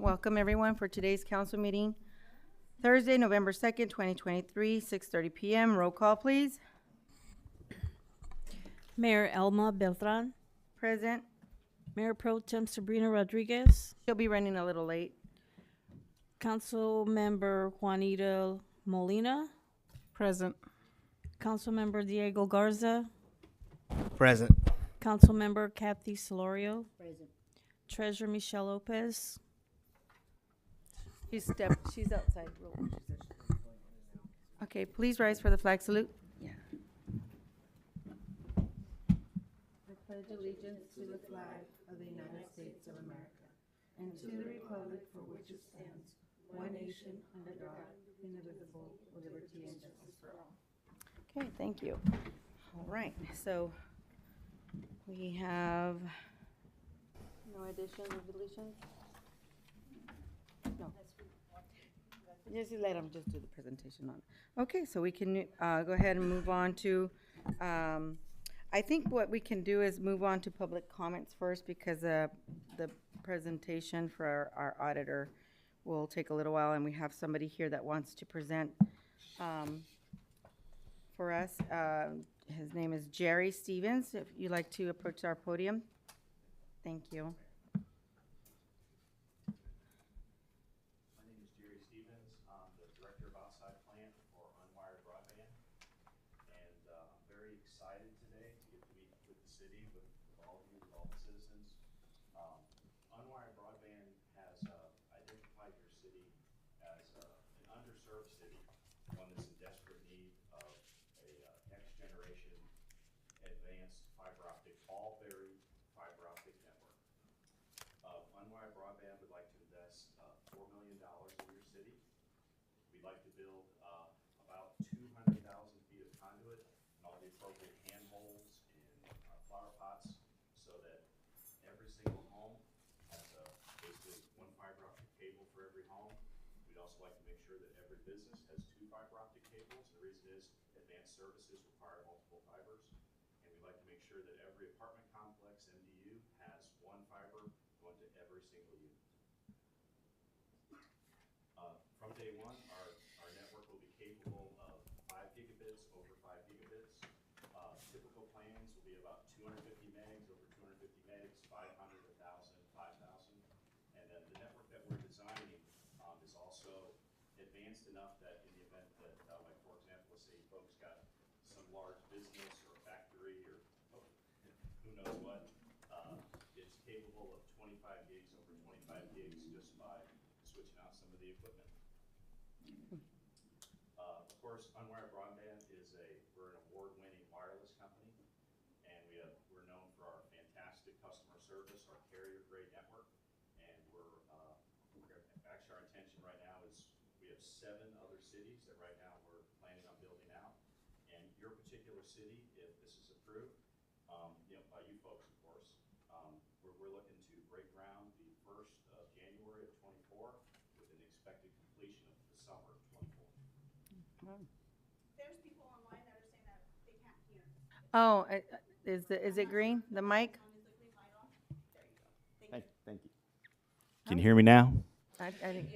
Welcome everyone for today's council meeting. Thursday, November 2nd, 2023, 6:30 p.m. Roll call, please. Mayor Elma Beltran, Present. Mayor Pro Tem Sabrina Rodriguez, She'll be running a little late. Council Member Juanita Molina, Present. Council Member Diego Garza, Present. Council Member Kathy Solorio, Present. Treasurer Michelle Lopez. She's outside. Okay, please rise for the flag salute. Yeah. I pledge allegiance to the flag of the United States of America and to the republic for which it stands, one nation, under God, indivisible, with liberty and justice for all. Okay, thank you. All right, so we have no additions or deletions? No. Just let them just do the presentation on. Okay, so we can go ahead and move on to, I think what we can do is move on to public comments first because the presentation for our auditor will take a little while, and we have somebody here that wants to present for us. His name is Jerry Stevens. If you'd like to approach our podium. Thank you. My name is Jerry Stevens. I'm the Director of Outside Plant for Unwired Broadband. And I'm very excited today to get to meet with the city, with all of you, with all the citizens. Unwired Broadband has identified your city as an underserved city, one that's in desperate need of a next generation advanced fiber optic, all buried fiber optic network. Unwired Broadband would like to invest $4 million in your city. We'd like to build about 200,000 feet of conduit and all the appropriate handholds and flower pots so that every single home has basically one fiber optic cable for every home. We'd also like to make sure that every business has 2 fiber optic cables. The reason is advanced services require multiple fibers. And we'd like to make sure that every apartment complex, MDU, has 1 fiber going to every single unit. From day one, our network will be capable of 5 gigabits over 5 gigabits. Typical plans will be about 250 megs over 250 megs, 500, 1,000, 5,000. And then the network that we're designing is also advanced enough that in the event that, like for example, let's say folks got some large business or factory or who knows what, it's capable of 25 gigs over 25 gigs just by switching out some of the equipment. Of course, Unwired Broadband we're an award-winning wireless company, and we're known for our fantastic customer service, our carrier-grade network, and actually our intention right now is we have 7 other cities that right now we're planning on building out, and your particular city, if this is approved, by you folks, of course, we're looking to break ground the 1st of January of 24 with an expected completion of the summer of 24. There's people online that are saying that they can't hear. Oh, is it green? The mic? Is the green light on? There you go. Thank you. Can you hear me now? I think.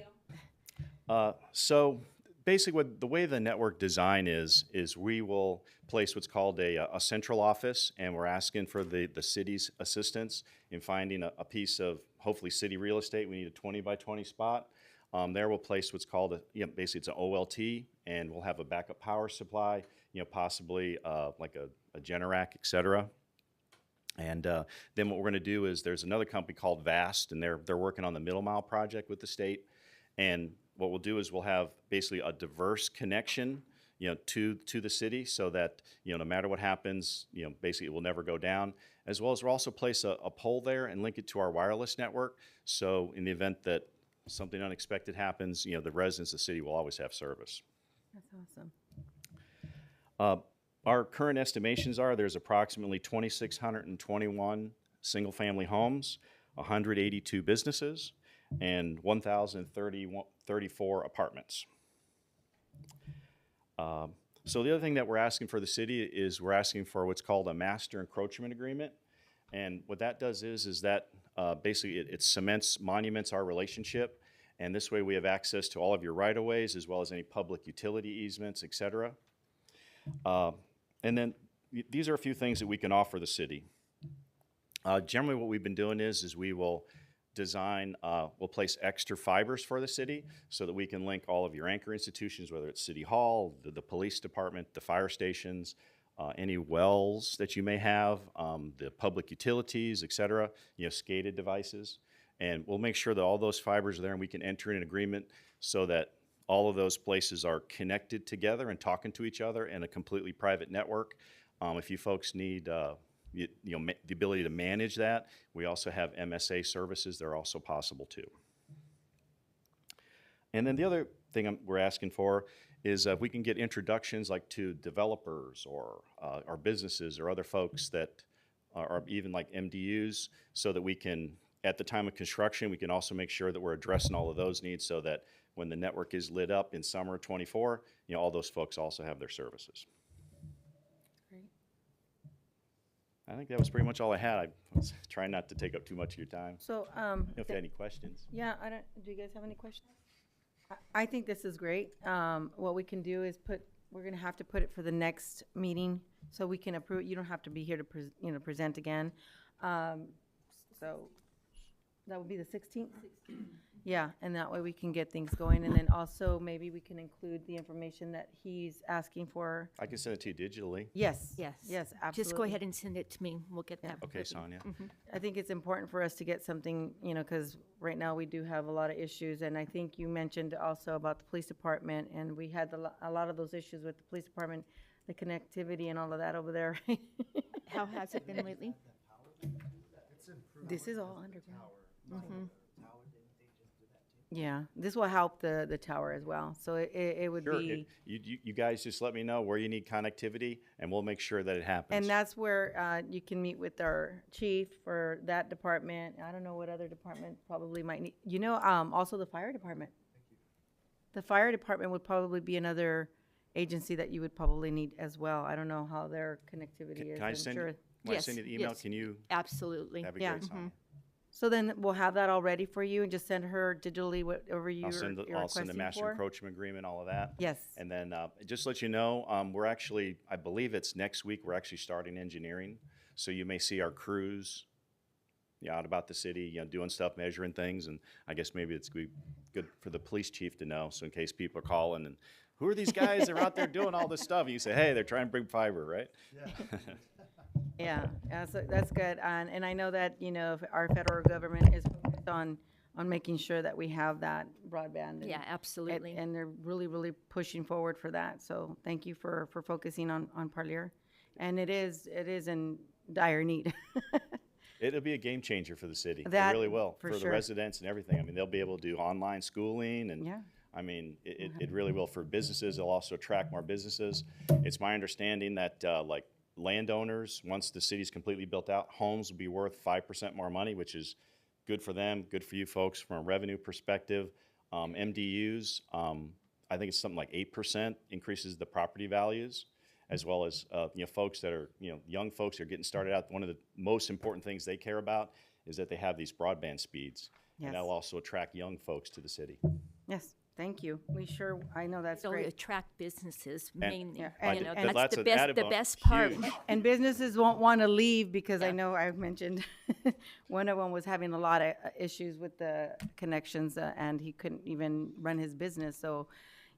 So basically the way the network design is we will place what's called a central office, and we're asking for the city's assistance in finding a piece of hopefully city real estate. We need a 20 by 20 spot. There we'll place what's called basically it's an OLT, and we'll have a backup power supply, possibly like a Generac, et cetera. And then what we're going to do is there's another company called Vast, and they're working on the middle mile project with the state. And what we'll do is we'll have basically a diverse connection, to the city, so that no matter what happens, basically it will never go down. As well as we'll also place a pole there and link it to our wireless network. So in the event that something unexpected happens, the residents of the city will always have service. That's awesome. Our current estimations are there's approximately 2,621 single-family homes, 182 businesses, and 1,034 apartments. So the other thing that we're asking for the city is we're asking for what's called a master encroachment agreement. And what that does is that basically it cements, monuments our relationship. And this way we have access to all of your right-of-ways as well as any public utility easements, et cetera. And then these are a few things that we can offer the city. Generally what we've been doing is we will design, we'll place extra fibers for the city so that we can link all of your anchor institutions, whether it's City Hall, the police department, the fire stations, any wells that you may have, the public utilities, et cetera, SCADA devices. And we'll make sure that all those fibers are there and we can enter in an agreement so that all of those places are connected together and talking to each other in a completely private network. If you folks need the ability to manage that, we also have MSA services. They're also possible too. And then the other thing we're asking for is if we can get introductions like to developers or businesses or other folks that are even like MDUs, so that we can, at the time of construction, we can also make sure that we're addressing all of those needs so that when the network is lit up in summer 24, all those folks also have their services. Great. I think that was pretty much all I had. I was trying not to take up too much of your time. So, If you had any questions. yeah, do you guys have any questions? I think this is great. What we can do is we're gonna have to put it for the next meeting so we can approve. You don't have to be here to present again. So that would be the 16th? Yeah, and that way we can get things going. And then also maybe we can include the information that he's asking for. I can send it to you digitally. Yes. Yes. Yes, absolutely. Just go ahead and send it to me. We'll get that. Okay, Sonia. I think it's important for us to get something, because right now we do have a lot of issues. And I think you mentioned also about the police department, and we had a lot of those issues with the police department, the connectivity and all of that over there. How has it been lately? This is all underground. Yeah, this will help the tower as well. So it would Sure. be, You guys just let me know where you need connectivity, and we'll make sure that it happens. and that's where you can meet with our chief for that department. I don't know what other department probably might need, also the fire department. The fire department would probably be another agency that you would probably need as well. I don't know how their connectivity is. Can I I'm send sure. when I Yes, send you the email, yes. can you, Absolutely. that'd be Yeah. great, Sonia. So then we'll have that all ready for you and just send her digitally whatever you're I'll send the requesting master for. encroachment agreement, all of that. Yes. And then, just to let you know, we're actually, I believe it's next week, we're actually starting engineering. So you may see our crews, out about the city, doing stuff, measuring things. And I guess maybe it's good for the police chief to know. So in case people are calling and, who are these guys that are out there doing all this stuff? And you say, hey, they're trying to bring fiber, right? Yeah, so that's good. And I know that, if our federal government is focused on making sure that we have that broadband. Yeah, absolutely. And they're really, really pushing forward for that. So thank you for focusing on Parlier. And it is in dire need. It'll be a game changer for the city. That, It really will. for For the sure. residents and everything. I mean, they'll be able to do online schooling and, Yeah. I mean, it really will. For businesses, it'll also attract more businesses. It's my understanding that, like, landowners, once the city's completely built out, homes will be worth 5% more money, which is good for them, good for you folks from a revenue perspective. MDUs, I think it's something like 8% increases the property values, as well as, folks that are, young folks that are getting started out. One of the most important things they care about is that they have these broadband speeds. Yes. And that'll also attract young folks to the city. Yes, thank you. I know that's So great. attract businesses mainly. yeah, and That's the an best, added the bonus. best part. Huge. And businesses won't want to leave because I Yeah. know I've mentioned one of them was having a lot of issues with the connections and he couldn't even run his business. So,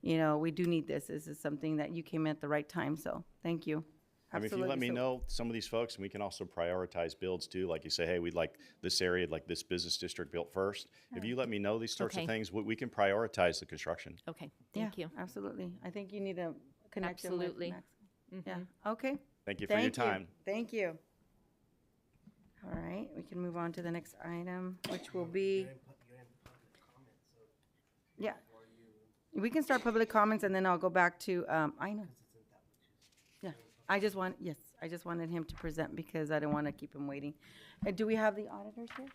we do need this. This is something that you came at the right time. So thank you. I mean, if you let me Absolutely. So- know some of these folks, and we can also prioritize builds too. Like you say, hey, we'd like this area, like this business district built first. If you let me know these sorts of Okay. things, we can prioritize the construction. Okay, thank Yeah, you. Absolutely. I think you need to connect them with Absolutely. Max. Yeah, okay. Thank you for your time. Thank you. All right, we can move on to the next item, which will be. Yeah. We can start public comments and then I'll go back to, I know. Yeah, I just wanted him to present because I didn't want to keep him waiting. Do we have the auditors here?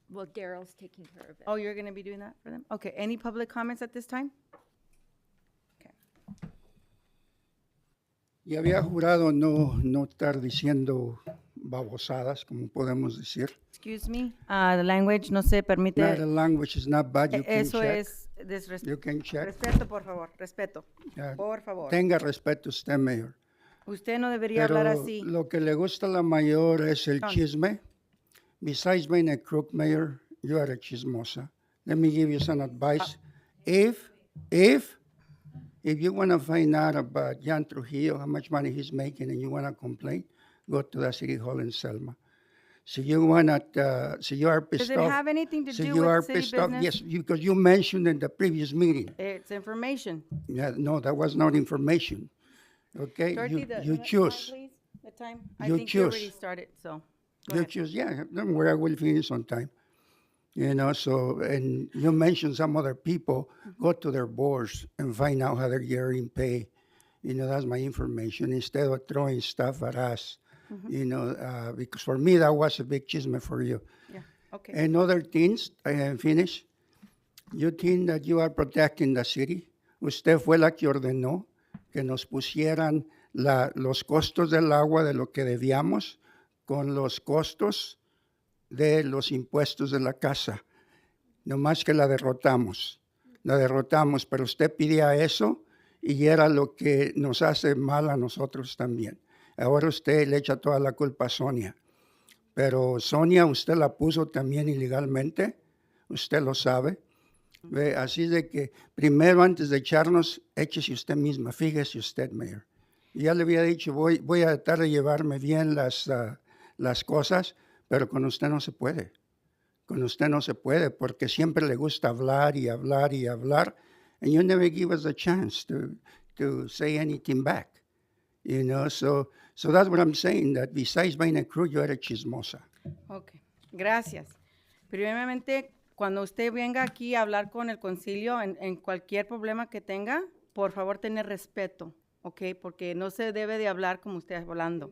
Well, Daryl's taking care of it. Oh, you're going to be doing that for them? Okay, any public comments at this time? Okay. Y había jurado no estar diciendo babosadas, como podemos decir. Excuse me, the language no se permite. No, the language is not bad, you can Eso check. es You can check. respeto, por favor, respeto. Ya, Por favor. Tenga respeto usted, Mayor. Usted no debería hablar Pero así. lo que le gusta a la mayor es el No. chisme. Besides being a crook, Mayor, you are a chismosa. Let me give you some advice. If you want to find out about Jan Trujillo, how much money he's making, and you want to complain, go to the city hall in Selma. So you want to, so you are pissed Does off. it have anything to so do you with are city pissed off, business? yes, because you mentioned in the previous meeting. It's information. Yeah, no, that was not information. Okay, Dorothy, you the you time, choose. please. The time. I You think you already choose. started, so. Go You ahead. choose, yeah, don't worry, I will finish on time. You know, so, and you mentioned some other people, go to their boards and find out how they're getting paid. You know, that's my information, instead of throwing stuff at us. You know, because for me, that was a big chisme for you. Yeah, okay. And other things, I haven't finished. You think that you are protecting the city. Usted fue la que ordenó que nos pusieran los costos del agua de lo que debíamos con los costos de los impuestos de la casa. No más que la derrotamos, pero usted pedía eso y era lo que nos hace mal a nosotros también. Ahora usted le echa toda la culpa a Sonia, pero Sonia usted la puso también ilegalmente, usted lo sabe. Ve, así de que primero antes de echarnos, échese usted misma, fíjese usted, Mayor. Ya le había dicho, voy a tratar de llevarme bien las cosas, pero con usted no se puede. Con usted no se puede porque siempre le gusta hablar y hablar y hablar, and you never give us a chance to say anything back. You know, so that's what I'm saying, that besides being a crook, you are a chismosa. Ok, gracias. Primeramente, cuando usted venga aquí a hablar con el concilio en cualquier problema que tenga, por favor, tener respeto, ¿ok? Porque no se debe de hablar como usted está hablando.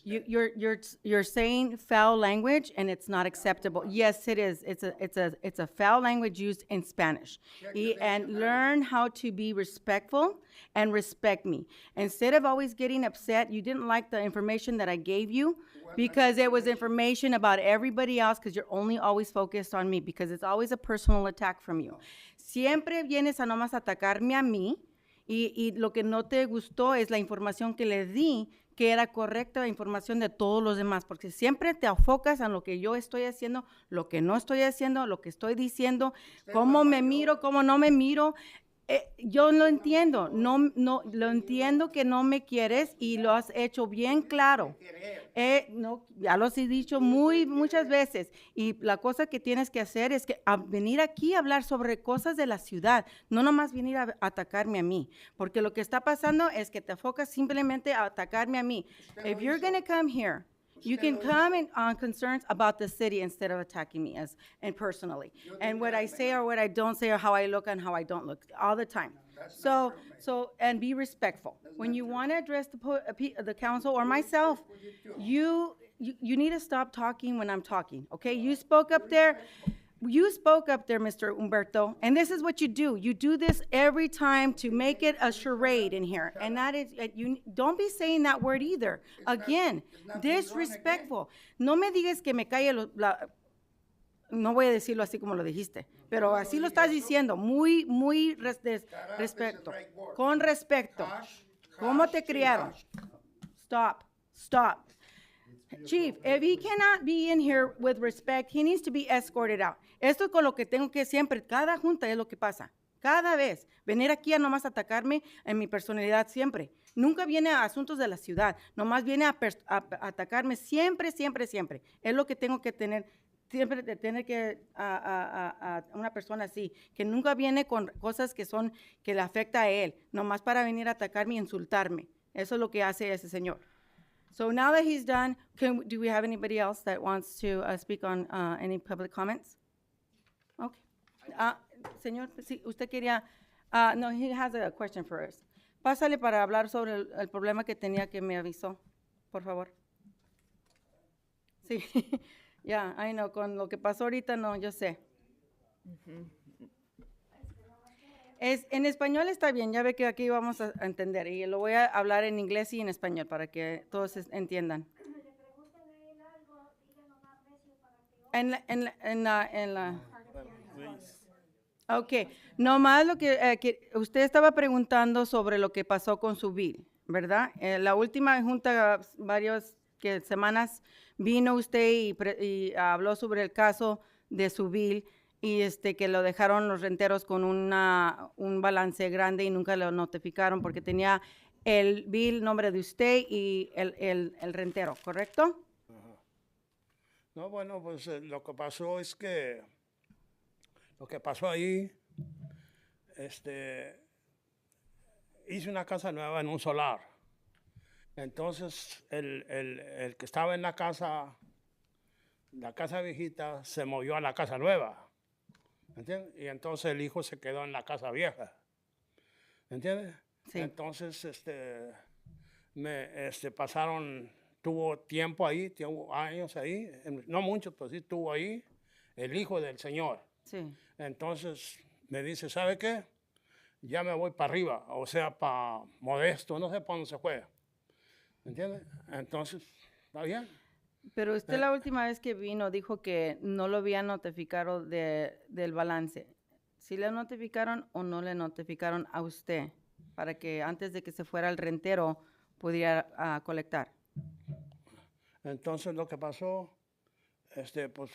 You're saying foul language and it's not acceptable. Yes, it is. It's a foul language used in Spanish. And learn how to be respectful and respect me. Instead of always getting upset, you didn't like the information that I gave you because it was information about everybody else because you're only always focused on me because it's always a personal attack from you. Siempre vienes a nomás atacarme a mí y lo que no te gustó es la información que le di que era correcta la información de todos los demás, porque siempre te enfocas en lo que yo estoy haciendo, lo que no estoy haciendo, lo que estoy diciendo, cómo me miro, cómo no me miro. Yo lo entiendo, no, lo entiendo que no me quieres y lo has hecho bien claro. No, ya los he dicho muchas veces y la cosa que tienes que hacer es que venir aquí a hablar sobre cosas de la ciudad, no nomás venir a atacarme a mí, porque lo que está pasando es que te enfocas simplemente a atacarme a mí. If you're going to come here, you can come on concerns about the city instead of attacking me and personally. And what I say or what I don't say or how I look and how I don't look all the time. So and be respectful. When you want to address the council or myself, you need to stop talking when I'm talking, okay? You spoke up there. You spoke up there, Mr. Humberto, and this is what you do. You do this every time to make it a charade in here, and that is, you don't be saying that word either. Again, disrespectful. No me digas que me calle no voy a decirlo así como lo dijiste, pero así lo estás diciendo, muy respeto, con respeto. ¿Cómo te criaron? Stop. Chief, if he cannot be in here with respect, he needs to be escorted out. Esto es con lo que tengo que siempre, cada junta es lo que pasa. Cada vez, venir aquí a nomás atacarme en mi personalidad siempre. Nunca viene a asuntos de la ciudad, nomás viene a atacarme siempre. Es lo que tengo que tener, siempre de tener que a una persona así, que nunca viene con cosas que le afecta a él, nomás para venir a atacarme y insultarme. Eso es lo que hace ese señor. So now that he's done, do we have anybody else that wants to speak on any public comments? Okay. Señor, sí, usted quería, no, he has a question for us. Pásale para hablar sobre el problema que tenía que me avisó, por favor. Sí, ya, I know, con lo que pasó ahorita, no, yo sé. En español está bien, ya ve que aquí vamos a entender y lo voy a hablar en inglés y en español para que todos entiendan. Le preguntan a En la. Ok, nomás lo que usted estaba preguntando sobre lo que pasó con su bill, ¿verdad? La última junta, varias semanas, vino usted y habló sobre el caso de su bill y que lo dejaron los renteros con un balance grande y nunca lo notificaron porque tenía el bill nombre de usted y el rentero, ¿correcto? No, bueno, pues lo que pasó es que lo que pasó ahí, hice una casa nueva en un solar. Entonces, el que estaba en la casa viejita, se movió a la casa nueva. ¿Entiendes? Y entonces el hijo se quedó en la casa vieja. ¿Entiendes? Sí. Entonces, pasaron, tuvo tiempo ahí, tuvo años ahí, no muchos, pero sí estuvo ahí, el hijo del señor. Sí. Entonces me dice, ¿sabe qué? Ya me voy para arriba, o sea, para Modesto, no sé para dónde se fue. ¿Entiendes? Entonces, ¿está bien? Pero usted la última vez que vino dijo que no lo habían notificado del balance. ¿Sí le notificaron o no le notificaron a usted para que antes de que se fuera el rentero pudiera colectar? Entonces lo que pasó, pues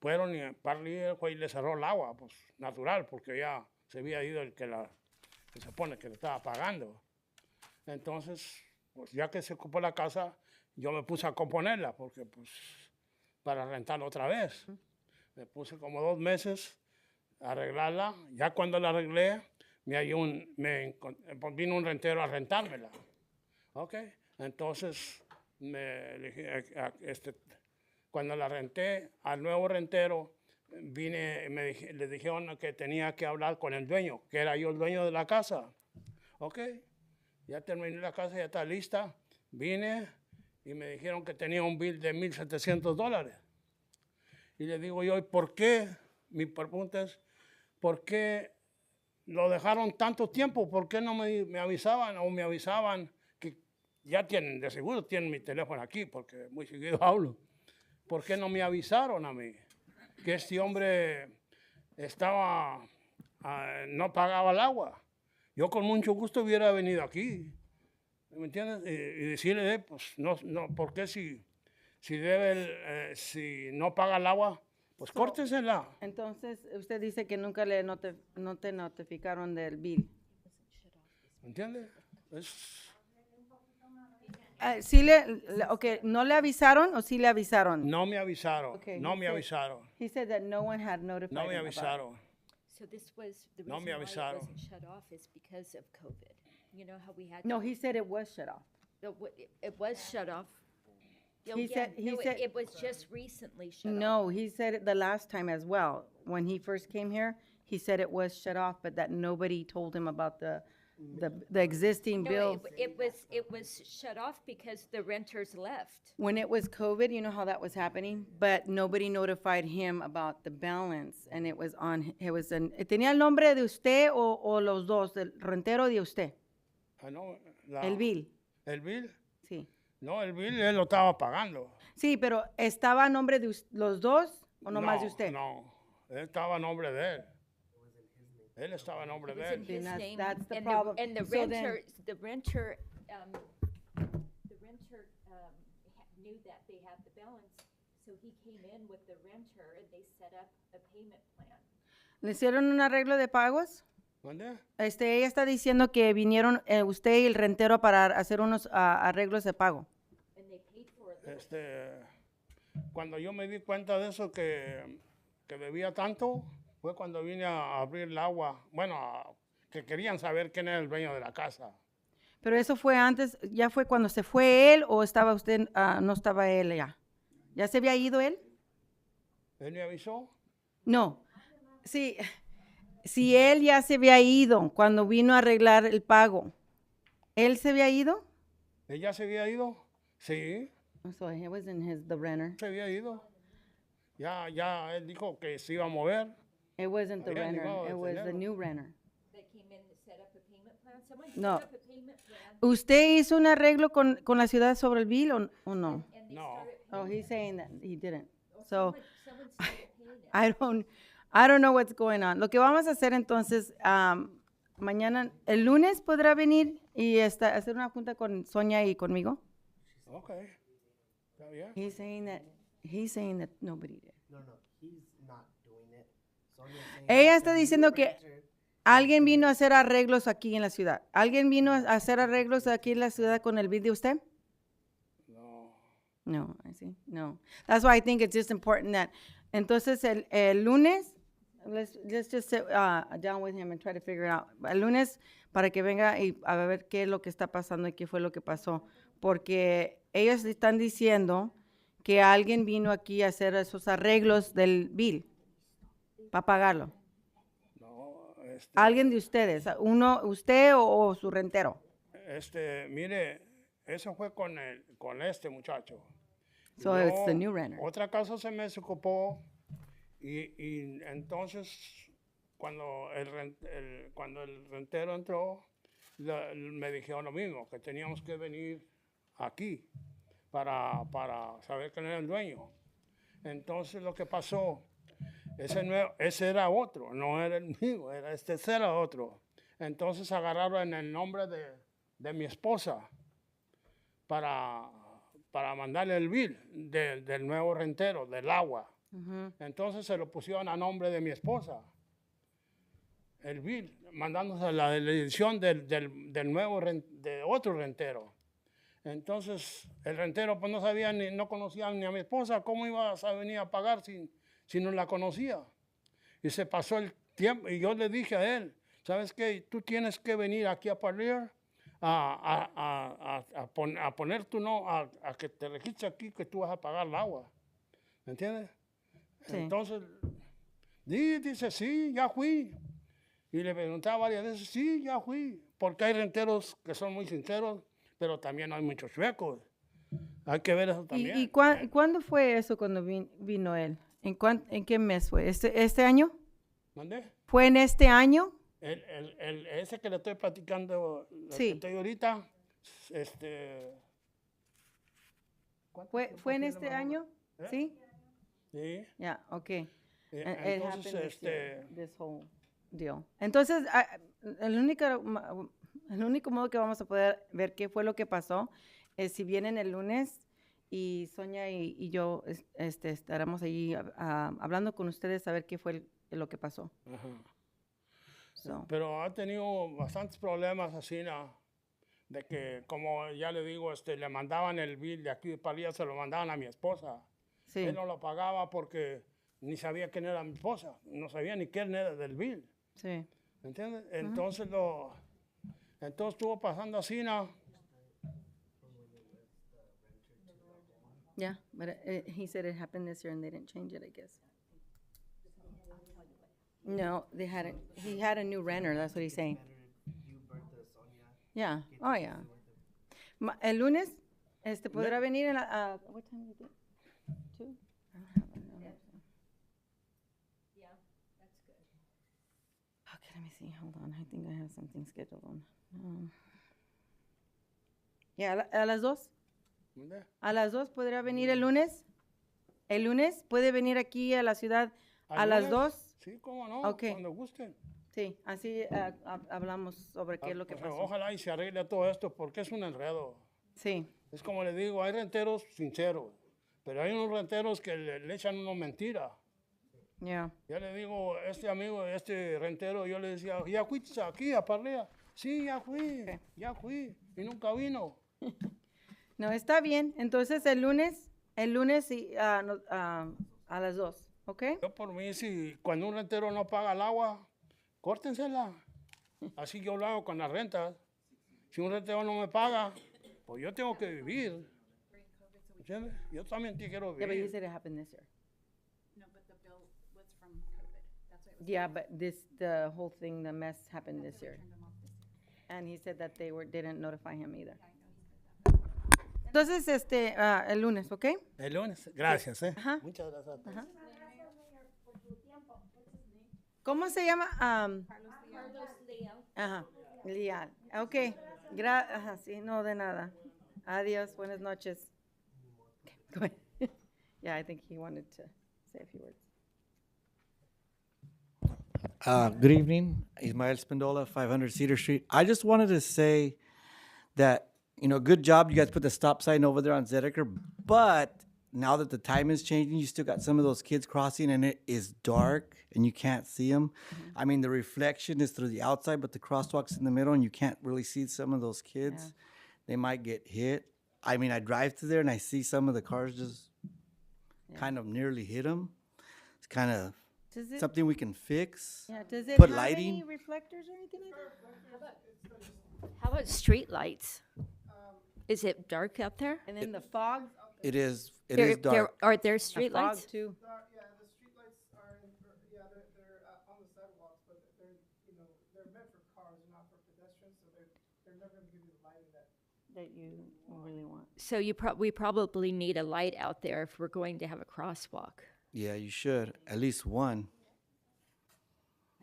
fueron y Parlier fue y le cerró el agua, pues natural, porque ya se había ido el que se supone que le estaba pagando. Entonces, pues ya que se ocupó la casa, yo me puse a componerla, porque pues para rentarla otra vez. Me puse como 2 meses a arreglarla. Ya cuando la arreglé, vino un rentero a rentármela. ¿Ok? Entonces, cuando la renté al nuevo rentero, le dijeron que tenía que hablar con el dueño, que era yo el dueño de la casa. ¿Ok? Ya terminé la casa, ya está lista. Vine y me dijeron que tenía un bill de $1,700. Y le digo yo, ¿y por qué? Mi pregunta es, ¿por qué lo dejaron tanto tiempo? ¿Por qué no me avisaban o me avisaban que ya tienen, de seguro tienen mi teléfono aquí porque muy seguido hablo? ¿Por qué no me avisaron a mí que este hombre no pagaba el agua? Yo con mucho gusto hubiera venido aquí, ¿me entiendes? Y decirle, pues, no, ¿por qué si no paga el agua, pues córtesela? Entonces, usted dice que nunca no te notificaron del bill. ¿Me entiendes? Okay, ¿no le avisaron o sí le avisaron? No me avisaron, Okay, no he me said- avisaron, He said that no one had notified no me him about it. avisaron. So this was, the No reason me why it avisaron. wasn't shut off is because of COVID. You know how we had. No, he said it was shut off. It was shut off. Oh, He yeah, said- he no, said- it was just recently shut off. No, he said it the last time as well. When he first came here, he said it was shut off, but that nobody told him about the existing No, bills. it was shut off because the renters left. When it was COVID, you know how that was happening, but nobody notified him about the balance, and it was ¿tenía el nombre de usted o los dos, del rentero de usted? Ah, no, El bill, ¿El bill? sí. No, el bill él lo estaba pagando. Sí, pero ¿estaba a nombre de los dos o nomás de usted? No, él estaba a nombre de él. Él estaba a nombre It de was in él. Then his that's- name, that's the and problem. and the So then- renter, knew that they had the balance, so he came in with the renter and they set up a payment plan. ¿Le hicieron un arreglo de pagos? ¿Mande? Ella está diciendo que vinieron usted y el rentero para hacer unos arreglos de pago. And they paid for it. Cuando yo me di cuenta de eso, que debía tanto, fue cuando vine a abrir el agua. Bueno, que querían saber quién era el dueño de la casa. Pero eso fue antes, ¿ya fue cuando se fue él o estaba usted, no estaba él ya? ¿Ya se había ido él? ¿Él me avisó? No. Sí, si él ya se había ido cuando vino a arreglar el pago, ¿él se había ido? ¿Ella se había ido? Sí, So it wasn't the renter. se había ido. Ya él dijo que se iba a mover. It wasn't the Había renter, llegado it desde was the enero. new renter. That came in to set up a payment plan. Someone No. set up a payment plan ¿Usted hizo un arreglo con la ciudad sobre el bill o no? and they No. started. Oh, he's saying that he didn't. So Someone started paying it. I don't know what's going on. Lo que vamos a hacer entonces, mañana, el lunes podrá venir y hacer una junta con Sonia y conmigo. Okay. ¿Está bien? He's saying that nobody did. No, he's not doing it. Sonia's saying Ella that está the new diciendo que renter- alguien vino a hacer arreglos aquí en la ciudad. ¿Alguien vino a hacer arreglos aquí en la ciudad con el bill de usted? No. No, I see. No. That's why I think it's just important that. Entonces, el lunes, let's just sit down with him and try to figure it out. El lunes, para que venga y a ver qué es lo que está pasando y qué fue lo que pasó. Porque ellos están diciendo que alguien vino aquí a hacer esos arreglos del bill para pagarlo. No, Alguien de ustedes, usted o su rentero. Mire, eso fue con este muchacho. So it's the new renter. Otra casa se me desocupó y entonces cuando cuando el rentero entró, me dijeron lo mismo, que teníamos que venir aquí para saber quién era el dueño. Entonces lo que pasó, ese era otro, no era el mío, ese era otro. Entonces agarraron en el nombre de mi esposa para mandarle el bill del nuevo rentero, del agua. Entonces se lo pusieron a nombre de mi esposa. El bill, mandándose la edición del nuevo de otro rentero. Entonces el rentero pues no sabía no conocía ni a mi esposa, ¿cómo iba a venir a pagar si no la conocía? Y se pasó el tiempo y yo le dije a él, ¿sabes qué? Tú tienes que venir aquí a Parlier a poner tu a que te registres aquí que tú vas a pagar el agua. ¿Me entiendes? Sí. Entonces, dice, sí, ya fui. Y le preguntaba varias veces, sí, ya fui. Porque hay renteros que son muy sinceros, pero también hay muchos chuecos. Hay que ver eso también. ¿Y cuándo fue eso cuando vino él? ¿En qué mes fue? ¿Este año? ¿Mandé? ¿Fue en este año? Ese que le estoy platicando, Sí. que estoy ahorita, ¿Fue en este año? ¿Eh? ¿Sí? Sí. Yeah, okay. It Entonces, happened this year, this whole deal. Entonces, el único modo que vamos a poder ver qué fue lo que pasó es si vienen el lunes y Sonia y yo estaremos ahí hablando con ustedes a ver qué fue lo que pasó. Ajá. So, Pero ha tenido bastantes problemas así, ¿no? De que, como ya le digo, le mandaban el bill de aquí de Parlier, se lo mandaban a mi esposa. sí. Él no lo pagaba porque ni sabía quién era mi esposa, no sabía ni quién era del bill. Sí. ¿Me entiendes? Entonces estuvo pasando así, ¿no? Yeah, but he said it happened this year and they didn't change it, I guess. No, he had a new renter, that's what he's saying. You, Bertha, Sonia, Yeah, oh yeah. El lunes, podrá venir en what time is it? 2? I don't have it, no. Yeah, that's good. Okay, let me see, hold on, I think I have something scheduled on. Yeah, a las 2. ¿Dónde? ¿A las 2 podrá venir el lunes? ¿El lunes puede venir aquí a la ciudad a las 2? Sí, cómo no, Ok. cuando gusten. Sí, así hablamos sobre qué es lo que Pues, pasó. ojalá y se arregle todo esto porque es un enredo. Sí, Es como le digo, hay renteros sinceros, pero hay unos renteros que le echan una mentira. yeah. Ya le digo, amigo, rentero, yo le decía, ¿ya fuiste aquí a Parlier? Sí, ya fui, y nunca vino. No, está bien. Entonces el lunes sí, a las 2, ¿ok? Yo por mí, si cuando un rentero no paga el agua, córtensela. Así yo lo hago con las rentas. Si un rentero no me paga, pues yo tengo que vivir. ¿Entiendes? Yo también quiero Yeah, but you vivir. said it happened this year. No, but the bill was from COVID. That's why it was Yeah, but the whole thing, the mess happened this year. turned them off this year. And he said that they didn't notify him either. I know he said that. Entonces, el lunes, ¿ok? El lunes. Gracias, Ajá. Muchas gracias. Ajá. ¿Cómo se llama? Carlos Leal. Ajá, Lial. Ok, ajá, sí, no, de nada. Adiós, buenas noches. Okay, go ahead. Yeah, I think he wanted to say a few words. Good evening, Ismael Spindola, 500 Cedar Street. I just wanted to say that, good job. You guys put the stop sign over there on Zedeker, but now that the time is changing, you still got some of those kids crossing and it is dark and you can't see them. I mean, the reflection is through the outside, but the crosswalk's in the middle and you can't really see some of those kids. Yeah. They might get hit. I mean, I drive through there and I see some of the cars just kind of nearly hit them. It's kind of Does it, something we can fix. yeah, does it put have lighting. any reflectors or anything like that? How about street lights? Is it dark out there? And then the fog, It is There- dark. Are there the street fog lights? too. Yeah, the streetlights are they're on the sidewalks, but they're meant for cars, not for pedestrians, so they're never gonna give you the lighting that. That you really want. So we probably need a light out there if we're going to have a crosswalk. Yeah, you should. At least one.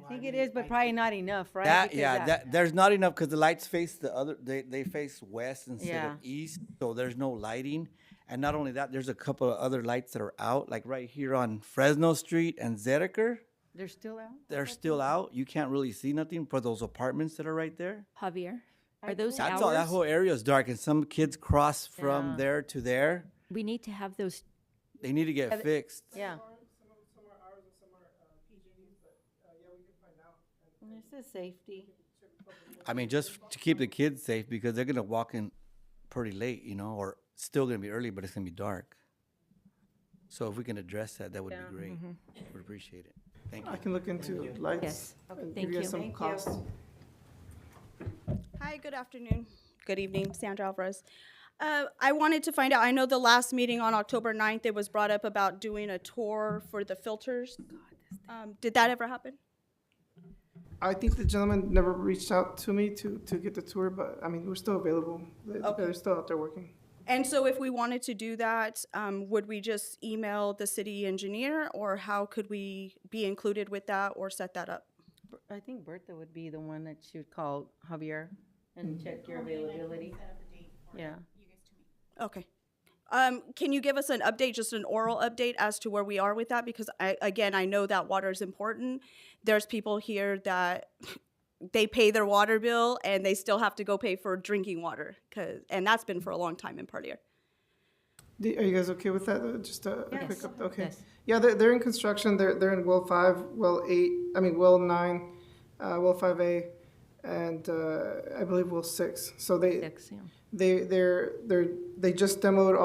I think it is, but probably not enough, right? That, Because yeah, there's not enough because the lights face the other, they face west instead Yeah. of east, so there's no lighting. And not only that, there's a couple of other lights that are out, like right here on Fresno Street and Zedeker. They're still out? They're still out. You can't really see nothing for those apartments that are right there. Javier, are those That's all. That hours? whole area is dark, and some kids cross from Yeah. there to there. We need to have those. They need to get fixed. Yeah. Some are ours and some are PG&E's, but yeah, we can find out. And it says safety. I mean, just to keep the kids safe because they're gonna walk in pretty late, or still gonna be early, but it's gonna be dark. So if we can address that, that would be great. Would appreciate it. Thank you. I can look into lights. Yes. And Thank give you you. some costs. Hi, good afternoon. Good evening, Sandra Alvarez. I wanted to find out, I know the last meeting on October 9th, it was brought up about doing a tour for the filters. Did that ever happen? I think the gentleman never reached out to me to get the tour, but I mean, we're still available. They're still out there working. And so if we wanted to do that, would we just email the city engineer, or how could we be included with that or set that up? I think Bertha would be the one that she would call Javier and check your availability. Yeah. Okay. Can you give us an update, just an oral update as to where we are with that? Because I know that water is important. There's people here that they pay their water bill and they still have to go pay for drinking water, and that's been for a long time in Parlier. Are you guys okay with that? Just a Yes. quick update. Okay. Yes. Yeah, they're in construction. They're in well 5, well 8. I mean well 9, well 5A, and I believe well 6. So they just demoed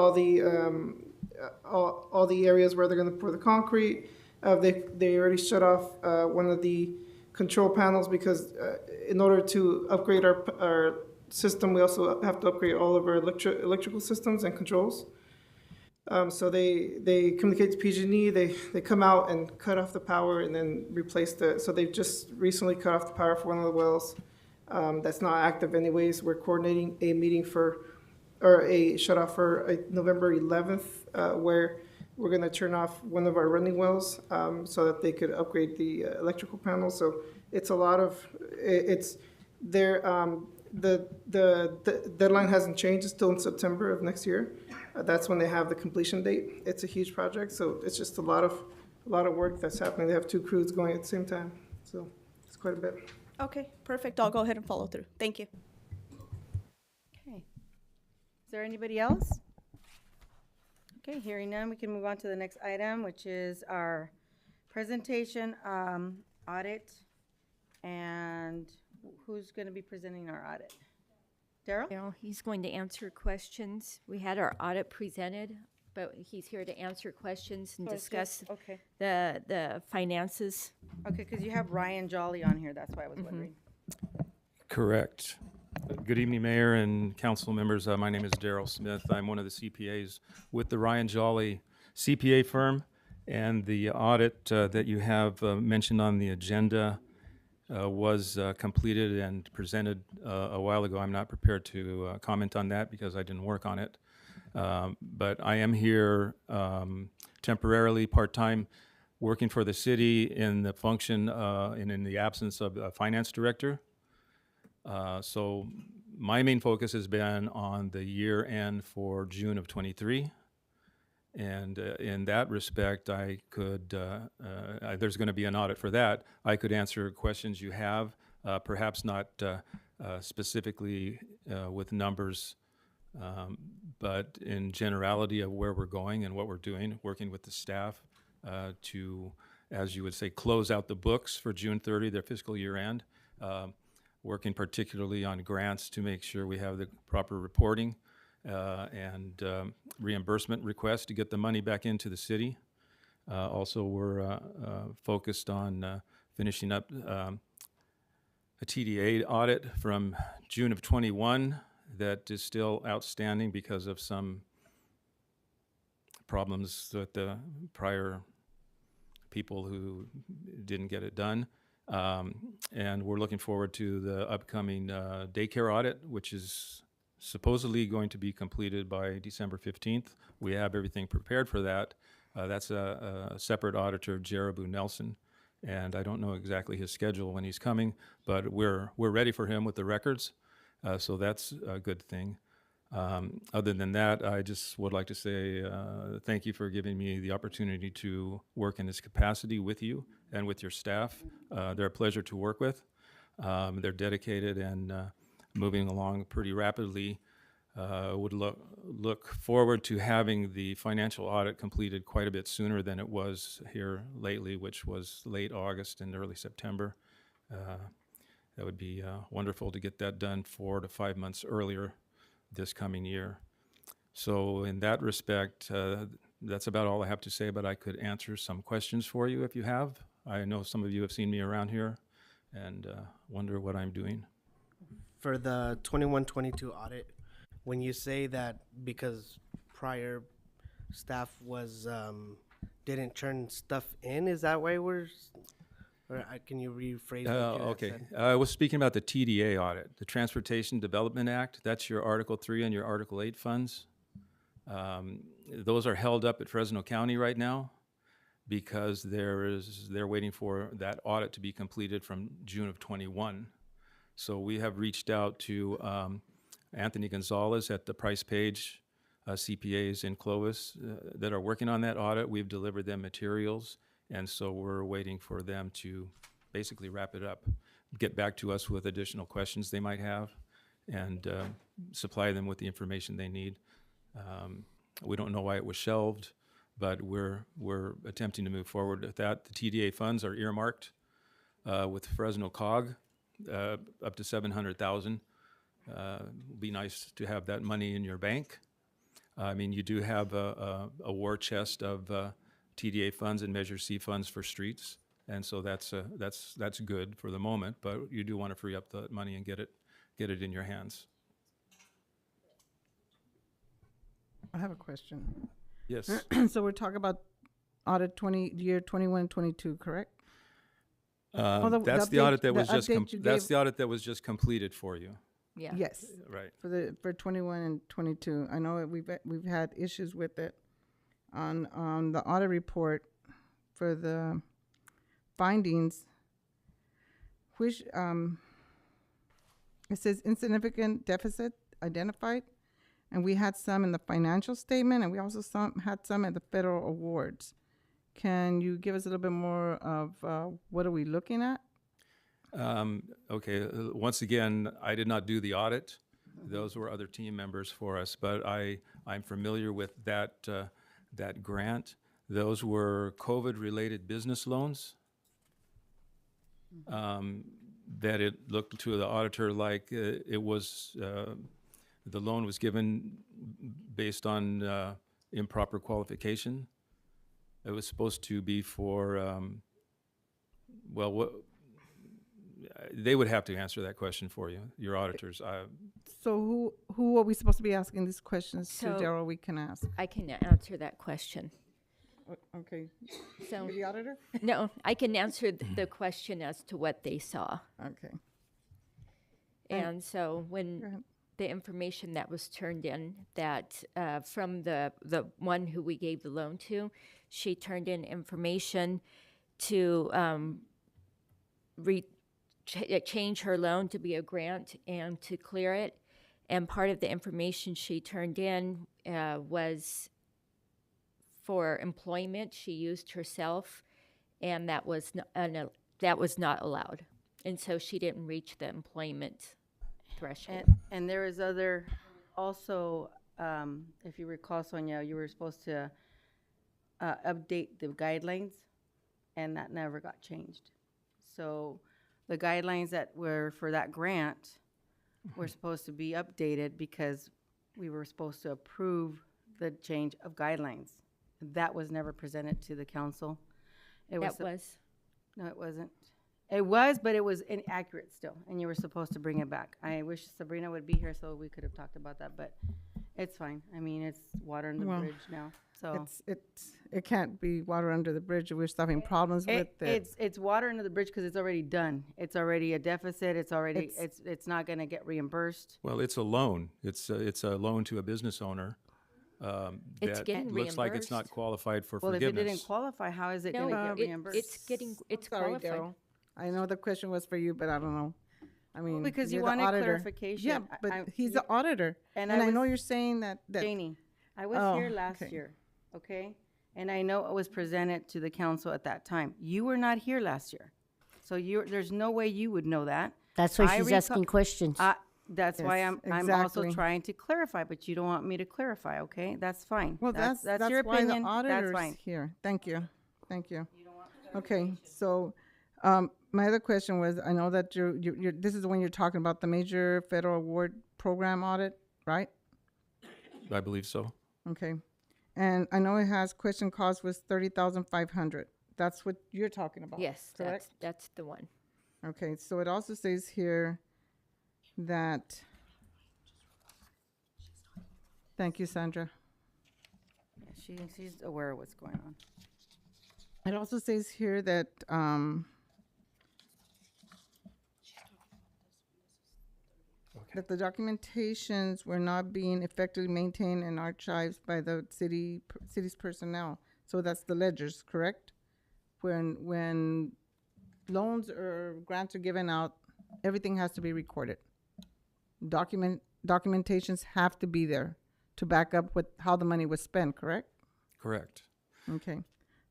all the areas where they're going to pour the concrete. They already shut off one of the control panels because in order to upgrade our system, we also have to upgrade all of our electrical systems and controls. So they communicate to PG&E. They come out and cut off the power and then replace so they've just recently cut off the power for one of the wells. That's not active anyways. We're coordinating a meeting a shut off for November 11th, where we're gonna turn off one of our running wells, so that they could upgrade the electrical panels. So it's a lot of, the deadline hasn't changed. It's still in September of next year. That's when they have the completion date. It's a huge project, so it's just a lot of work that's happening. They have 2 crews going at the same time, so it's quite a bit. Okay, perfect. I'll go ahead and follow through. Thank you. Okay. Is there anybody else? Okay, hearing none, we can move on to the next item, which is our presentation, audit. And who's going to be presenting our audit? Daryl? He's going to answer questions. We had our audit presented, but he's here to answer questions and So it's discuss just- Okay, the finances. okay, because you have Ryan Jolly on here, that's why I was wondering. Correct. Good evening, Mayor and council members. My name is Daryl Smith. I'm one of the CPAs with the Ryan Jolly CPA firm. And the audit that you have mentioned on the agenda was completed and presented a while ago. I'm not prepared to comment on that because I didn't work on it. But I am here temporarily, part-time, working for the city in the function and in the absence of a finance director. So my main focus has been on the year end for June of '23. And in that respect, I could, there's going to be an audit for that. I could answer questions you have, perhaps not specifically with numbers, but in generality of where we're going and what we're doing, working with the staff to, as you would say, close out the books for June 30, their fiscal year end, working particularly on grants to make sure we have the proper reporting and reimbursement requests to get the money back into the city. Also, we're focused on finishing up a TDA audit from June of 21 that is still outstanding because of some problems with the prior people who didn't get it done. And we're looking forward to the upcoming daycare audit, which is supposedly going to be completed by December 15th. We have everything prepared for that. That's a separate auditor, Jerabu Nelson, and I don't know exactly his schedule when he's coming, but we're ready for him with the records, so that's a good thing. Other than that, I just would like to say thank you for giving me the opportunity to work in this capacity with you and with your staff. They're a pleasure to work with. They're dedicated and moving along pretty rapidly. Would look forward to having the financial audit completed quite a bit sooner than it was here lately, which was late August and early September. That would be wonderful to get that done 4 to 5 months earlier this coming year. So in that respect, that's about all I have to say, but I could answer some questions for you if you have. I know some of you have seen me around here and wonder what I'm doing. For the 21-22 audit, when you say that because prior staff was didn't turn stuff in, is that why we're, or can you rephrase what you had Okay, said? I was speaking about the TDA audit, the Transportation Development Act. That's your Article 3 and your Article 8 funds. Those are held up at Fresno County right now because they're waiting for that audit to be completed from June of 21. So we have reached out to Anthony Gonzalez at the Price Page CPAs in Clovis that are working on that audit. We've delivered them materials, and so we're waiting for them to basically wrap it up, get back to us with additional questions they might have, and supply them with the information they need. We don't know why it was shelved, but we're attempting to move forward with that. The TDA funds are earmarked with Fresno COG. Up to $700,000. Be nice to have that money in your bank. I mean, you do have a war chest of TDA funds and Measure C funds for streets, and so that's good for the moment. But you do want to free up the money and get it in your hands. I have a question. Yes. So we're talking about audit year 21 and 22, correct? That's the audit that was just the audit that was just completed for you. Yeah. Yes. Right. For 21 and 22. I know we've had issues with it on the audit report for the findings, which it says insignificant deficit identified, and we had some in the financial statement, and we also had some at the federal awards. Can you give us a little bit more of what are we looking at? Okay, once again, I did not do the audit. Those were other team members for us, but I'm familiar with that grant. Those were COVID-related business loans that it looked to the auditor like it was, the loan was given based on improper qualification. It was supposed to be for, they would have to answer that question for you, your auditors. So who are we supposed to be asking these questions to, So- Daryl? We can ask. I can answer that question. Okay. So, The auditor? no, I can answer the question as to what they saw. Okay. And so Go when ahead. the information that was turned in, that from the one who we gave the loan to, she turned in information to change her loan to be a grant and to clear it. And part of the information she turned in was for employment she used herself, and that was not allowed. And so she didn't reach the employment threshold. And there is other, also, if you recall, Sonia, you were supposed to update the guidelines, and that never got changed. So the guidelines that were for that grant were supposed to be updated because we were supposed to approve the change of guidelines. That was never presented to the council. That was. No, it wasn't. It was, but it was inaccurate still, and you were supposed to bring it back. I wish Sabrina would be here so we could have talked about that, but it's fine. I mean, it's water under the Well, bridge now, so. It can't be water under the bridge. We're still having problems with it. It's water under the bridge because it's already done. It's already a deficit. It's already, It's- it's not gonna get reimbursed. Well, it's a loan. It's a loan to a business owner. It's That getting looks like it's not reimbursed. qualified for Well, if it forgiveness. didn't qualify, how is it No, gonna get it- reimbursed? it's Sorry, qualified. Daryl. I know the question was for you, but I don't know. I mean, because you you're the wanted auditor. clarification. Yeah, I- but he's the auditor. and And I I know was- you're saying that, Janie, I was Oh, here last okay. year, okay? And I know it was presented to the council at that time. You were not here last year. So there's no way you would know that. That's why I she's recall- asking questions. That's why Yes, I'm also exactly. trying to clarify, but you don't want me to clarify, okay? That's fine. well, that's your why opinion. the That's auditor's fine. here. Thank you. Thank you. Okay, so, my other question was, I know that you're, this is when you're talking about the major federal award program audit, right? I believe so. Okay. And I know it has question cost was 30,500. That's what you're talking about. Yes, correct? that's the one. Okay, so it also says here that, thank you, Sandra. Yeah, she's aware of what's going on. It also says here that, that the documentations were not being effectively maintained and archived by the city's personnel. So that's the ledgers, correct? When loans or grants are given out, everything has to be recorded. Documentations have to be there to back up how the money was spent, correct? Correct. Okay.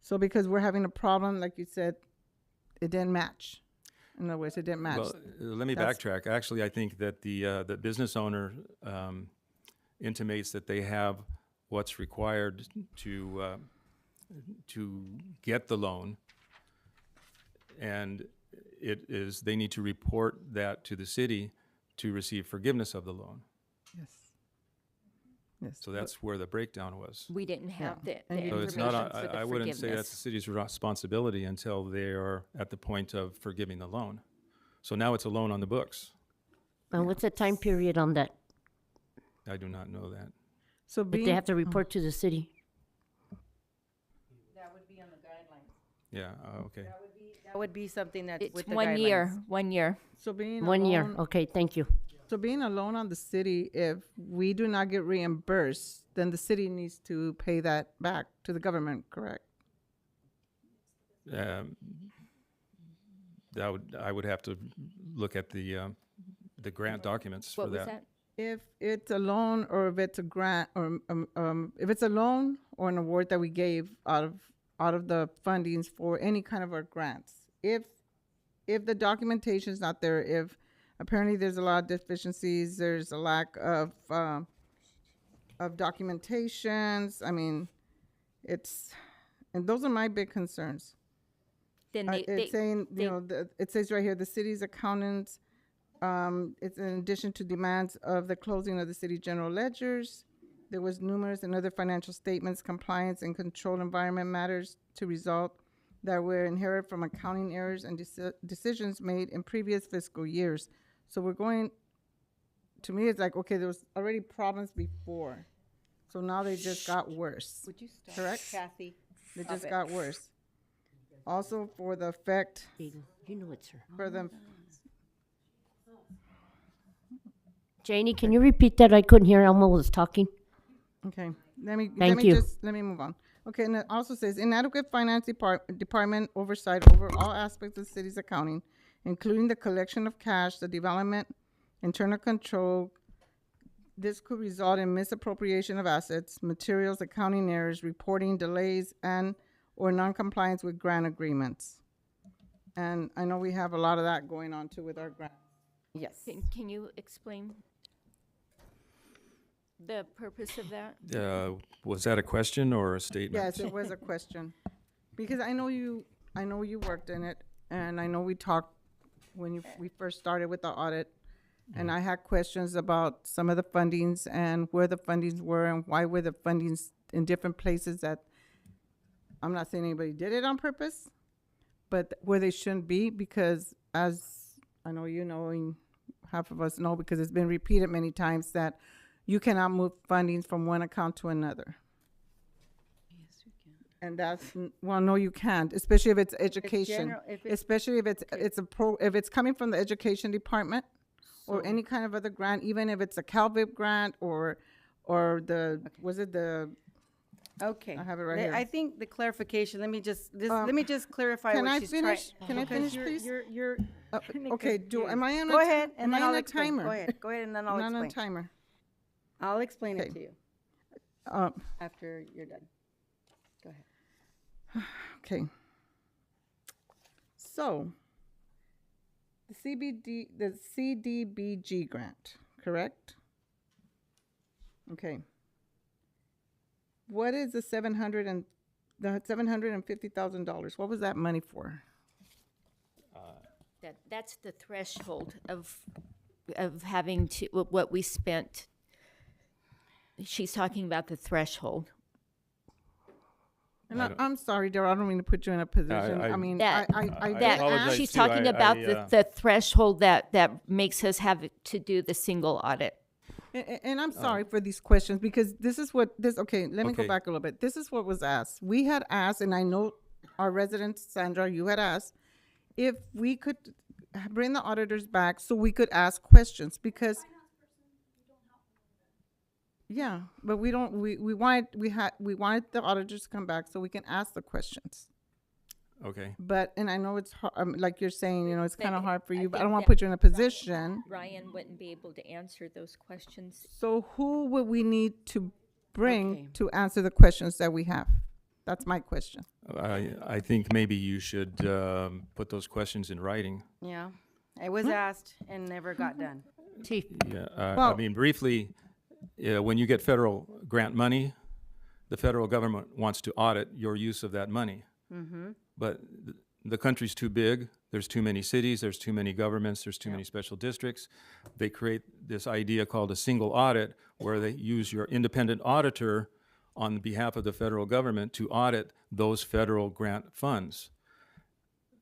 So because we're having a problem, like you said, it didn't match. In other words, it didn't match. Well, let me That's- backtrack. Actually, I think that the business owner intimates that they have what's required to get the loan, and they need to report that to the city to receive forgiveness of the loan. Yes. Yes. So that's where the breakdown was. We didn't have the And you- So information it's not, for the I wouldn't say that's the forgiveness. city's responsibility until they are at the point of forgiving the loan. So now it's a loan on the books. And what's the time period on that? I do not know that. So If being, they have to report to the city? That would be on the guidelines. Yeah, okay. That would be something that's It's with the 1 year, guidelines. 1 year. so being 1 year, alone- okay, thank you. So being a loan on the city, if we do not get reimbursed, then the city needs to pay that back to the government, correct? I would have to look at the grant documents for What was that. that? If it's a loan or if it's a grant, or if it's a loan or an award that we gave out of the fundings for any kind of our grants, if the documentation is not there, if apparently there's a lot of deficiencies, there's a lack of documentations. I mean, and those are my big concerns. Then It's saying, it says right here, the city's accountants, it's in addition to demands of the closing of the city general ledgers. There was numerous and other financial statements, compliance and control environment matters to resolve that were inherited from accounting errors and decisions made in previous fiscal years. So we're going, to me, it's like, okay, there was already problems before. So now they just got worse. Would you stop, Correct? Kathy? They Stop just it. got worse. Also for the effect, You know it's her. for the, Janie, can you repeat that? I couldn't hear. Elmo was talking. okay, let me you. move on. Okay, and it also says inadequate finance department oversight over all aspects of the city's accounting, including the collection of cash, the development, internal control, this could result in misappropriation of assets, materials, accounting errors, reporting delays, and/or noncompliance with grant agreements. And I know we have a lot of that going on too with our grants. Yes. Can you explain the purpose of that? Was that a question or a statement? Yes, it was a question. Because I know you worked in it, and I know we talked when we first started with the audit, and I had questions about some of the fundings and where the fundings were and why were the fundings in different places that, I'm not saying anybody did it on purpose, but where they shouldn't be, because as I know you know, and half of us know, because it's been repeated many times, that you cannot move fundings from one account to another. And that's, well, no, you can't, especially if it's education. Especially if if it's coming from the education department or any kind of other grant, even if it's a CalVIP grant or was it the, Okay. I have it right here. I think the clarification, let me just clarify Can what I she's finish? trying. Can I because finish, please? You're Okay, am I on a Go ahead, and am then I I'll on a explain. timer? Go ahead, and then I'll I'm not on a explain. timer. I'll explain it Okay. to you Uh, after you're done. Go ahead. Okay. So, the CDBG grant, correct? Okay. What is the $750,000? What was that money for? That's the threshold of having to, what we spent. She's talking about the threshold. And I'm sorry, Daryl, I don't mean to put you in a position. I mean, I did ask. She's talking about the threshold that makes us have to do the single audit. And I'm sorry for these questions, because this is what okay, let me go back a little bit. This is what was asked. We had asked, and I know our resident, Sandra, you had asked if we could bring the auditors back so we could ask questions, because yeah, but we wanted the auditors to come back so we can ask the questions. Okay. But, and I know it's hard, like you're saying, you know, it's kind of hard for you, but I think don't want to that put you in a position. Ryan wouldn't be able to answer those questions. So who would we need to bring to answer the questions that we have? That's my question. I think maybe you should put those questions in writing. Yeah, it was asked and never got done. Yeah, I mean, briefly, when you get federal grant money, the federal government wants to audit your use of that money. Mm-hmm. But the country's too big. There's too many cities. There's too many governments. There's too many special districts. They create this idea called a single audit, where they use your independent auditor on behalf of the federal government to audit those federal grant funds.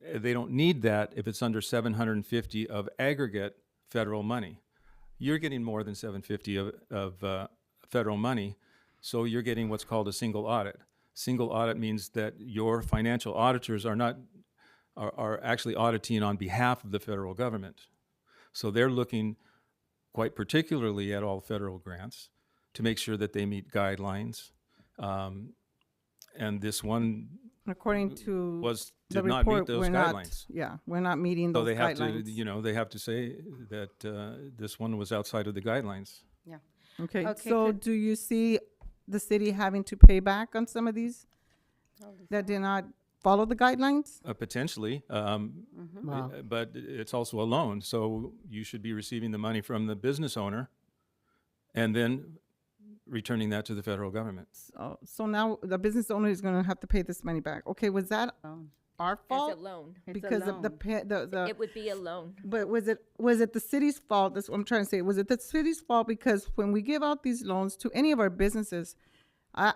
They don't need that if it's under 750 of aggregate federal money. You're getting more than 750 of federal money, so you're getting what's called a single audit. Single audit means that your financial auditors are actually auditing on behalf of the federal government. So they're looking quite particularly at all federal grants to make sure that they meet guidelines. And this one, according to did not meet those guidelines. We're not meeting those guidelines. So they have to, they have to say that this one was outside of the guidelines. Yeah. Okay, Okay, so could- do you see the city having to pay back on some of these that did not follow the guidelines? Potentially, but it's also a loan, so you should be receiving the money from the business owner and then returning that to the federal government. So now the business owner is going to have to pay this money back. Okay, was that our fault? As a loan. Because of the It would be a loan. But was it the city's fault? That's what I'm trying to say. Was it the city's fault? Because when we give out these loans to any of our businesses,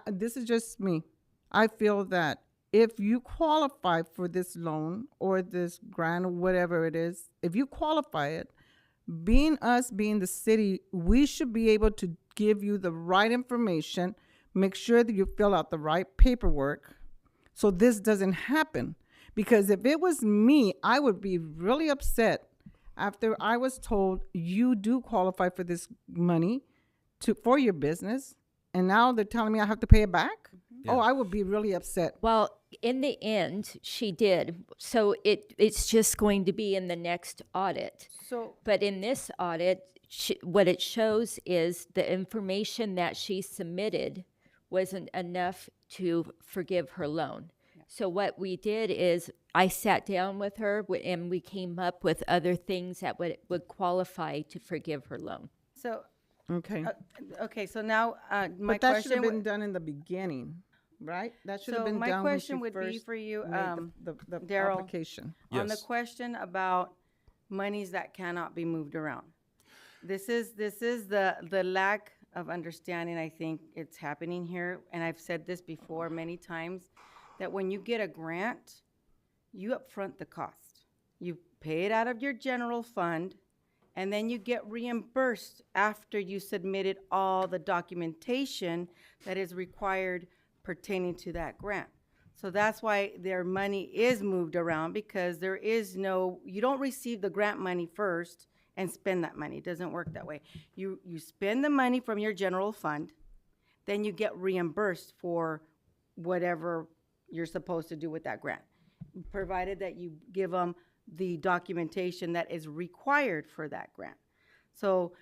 this is just me. I feel that if you qualify for this loan or this grant or whatever it is, if you qualify it, being the city, we should be able to give you the right information, make sure that you fill out the right paperwork so this doesn't happen. Because if it was me, I would be really upset after I was told you do qualify for this money for your business, and now they're telling me I have to pay it back? Yeah. Oh, I would be really upset. Well, in the end, she did. So it's just going to be in the next audit. So But in this audit, what it shows is the information that she submitted wasn't enough to forgive her loan. So what we did is I sat down with her and we came up with other things that would qualify to forgive her loan. So, Okay. okay, so now, my But that should have question, been done in the beginning, right? That should have so been my done when she question would be first for you, made the Daryl, application. on the Yes. question about monies that cannot be moved around. This is the lack of understanding, I think it's happening here, and I've said this before many times, that when you get a grant, you upfront the cost. You pay it out of your general fund, and then you get reimbursed after you submitted all the documentation that is required pertaining to that grant. So that's why their money is moved around, because there is no, you don't receive the grant money first and spend that money. It doesn't work that way. You spend the money from your general fund, then you get reimbursed for whatever you're supposed to do with that grant, provided that you give them the documentation that is required for that grant. So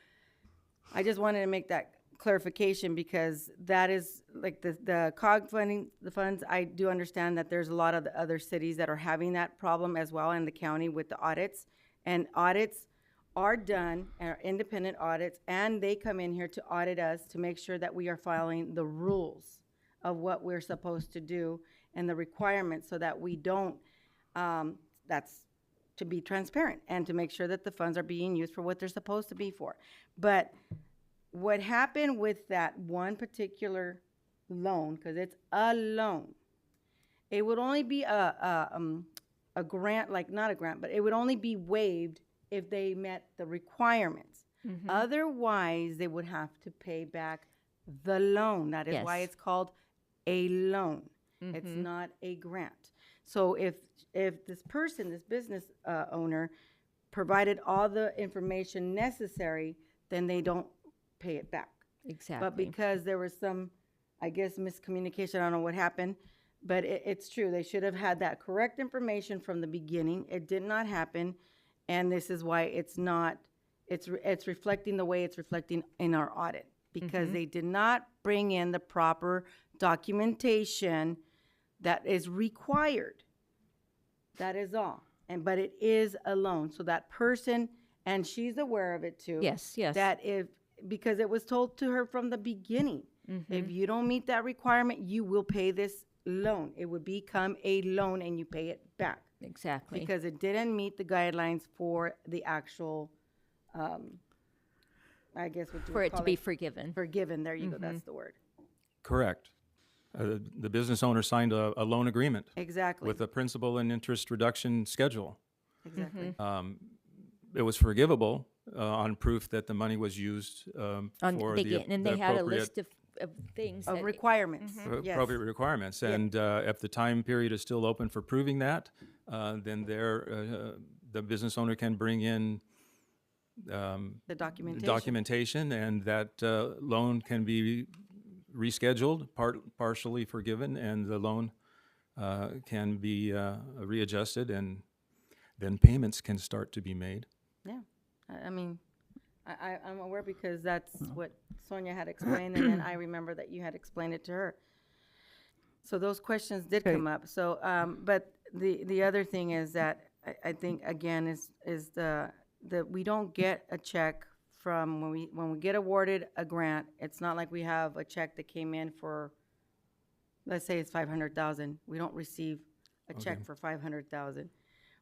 I just wanted to make that clarification, because that is like the COG funding, the funds, I do understand that there's a lot of the other cities that are having that problem as well in the county with the audits. And audits are done, are independent audits, and they come in here to audit us to make sure that we are following the rules of what we're supposed to do and the requirements, so that we don't, that's to be transparent and to make sure that the funds are being used for what they're supposed to be for. But what happened with that one particular loan, because it's a loan, it would only be a grant, like not a grant, but it would only be waived if they met the requirements. Otherwise, they would have to pay back the loan. That is why Yes. it's called a loan. It's not a grant. So if this person, this business owner, provided all the information necessary, then they don't pay it back. Exactly. But because there was some, I guess, miscommunication, I don't know what happened, but it's true. They should have had that correct information from the beginning. It did not happen, and this is why it's not, it's reflecting the way it's reflecting in our audit, because they did not bring in the proper documentation that is required. That is all. But it is a loan. So that person, and she's aware of it too. Yes, yes. That because it was told to her from the beginning, if you don't meet that requirement, you will pay this loan. It would become a loan and you pay it back. Exactly. Because it didn't meet the guidelines for the actual, I guess what you For would it to call be forgiven. Forgiven, there you go, that's the word. Correct. The business owner signed a loan agreement Exactly. with a principal and interest reduction schedule. Exactly. It was forgivable on proof that the money was used And for and they the had a appropriate list of things. Of that- requirements. Yes. appropriate requirements. And if the time period is still open for proving that, then the business owner can bring in The documentation. documentation, and that loan can be rescheduled, partially forgiven, and the loan can be readjusted, and then payments can start to be made. Yeah, I mean, I'm aware because that's what Sonia had explained, and then I remember that you had explained it to her. So those questions did come up. So, but the other thing is that I think, again, is the we don't get a check from when we get awarded a grant. It's not like we have a check that came in for, let's say it's 500,000. We don't receive a check for 500,000.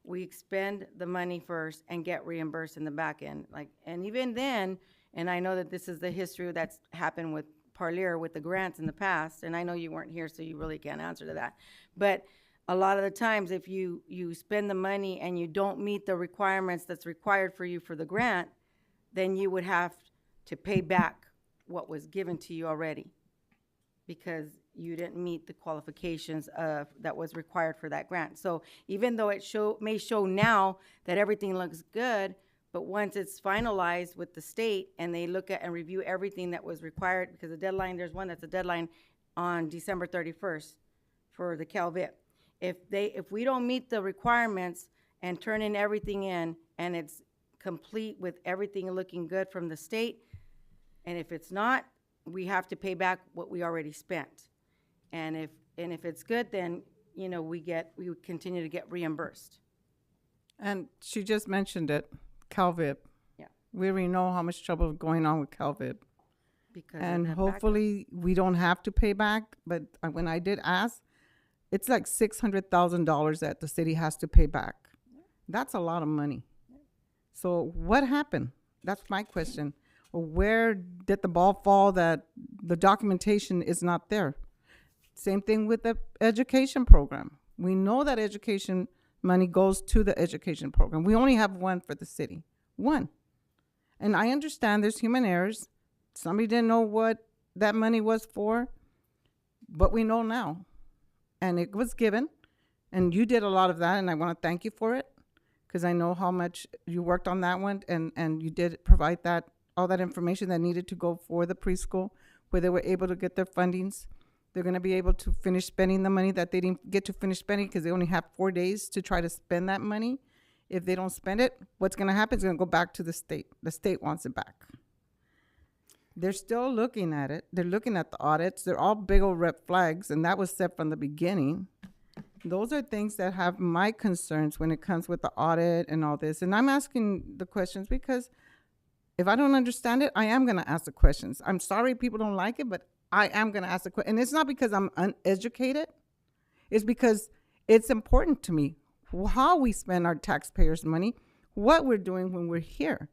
We expend the money first and get reimbursed in the back end. And even then, and I know that this is the history that's happened with Parlier with the grants in the past, and I know you weren't here, so you really can't answer to that. But a lot of the times, if you spend the money and you don't meet the requirements that's required for you for the grant, then you would have to pay back what was given to you already, because you didn't meet the qualifications that was required for that grant. So even though it may show now that everything looks good, but once it's finalized with the state and they look at and review everything that was required, because the deadline, there's one that's a deadline on December 31st for the CalVIP. If we don't meet the requirements and turn in everything in, and it's complete with everything looking good from the state. And if it's not, we have to pay back what we already spent. And if it's good, then, you know, we would continue to get reimbursed. And she just mentioned it, CalVIP. Yeah. We already know how much trouble is going on with CalVIP. Because of And that hopefully we don't have to pay back, but when I did ask, it's like $600,000 that the city has to pay back. That's a lot of money. So what happened? That's my question. Where did the ball fall that the documentation is not there? Same thing with the education program. We know that education money goes to the education program. We only have one for the city. One. And I understand there's human errors. Somebody didn't know what that money was for, but we know now. And it was given, and you did a lot of that, and I want to thank you for it, because I know how much you worked on that one, and you did provide that, all that information that needed to go for the preschool, where they were able to get their fundings. They're going to be able to finish spending the money that they didn't get to finish spending, because they only have 4 days to try to spend that money. If they don't spend it, what's going to happen is going to go back to the state. The state wants it back. They're still looking at it. They're looking at the audits. They're all big old red flags, and that was set from the beginning. Those are things that have my concerns when it comes with the audit and all this. And I'm asking the questions because if I don't understand it, I am going to ask the questions. I'm sorry people don't like it, but I am going to ask the question. And it's not because I'm uneducated. It's because it's important to me how we spend our taxpayers' money, what we're doing when we're here.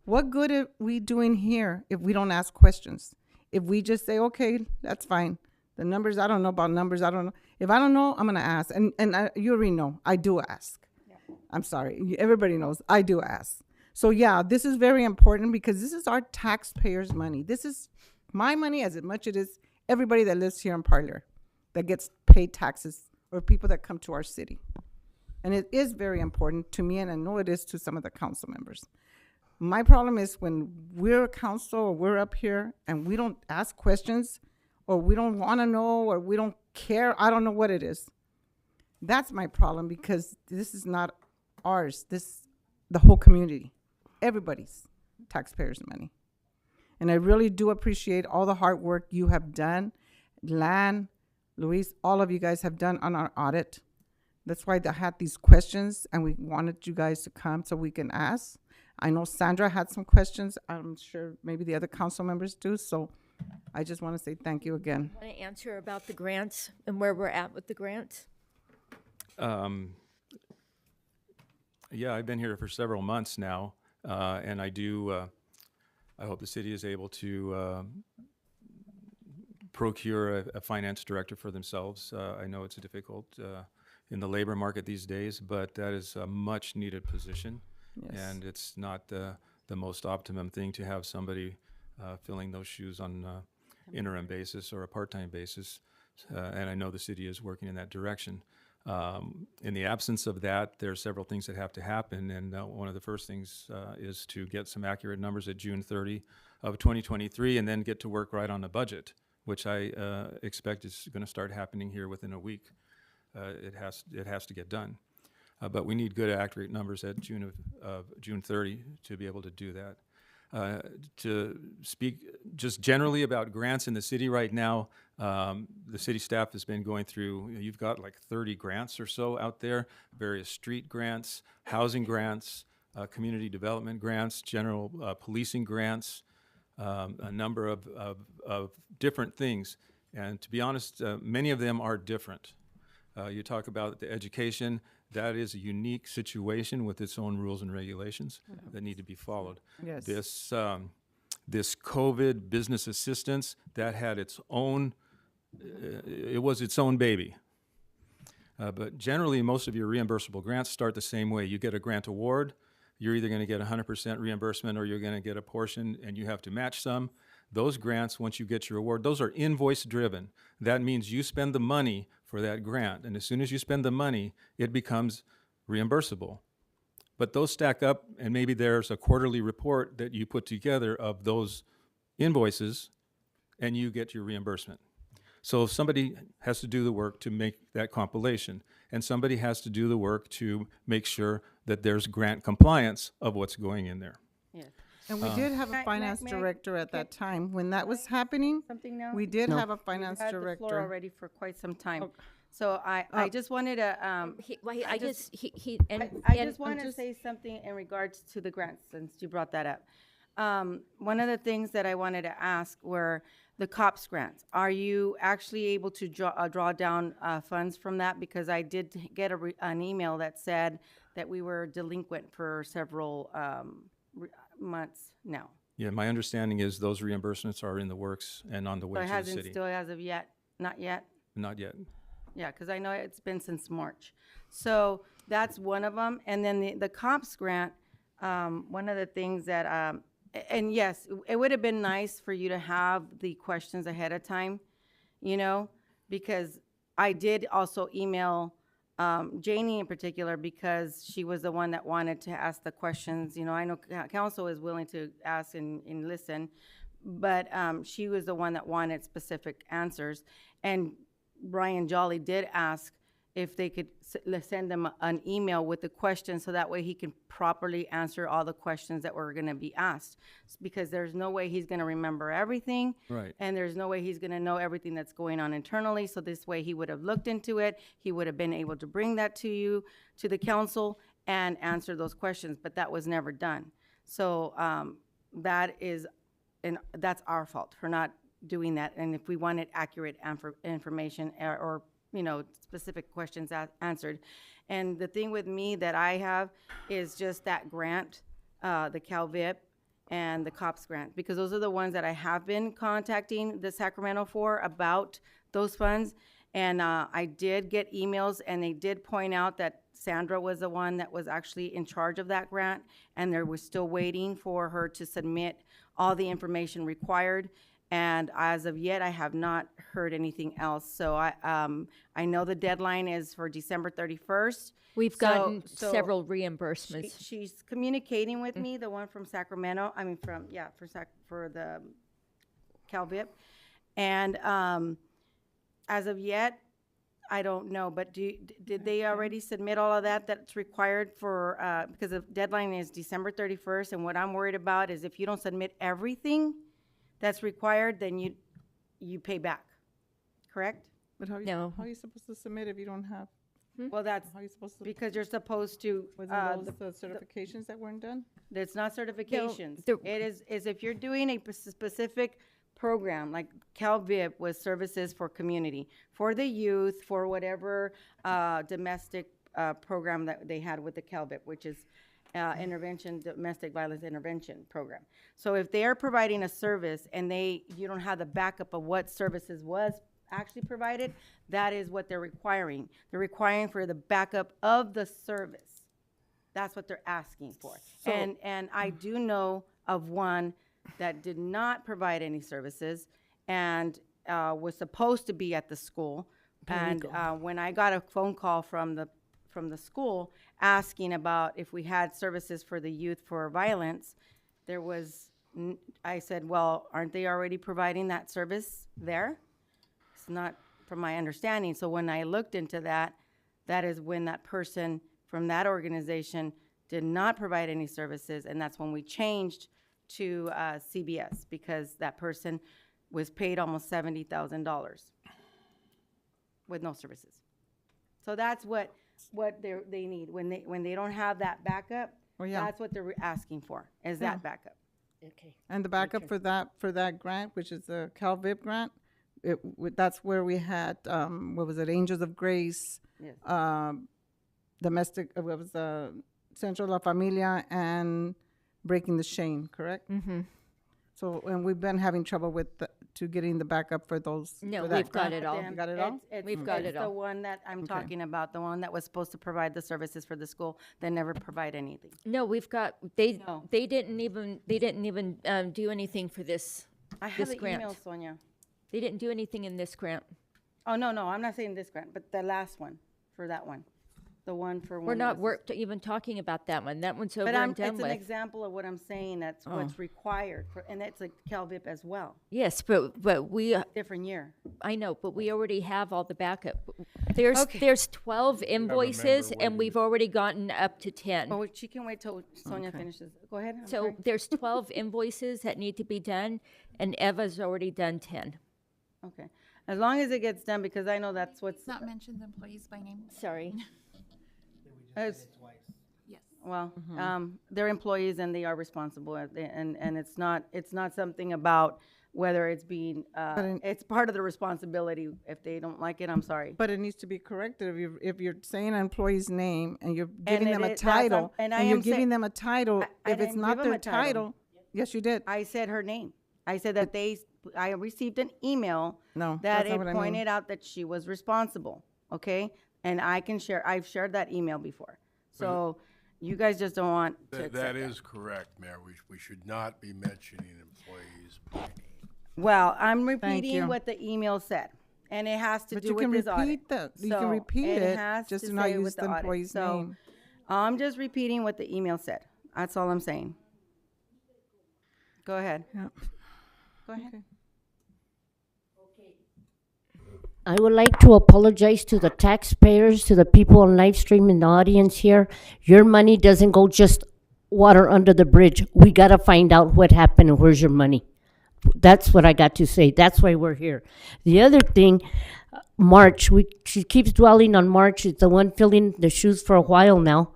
What good are we doing here if we don't ask questions? If we just say, okay, that's fine. The numbers, I don't know about numbers. I don't know. If I don't know, I'm going to ask. And you already know, I do ask. Yeah. I'm sorry. Everybody knows I do ask. So yeah, this is very important because this is our taxpayers' money. This is my money as much as it is everybody that lives here in Parlier that gets paid taxes or people that come to our city. And it is very important to me, and I know it is to some of the council members. My problem is when we're a council or we're up here and we don't ask questions or we don't want to know or we don't care. I don't know what it is. That's my problem because this is not ours. This is the whole community, everybody's taxpayers' money. And I really do appreciate all the hard work you have done. Lan, Luis, all of you guys have done on our audit. That's why they had these questions and we wanted you guys to come so we can ask. I know Sandra had some questions. I'm sure maybe the other council members do. So I just want to say thank you again. Want to answer about the grants and where we're at with the grants? Yeah, I've been here for several months now, and I hope the city is able to procure a finance director for themselves. I know it's difficult in the labor market these days, but that is a much needed position. Yes. And it's not the most optimum thing to have somebody filling those shoes on an interim basis or a part-time basis. And I know the city is working in that direction. In the absence of that, there are several things that have to happen. And one of the first things is to get some accurate numbers at June 30 of 2023 and then get to work right on the budget, which I expect is going to start happening here within a week. It has to get done. But we need good, accurate numbers at June 30 to be able to do that. To speak just generally about grants in the city right now, the city staff has been going through, you've got like 30 grants or so out there, various street grants, housing grants, community development grants, general policing grants, a number of different things. And to be honest, many of them are different. You talk about the education. That is a unique situation with its own rules and regulations that need to be followed. Yes. This COVID business assistance, that had its own, it was its own baby. But generally, most of your reimbursable grants start the same way. You get a grant award, you're either going to get 100% reimbursement or you're going to get a portion and you have to match some. Those grants, once you get your award, those are invoice driven. That means you spend the money for that grant. And as soon as you spend the money, it becomes reimbursable. But those stack up, and maybe there's a quarterly report that you put together of those invoices, and you get your reimbursement. So somebody has to do the work to make that compilation, and somebody has to do the work to make sure that there's grant compliance of what's going in there. Yes. And we did have May I- a finance may I- director at that can- time. When that was happening, Something now? we did No. have a finance You've had the floor director. already for quite some time. So I just wanted to, I just, and I just want to say something in regards to the grants, since you brought that up. One of the things that I wanted to ask were the COPS grants. Are you actually able to draw down funds from that? Because I did get an email that said that we were delinquent for several months now. Yeah, my understanding is those reimbursements are in the works and on the So way it to the hasn't city. still as of yet, not yet? Not yet. Yeah, because I know it's been since March. So that's one of them. And then the COPS grant, one of the things that, and yes, it would have been nice for you to have the questions ahead of time, you know, because I did also email Janie in particular, because she was the one that wanted to ask the questions. You know, I know council is willing to ask and listen, but she was the one that wanted specific answers. And Brian Jolly did ask if they could send them an email with the questions, so that way he can properly answer all the questions that were going to be asked. Because there's no way he's going to remember everything. Right. And there's no way he's going to know everything that's going on internally. So this way he would have looked into it. He would have been able to bring that to you, to the council, and answer those questions. But that was never done. So that is, and that's our fault for not doing that. And if we wanted accurate information or you know, specific questions answered. And the thing with me that I have is just that grant, the CalVIP and the COPS grant, because those are the ones that I have been contacting the Sacramento for about those funds. And I did get emails, and they did point out that Sandra was the one that was actually in charge of that grant, and they were still waiting for her to submit all the information required. And as of yet, I have not heard anything else. So I know the deadline is for December 31st. we've So- gotten so several reimbursements. She's communicating with me, the one from Sacramento, I mean, for the CalVIP. And as of yet, I don't know, but did they already submit all of that's required for, because the deadline is December 31st, and what I'm worried about is if you don't submit everything that's required, then you pay back, correct? But No. how are you supposed to submit if you don't have, Well, that's how are you supposed to, because you're supposed to, wasn't those the certifications that weren't done? it's not certifications. the- It is if you're doing a specific program, like CalVIP was services for community, for the youth, for whatever domestic program that they had with the CalVIP, which is domestic violence intervention program. So if they are providing a service and you don't have the backup of what services was actually provided, that is what they're requiring. They're requiring for the backup of the service. That's what they're asking for. And I do know of one that did not provide any services and was supposed to be at the school. And when I got a phone call from the school asking about if we had services for the youth for violence, I said, well, aren't they already providing that service there? It's not from my understanding. So when I looked into that, that is when that person from that organization did not provide any services, and that's when we changed to CBS, because that person was paid almost $70,000 with no services. So that's what they need when they don't have that backup. Oh, yeah. That's what they're asking for, is that backup. Okay. And the backup for that grant, which is the CalVIP grant, that's where we had, what was it, Angels of Grace, Yes. domestic, what was Centro La Familia and Breaking the Chain, correct? Mm-hmm. So, and we've been having trouble with to getting the backup for those. No, for that we've got grant. it all. You got it all? We've got it It's the all. one that I'm Okay. talking about, the one that was supposed to provide the services for the school, that never provide anything. No, we've got, No. they didn't even do anything for this. I have This the grant. email, Sonia. They didn't do anything in this grant. Oh, no, I'm not saying this grant, but the last one, for that one. The one for We're when not it was- even talking about that one. That one's over But and done it's an with. example of what I'm saying, that's what's required, and it's like CalVIP as well, Yes, but we, different year. I know, but we already have all the backup. There's Okay. there's 12 invoices, and we've already gotten up to 10. Oh, she can wait till Sonia finishes. Go ahead. I'm So sorry. there's 12 invoices that need to be done, and Eva's already done 10. Okay, as long as it gets done, because I know that's what's, Not mention the employees by name. Sorry. as- Yes. well, they're employees and they are responsible, and it's not something about whether it's being, it's part of the responsibility. If they don't like it, I'm sorry. But it needs to be corrected. If you're saying an employee's name and you're And giving it them a is- that's what- title, and I and you're am say- giving them a title, I if it's didn't not give 'em their a title. title, yes, you did. I said her name. I said that I received an email No, that that's not it what I mean. pointed out that she was responsible, okay? And I've shared that email before. So you guys just don't want to accept That is correct, Mayor. We should not be mentioning employees by name. Well, I'm repeating you. what the email said, and it has to But do you with can this audit. repeat that. You So, can repeat it, has just to to not say use with the audit. employee's So, name. I'm just repeating what the email said. That's all I'm saying. Go ahead. Yeah. Go ahead. I would like to apologize to the taxpayers, to the people on live stream in the audience here. Your money doesn't go just water under the bridge. We gotta find out what happened and where's your money. That's what I got to say. That's why we're here. The other thing, March, she keeps dwelling on March. It's the one filling the shoes for a while now.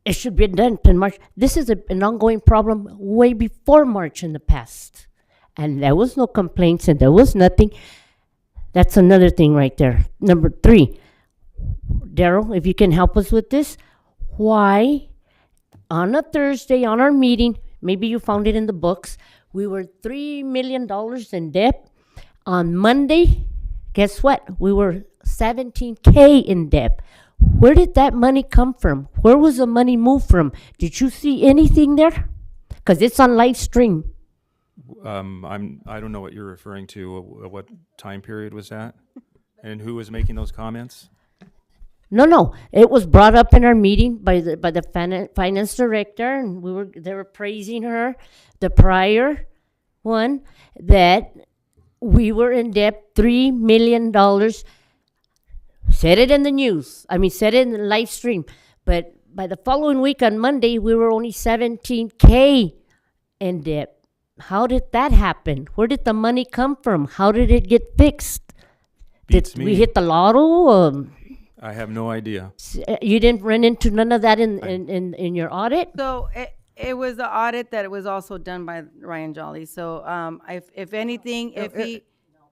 It should be done in March. This is an ongoing problem way before March in the past. And there was no complaints and there was nothing. That's another thing right there. Number 3, Daryl, if you can help us with this, why on a Thursday on our meeting, maybe you found it in the books, we were $3 million in debt. On Monday, guess what? We were $17K in debt. Where did that money come from? Where was the money moved from? Did you see anything there? Because it's on live stream. I don't know what you're referring to. What time period was that? And who was making those comments? No. It was brought up in our meeting by the finance director, and they were praising her, the prior one, that we were in debt $3 million. Said it in the news. Said it in the live stream. But by the following week on Monday, we were only $17K in debt. How did that happen? Where did the money come from? How did it get fixed? Beats Did me. we hit the lotto? I have no idea. You didn't run into none of that in your audit? So it was the audit that it was also done by Ryan Jolly. So if anything, if he.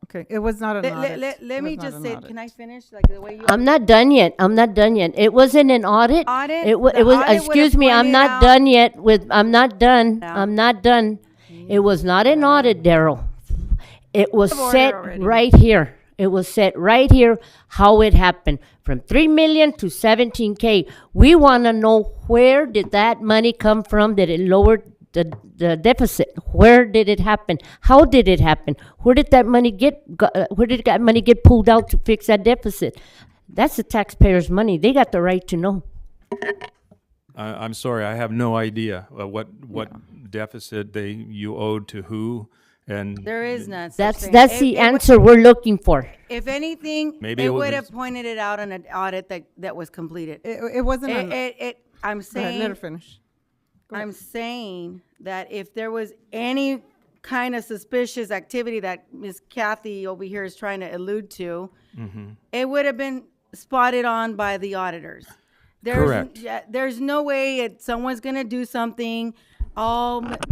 Okay, it was not an audit. Let It me was not just an say, audit. can I finish? Like the way you. I'm not done yet. It wasn't an audit. Audit? It was. The audit Excuse would've me. I'm pointed not out- done yet. I'm not done. No. I'm not done. It was not an audit, Daryl. It was Of order set already. right here. It was set right here how it happened from 3 million to 17K. We want to know, where did that money come from that it lowered the deficit? Where did it happen? How did it happen? Where did that money get pulled out to fix that deficit? That's the taxpayers' money. They got the right to know. I'm sorry, I have no idea what deficit you owed to who, and There is none. such thing. That's the answer we're looking for. If anything, Maybe it it was- would have pointed it out on an audit that was completed. It wasn't an. I'm Go ahead, let her saying, finish. I'm saying that if there was any kind of suspicious activity that Miss Kathy over here is trying to allude to, it would have been spotted on by the auditors. Correct. There's no way someone's gonna do something.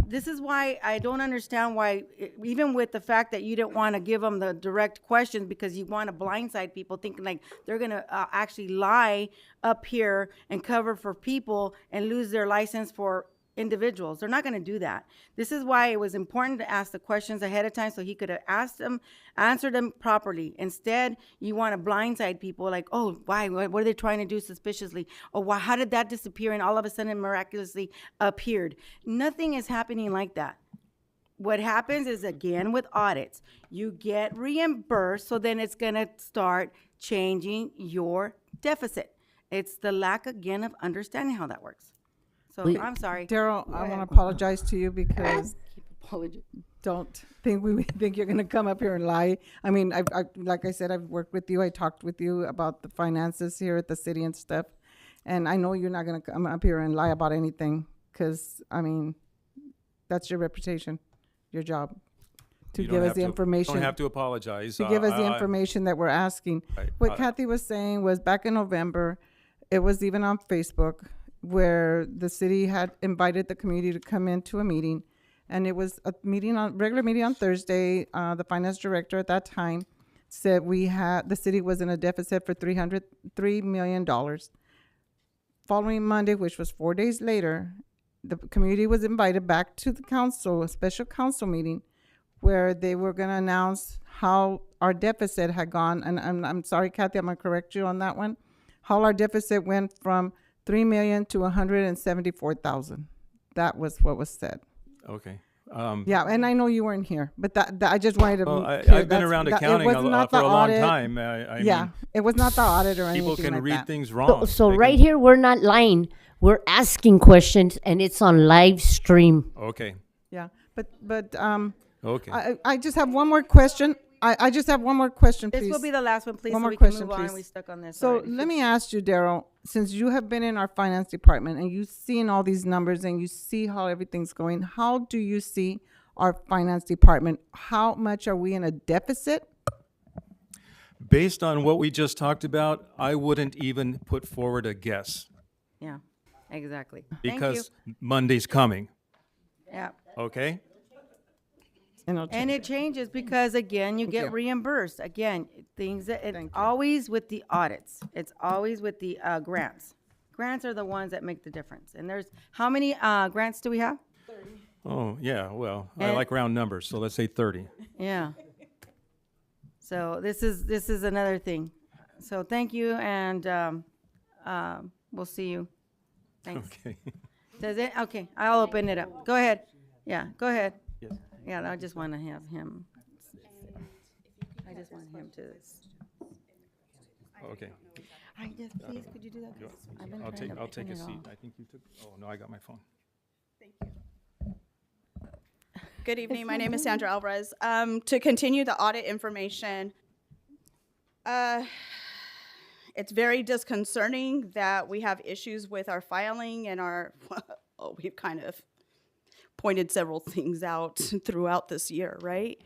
This is why I don't understand why, even with the fact that you didn't want to give them the direct questions because you want to blindside people, thinking like they're gonna actually lie up here and cover for people and lose their license for individuals. They're not going to do that. This is why it was important to ask the questions ahead of time so he could have answered them properly. Instead, you want to blindside people like, oh, why? What are they trying to do suspiciously? Or why? How did that disappear and all of a sudden it miraculously appeared? Nothing is happening like that. What happens is, again, with audits, you get reimbursed, so then it's going to start changing your deficit. It's the lack, again, of understanding how that works. So, I'm sorry. Daryl, I ahead. want to apologize to you because Apology. don't think we think you're going to come up here and lie. I mean, I like I said, I've worked with you. I talked with you about the finances here at the city and stuff. And I know you're not going to come up here and lie about anything because, I mean, that's your reputation, your job, to You don't give us have the to- information. Don't have to apologize. To give us the I- information that we're asking. Right. What Kathy was saying was back in November, it was even on Facebook, where the city had invited the community to come into a meeting. And it was a regular meeting on Thursday. The finance director at that time said the city was in a deficit for $3 million. Following Monday, which was 4 days later, the community was invited back to the council, a special council meeting, where they were going to announce how our deficit had gone. And I'm sorry, Kathy, I'm going to correct you on that one. How our deficit went from $3 million to $174,000. That was what was said. Okay. Yeah, and I know you weren't here, but that I just wanted to. Well, clear I've been around it accounting was for not a the long audit. time. I Yeah, mean, it was not the audit or anything people can like read that. things wrong. So They right can- here, we're not lying. We're asking questions, and it's on live stream. Okay. Yeah, but Okay. I just have one more question. I just have one more question, please. This will be the last one, please, One so more we can question, move on. please. We stuck on this So already. let me ask you, Daryl, since you have been in our finance department and you've seen all these numbers and you see how everything's going, how do you see our finance department? How much are we in a deficit? Based on what we just talked about, I wouldn't even put forward a guess Yeah, exactly. Thank you. because Monday's coming. Yeah. Okay? And it changes because, again, you get reimbursed. Again, things that, it's always with the audits. It's always with the grants. Grants are the ones that make the difference. And there's, how many grants do we have? Oh, yeah, well, I And- like round numbers, so let's say 30. Yeah. So this is another thing. So thank you, and we'll see you. Thanks. Okay. Does it? Okay, I'll open it up. Go ahead. Yeah, go ahead. Yes. Yeah, I just want to have him. I just want him to. Okay. I just, please, could you do that? 'Cause I've been trying to I'll take turn a it seat. off. I think you took, oh, no, I got my phone. Good evening. My name is Sandra Alvarez. To continue the audit information, it's very disconcerting that we have issues with our filing and our, oh, we've kind of pointed several things out throughout this year, right?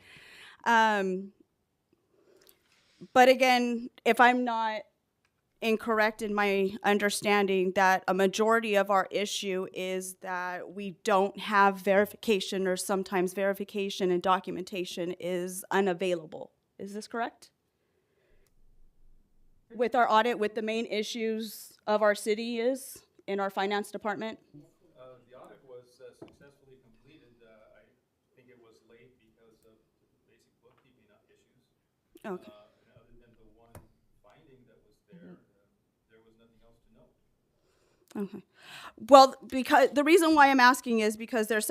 But again, if I'm not incorrect in my understanding, that a majority of our issue is that we don't have verification, or sometimes verification and documentation is unavailable. Is this correct? With our audit, with the main issues of our city is in our finance department? The audit was successfully completed. I think it was late because of basic bookkeeping issues. Okay. And other than the one finding that was there, there was nothing else to note. Okay. Well, because the reason why I'm asking is because there's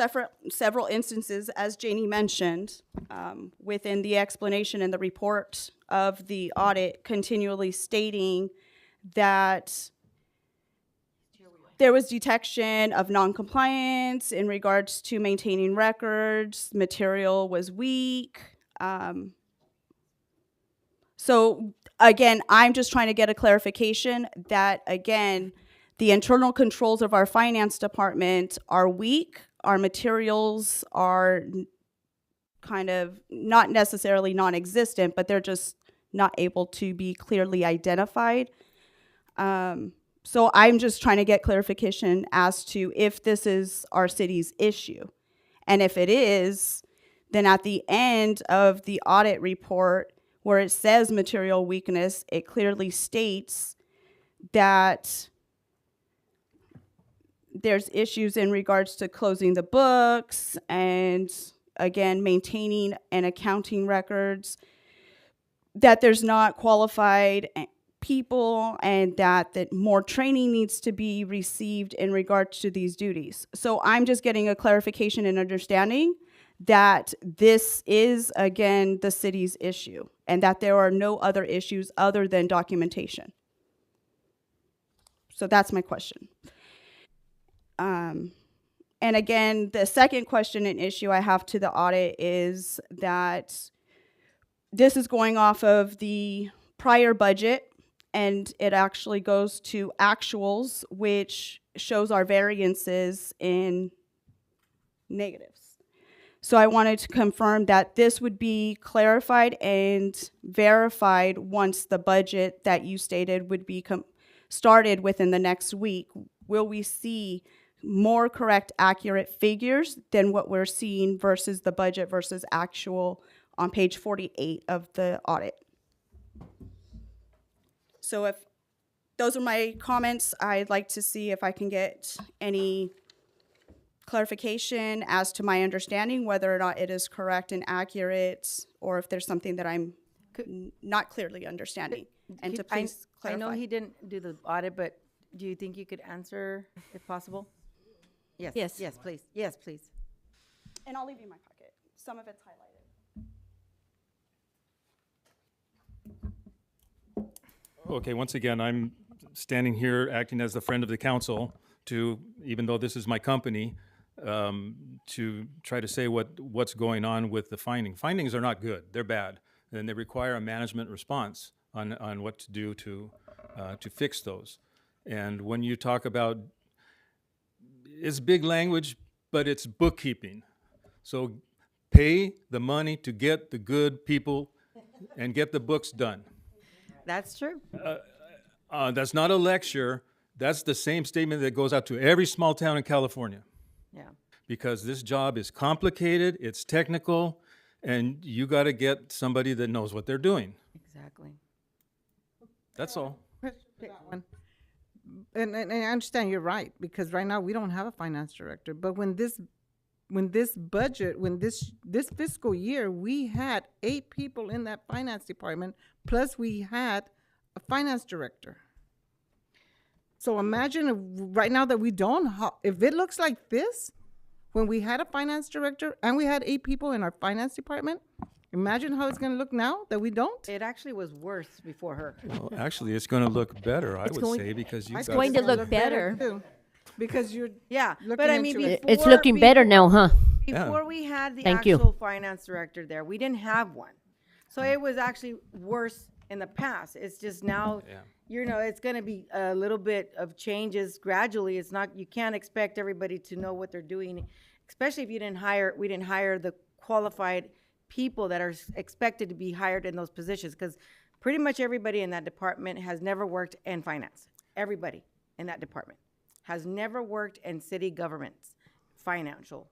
several instances, as Janie mentioned, within the explanation and the report of the audit, continually stating that there was detection of noncompliance in regards to maintaining records, material was weak. So again, I'm just trying to get a clarification that, again, the internal controls of our finance department are weak. Our materials are kind of not necessarily non-existent, but they're just not able to be clearly identified. So I'm just trying to get clarification as to if this is our city's issue. And if it is, then at the end of the audit report, where it says material weakness, it clearly states that there's issues in regards to closing the books and, again, maintaining and accounting records, that there's not qualified people, and that more training needs to be received in regards to these duties. So I'm just getting a clarification and understanding that this is, again, the city's issue, and that there are no other issues other than documentation. So that's my question. And again, the second question and issue I have to the audit is that this is going off of the prior budget, and it actually goes to actuals, which shows our variances in negatives. So I wanted to confirm that this would be clarified and verified once the budget that you stated would be started within the next week. Will we see more correct, accurate figures than what we're seeing versus the budget versus actual on page 48 of the audit? So if those are my comments, I'd like to see if I can get any clarification as to my understanding, whether or not it is correct and accurate, or if there's something that I'm not clearly understanding. And to please I clarify. know he didn't do the audit, but do you think you could answer if possible? Yes. Yes. Yes, please. Yes, please. And I'll leave you my packet. Some of it's highlighted. Okay, once again, I'm standing here acting as the friend of the council to, even though this is my company, to try to say what's going on with the finding. Findings are not good, they're bad, and they require a management response on what to do to fix those. And when you talk about, it's big language, but it's bookkeeping. So pay the money to get the good people and get the books done. That's true. That's not a lecture. That's the same statement that goes out to every small town in California. Yeah. Because this job is complicated, it's technical, and you got to get somebody that knows what they're doing. Exactly. That's all. Question for that one. And I understand you're right, because right now we don't have a finance director. But when this fiscal year, we had 8 people in that finance department, plus we had a finance director. So imagine if, right now that we don't, if it looks like this, when we had a finance director and we had 8 people in our finance department, imagine how it's going to look now that we don't. It actually was worse before her. Well, actually, it's going to look better, I It's would going- say, because you've It's got going to look better. Too, because you're Yeah, looking but I mean, into it. It's looking better now, huh? Before we had the Thank you. actual finance director there, we didn't have one. So it was actually worse in the past. It's just now, you know, it's gonna be a little bit of changes gradually. It's not, you can't expect everybody to know what they're doing, especially if we didn't hire the qualified people that are expected to be hired in those positions. Because pretty much everybody in that department has never worked in finance. Everybody in that department has never worked in city governments, financial.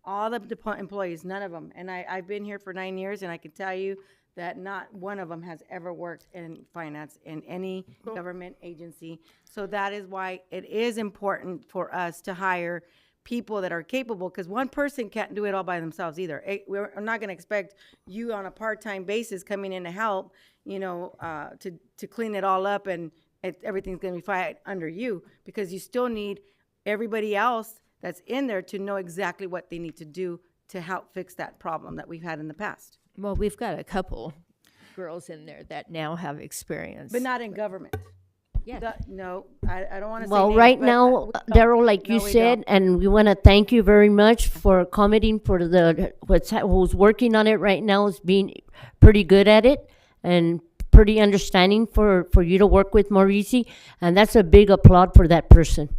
All the employees, none of them. And I've been here for 9 years, and I can tell you that not one of them has ever worked in finance in any government agency. So that is why it is important for us to hire people that are capable, because one person can't do it all by themselves either. We're not going to expect you on a part-time basis coming in to help, you know, to clean it all up and everything's going to be fine under you, because you still need everybody else that's in there to know exactly what they need to do to help fix that problem that we've had in the past. Well, we've got a couple girls in there that now have experience. But not in government. Yeah. No, I don't want to say Well, names, right but now, we don't. Daryl, like No, you we said, don't. and we want to thank you very much for commenting for who's working on it right now is being pretty good at it and pretty understanding for you to work with more easy. And that's a big applaud for that person,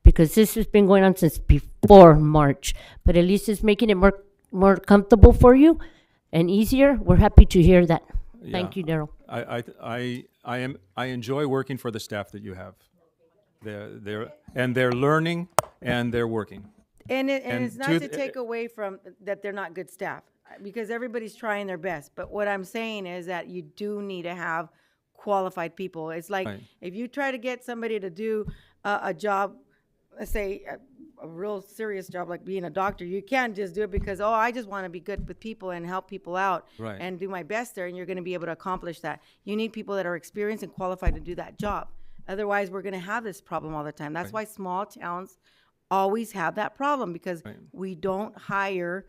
because this has been going on since before March. But at least it's making it more comfortable for you and easier. We're happy to hear that. Thank you, Daryl. I enjoy working for the staff that you have. They're learning and they're working. And And it's not to to th- take away from that they're not good staff, because everybody's trying their best. But what I'm saying is that you do need to have qualified people. It's like Right. if you try to get somebody to do a job, let's say a real serious job like being a doctor, you can't just do it because, oh, I just want to be good with people and help people out Right. and do my best there, and you're going to be able to accomplish that. You need people that are experienced and qualified to do that job. Otherwise, we're going to have this problem all the time. That's why small towns always have that problem, because Right. we don't hire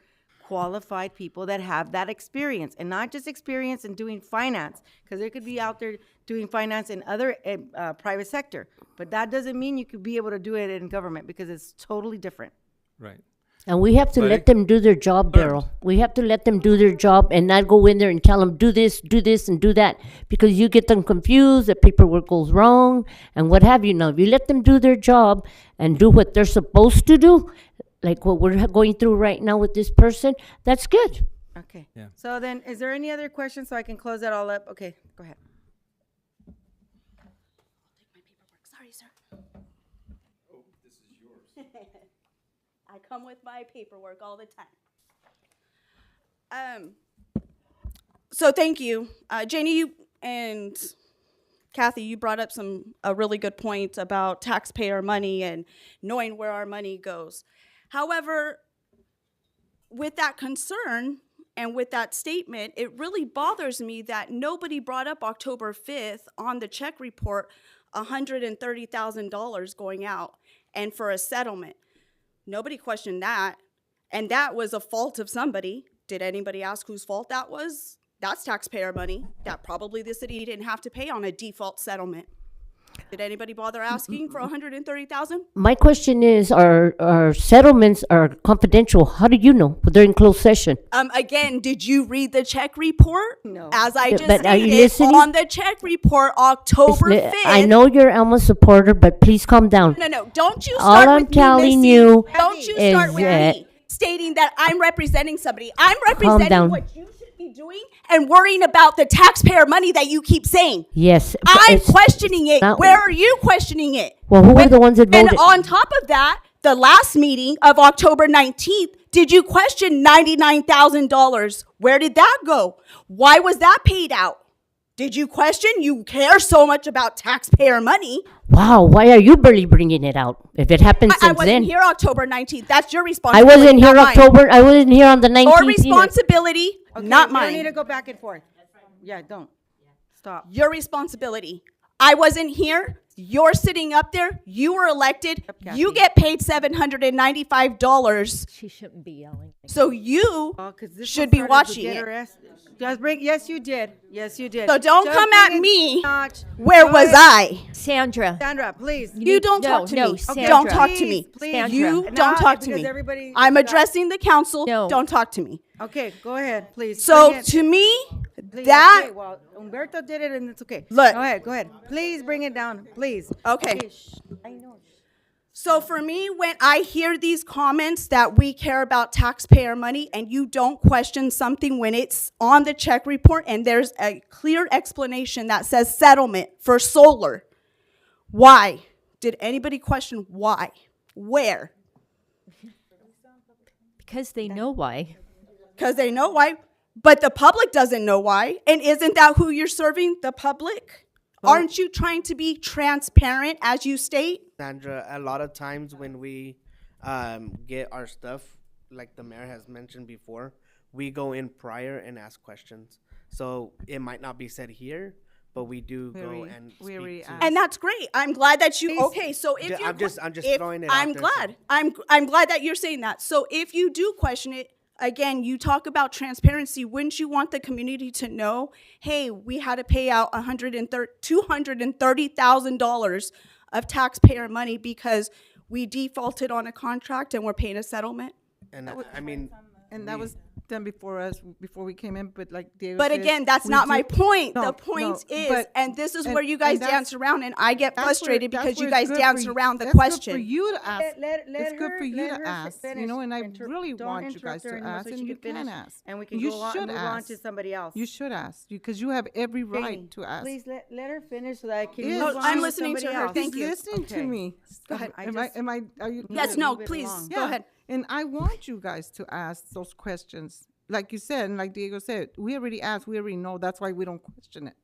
qualified people that have that experience, and not just experience in doing finance, because they could be out there doing finance in other private sector, but that doesn't mean you could be able to do it in government, because it's totally different. Right. And we have to let them do their job, Daryl. We have to let them do their job and not go in there and tell them, do this, and do that. Because you get them confused, the paperwork goes wrong, and what have you. Now, if you let them do their job and do what they're supposed to do, like what we're going through right now with this person, that's good. Okay. Yeah. So then, is there any other questions so I can close that all up? Okay, go ahead. Sorry, sir. I come with my paperwork all the time. So thank you. Janie, you and Kathy, you brought up a really good point about taxpayer money and knowing where our money goes. However, with that concern and with that statement, it really bothers me that nobody brought up October 5th on the check report, $130,000 going out and for a settlement. Nobody questioned that. And that was a fault of somebody. Did anybody ask whose fault that was? That's taxpayer money that probably the city didn't have to pay on a default settlement. Did anybody bother asking for $130,000? My question is, our settlements are confidential. How do you know? But they're in closed session. Again, did you read the check report? No. As I just But are you stated, listening? on the check report, October 5th. I know you're Alma's supporter, but please calm down. No, don't you All start I'm with me, telling Missy. you Don't you is start with that- me stating that I'm representing somebody. I'm representing down. what you should be doing and worrying about the taxpayer money that you keep saying. Yes. I'm it's questioning it. not- Where are you questioning it? Well, who were the ones that And voted? on top of that, the last meeting of October 19th, did you question $99,000? Where did that go? Why was that paid out? Did you question? You care so much about taxpayer money. Wow, why are you barely bringing it out? If it happened I since wasn't then. here October 19th. That's your I responsibility. wasn't here not mine. October. I wasn't here on the 19th. Your either. responsibility, Okay, not you mine. don't need to go back and forth. Yeah, don't. Stop. Your responsibility. I wasn't here. You're sitting up there. You were elected. You get paid $795. She shouldn't be yelling. So you Oh, 'cause this should one be started to watching get it. her ass- Yes, you did. Yes, you did. So don't Just come bring at it me. notch. Where Go was ahead. I? Sandra. Sandra, please. You don't talk to me. Sandra. Don't talk to me. Please, Sandra. You Now, don't talk to because me. everybody- I'm addressing the council. No. Don't talk to me. Okay, go ahead, please. So Bring it. to me, Please, that okay, well, Humberto did it and it's okay. Look. Go ahead. Please bring it down, please. Okay. Shh, I know. So for me, when I hear these comments that we care about taxpayer money and you don't question something when it's on the check report and there's a clear explanation that says settlement for solar, why? Did anybody question why? Where? Because they know why. Because they know why, but the public doesn't know why. And isn't that who you're serving, the public? Aren't you trying to be transparent as you state? Sandra, a lot of times when we get our stuff, like the mayor has mentioned before, we go in prior and ask questions. So it might not be said here, but we do go and we already speak to. asked. And that's great. I'm glad that you, okay, so if Ju- you're. I'm just if- throwing it out I'm there, glad. I'm glad that you're saying that. So if you do question it, again, you talk about transparency. Wouldn't you want the community to know, hey, we had to pay out $230,000 of taxpayer money because we defaulted on a contract and we're paying a settlement? And I mean, And that was done before us, before we came in, but like Diego But said, again, that's we not my do- point. No, The point no, is, but- and this is and- where you guys and that's- dance around and I get that's frustrated where- because that's you where guys it's good dance for you- around the that's good question. for you to ask. Let It's good her- for you let to her ask, finish. you know, and I Inter- really don't want you interrupt guys her to anymore ask, so and she you can can finish, ask. and we can You go on, should move on ask. to somebody else. You should ask, because you have every right Janie, to ask. Please let her finish so that I can Yes, move on I'm to listening to somebody her. else. Thank He's you. listening to Okay. me. Go ahead. I Are you? Yes, Move no, it please, along. go ahead. And I want you guys to ask those questions. Like you said, and like Diego said, we already asked, we already know. That's why we don't question it.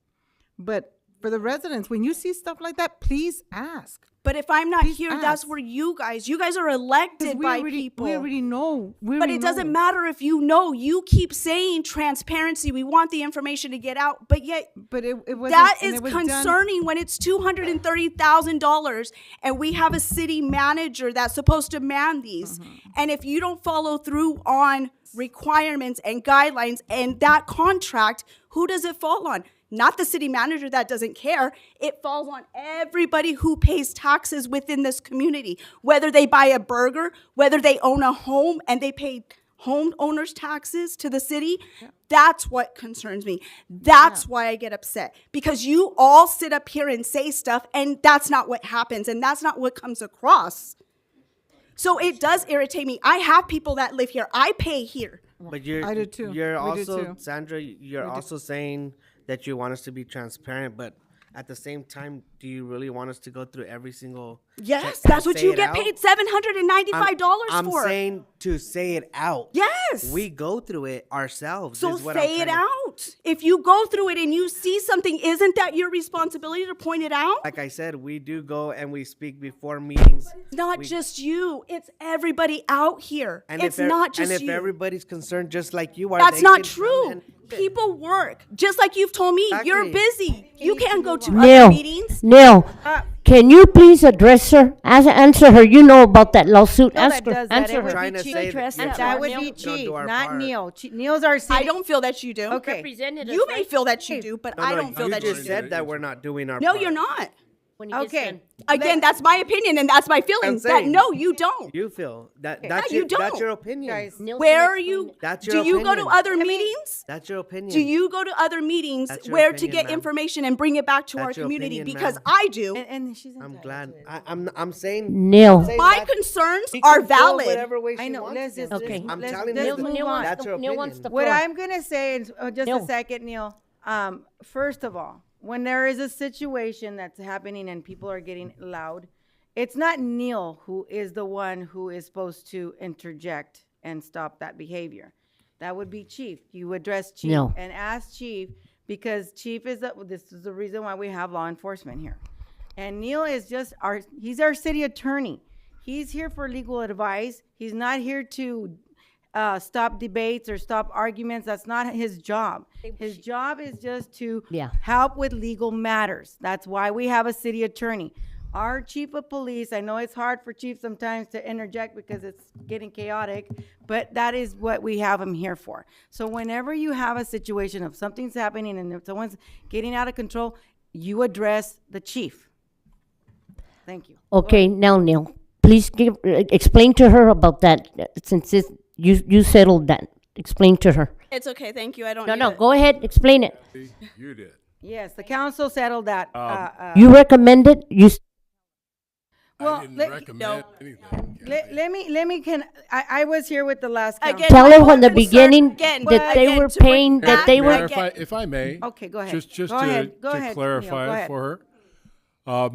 But for the residents, when you see stuff like that, please ask. But if I'm not Please here, that's ask. where you guys are elected by people. We already know. But it doesn't matter if you know. You keep saying transparency. We want the information to get out. But yet, But it wasn't. that and is it was done- concerning when it's $230,000 and we have a city manager that's supposed to man these. Mm-hmm. And if you don't follow through on requirements and guidelines, and that contract, who does it fall on? Not the city manager that doesn't care. It falls on everybody who pays taxes within this community, whether they buy a burger, whether they own a home and they pay homeowners taxes to the city. That's what concerns me. That's why I get upset, because you all sit up here and say stuff and that's not what happens and that's not what comes across. So it does irritate me. I have people that live here. I pay here. But you're, I do too. You're We do also, too. Sandra, you're also saying that you want us to be transparent, but at the same time, do you really want us to go through every single? Yes, check that's and what say you it get out? paid $795 I'm for. saying to say it out. Yes. We go through it ourselves. So is what I'm say it trying to- out. If you go through it and you see something, isn't that your responsibility to point it out? Like I said, we do go and we speak before meetings. It's not just you. It's everybody out here. And It's if, not just and if you. everybody's concerned just like you are, That's they not can come true. and- People work. Just like you've told me, you're Exactly. busy. You can't go to Neil, other meetings. Neil, can you please address her? Answer her. You know about that lawsuit. No, Ask that her. does that. Answer It would her. Trying be to Chief. say address that- That would Neil. be Don't do Chief, our not part. Neil. Neil's our city. I don't feel that you do. Okay. Represented us, You may right? feel that you do, but No, I no, don't feel you that you just do. said that we're not doing our No, part. you're not. When you get Okay. done. Again, that's my opinion and that's my feelings. That saying. no, you don't. You feel that Okay. that's Yeah, you your, that's don't. your opinion. Guys, Neil Where can are explain you? it. That's Do your you go to opinion. other meetings? That's your opinion. Do you go to other meetings That's your where to opinion, get ma'am. information and bring it back to our That's your community? opinion, Because ma'am. I do. And she's I'm entitled glad. to it. I'm saying. Neil. saying My that concerns she are can feel valid. Whatever way I she know. wants Let's to. just Okay. I'm let's- telling let's you, move Neil on. wants that's the- your Neil opinion. wants the What floor. I'm gonna say is, just Neil. a second, Neil. First of all, when there is a situation that's happening and people are getting loud, it's not Neil who is the one who is supposed to interject and stop that behavior. That would be Chief. You address Chief No. and ask Chief, because Chief is this is the reason why we have law enforcement here. And Neil is just he's our city attorney. He's here for legal advice. He's not here to stop debates or stop arguments. That's not his job. His job is just to Yeah. help with legal matters. That's why we have a city attorney. Our chief of police, I know it's hard for chief sometimes to interject because it's getting chaotic, but that is what we have him here for. So whenever you have a situation of something's happening and if someone's getting out of control, you address the chief. Thank you. Okay, now Neil, please explain to her about that, since you settled that. Explain to her. It's okay. Thank you. I don't. No, need no, it. go ahead, explain it. You did. Yes, the council settled that. You recommended, Well, I didn't let- recommend anything. let me, I was here with the last council. Again, tell my her whole from the concern- beginning again, that they again, were to bring paying, that back- they were. Mayor, if I may. Okay, go ahead. Just Go ahead. Go to ahead, Neil. clarify Go it ahead. for her.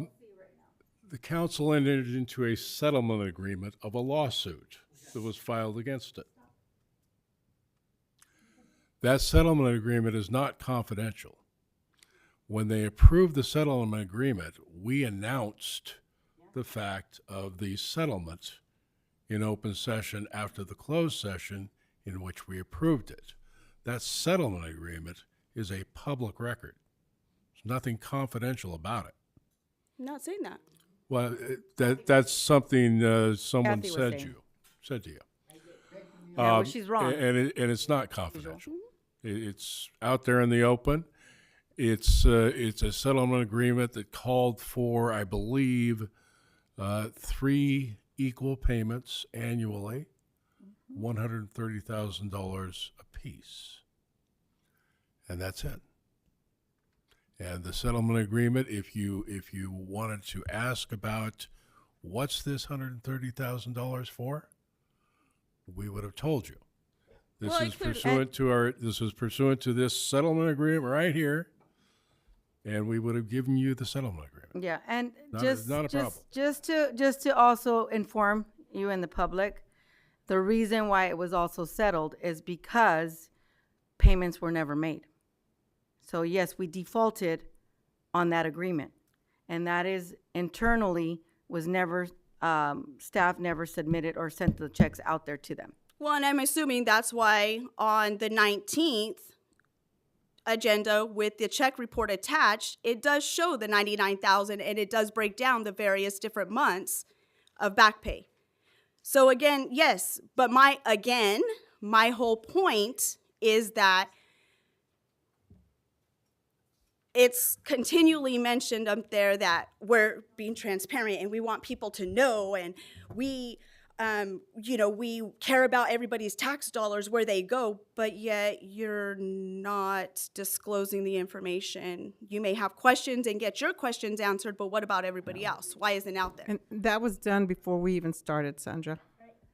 The council entered into a settlement agreement of a lawsuit that was filed against it. That settlement agreement is not confidential. When they approved the settlement agreement, we announced the fact of the settlement in open session after the closed session in which we approved it. That settlement agreement is a public record. There's nothing confidential about it. I'm not saying that. Well, that's something someone Kathy was said saying. to you. Yeah, well, she's wrong. And it's not confidential. It's out there in the open. It's a settlement agreement that called for, I believe, 3 equal payments annually, $130,000 apiece, and that's it. And the settlement agreement, if you wanted to ask about what's this $130,000 for, we would have told you. This is pursuant to this settlement agreement right here, and we would have given you the settlement agreement. Yeah, and Not a problem. just to also inform you and the public, the reason why it was also settled is because payments were never made. So yes, we defaulted on that agreement, and that is internally was never, staff never submitted or sent the checks out there to them. Well, and I'm assuming that's why on the 19th agenda with the check report attached, it does show the 99,000 and it does break down the various different months of back pay. So again, yes, but my my whole point is that it's continually mentioned up there that we're being transparent and we want people to know, and we, we care about everybody's tax dollars, where they go, but yet you're not disclosing the information. You may have questions and get your questions answered, but what about everybody else? Why isn't it out there? And that was done before we even started, Sandra.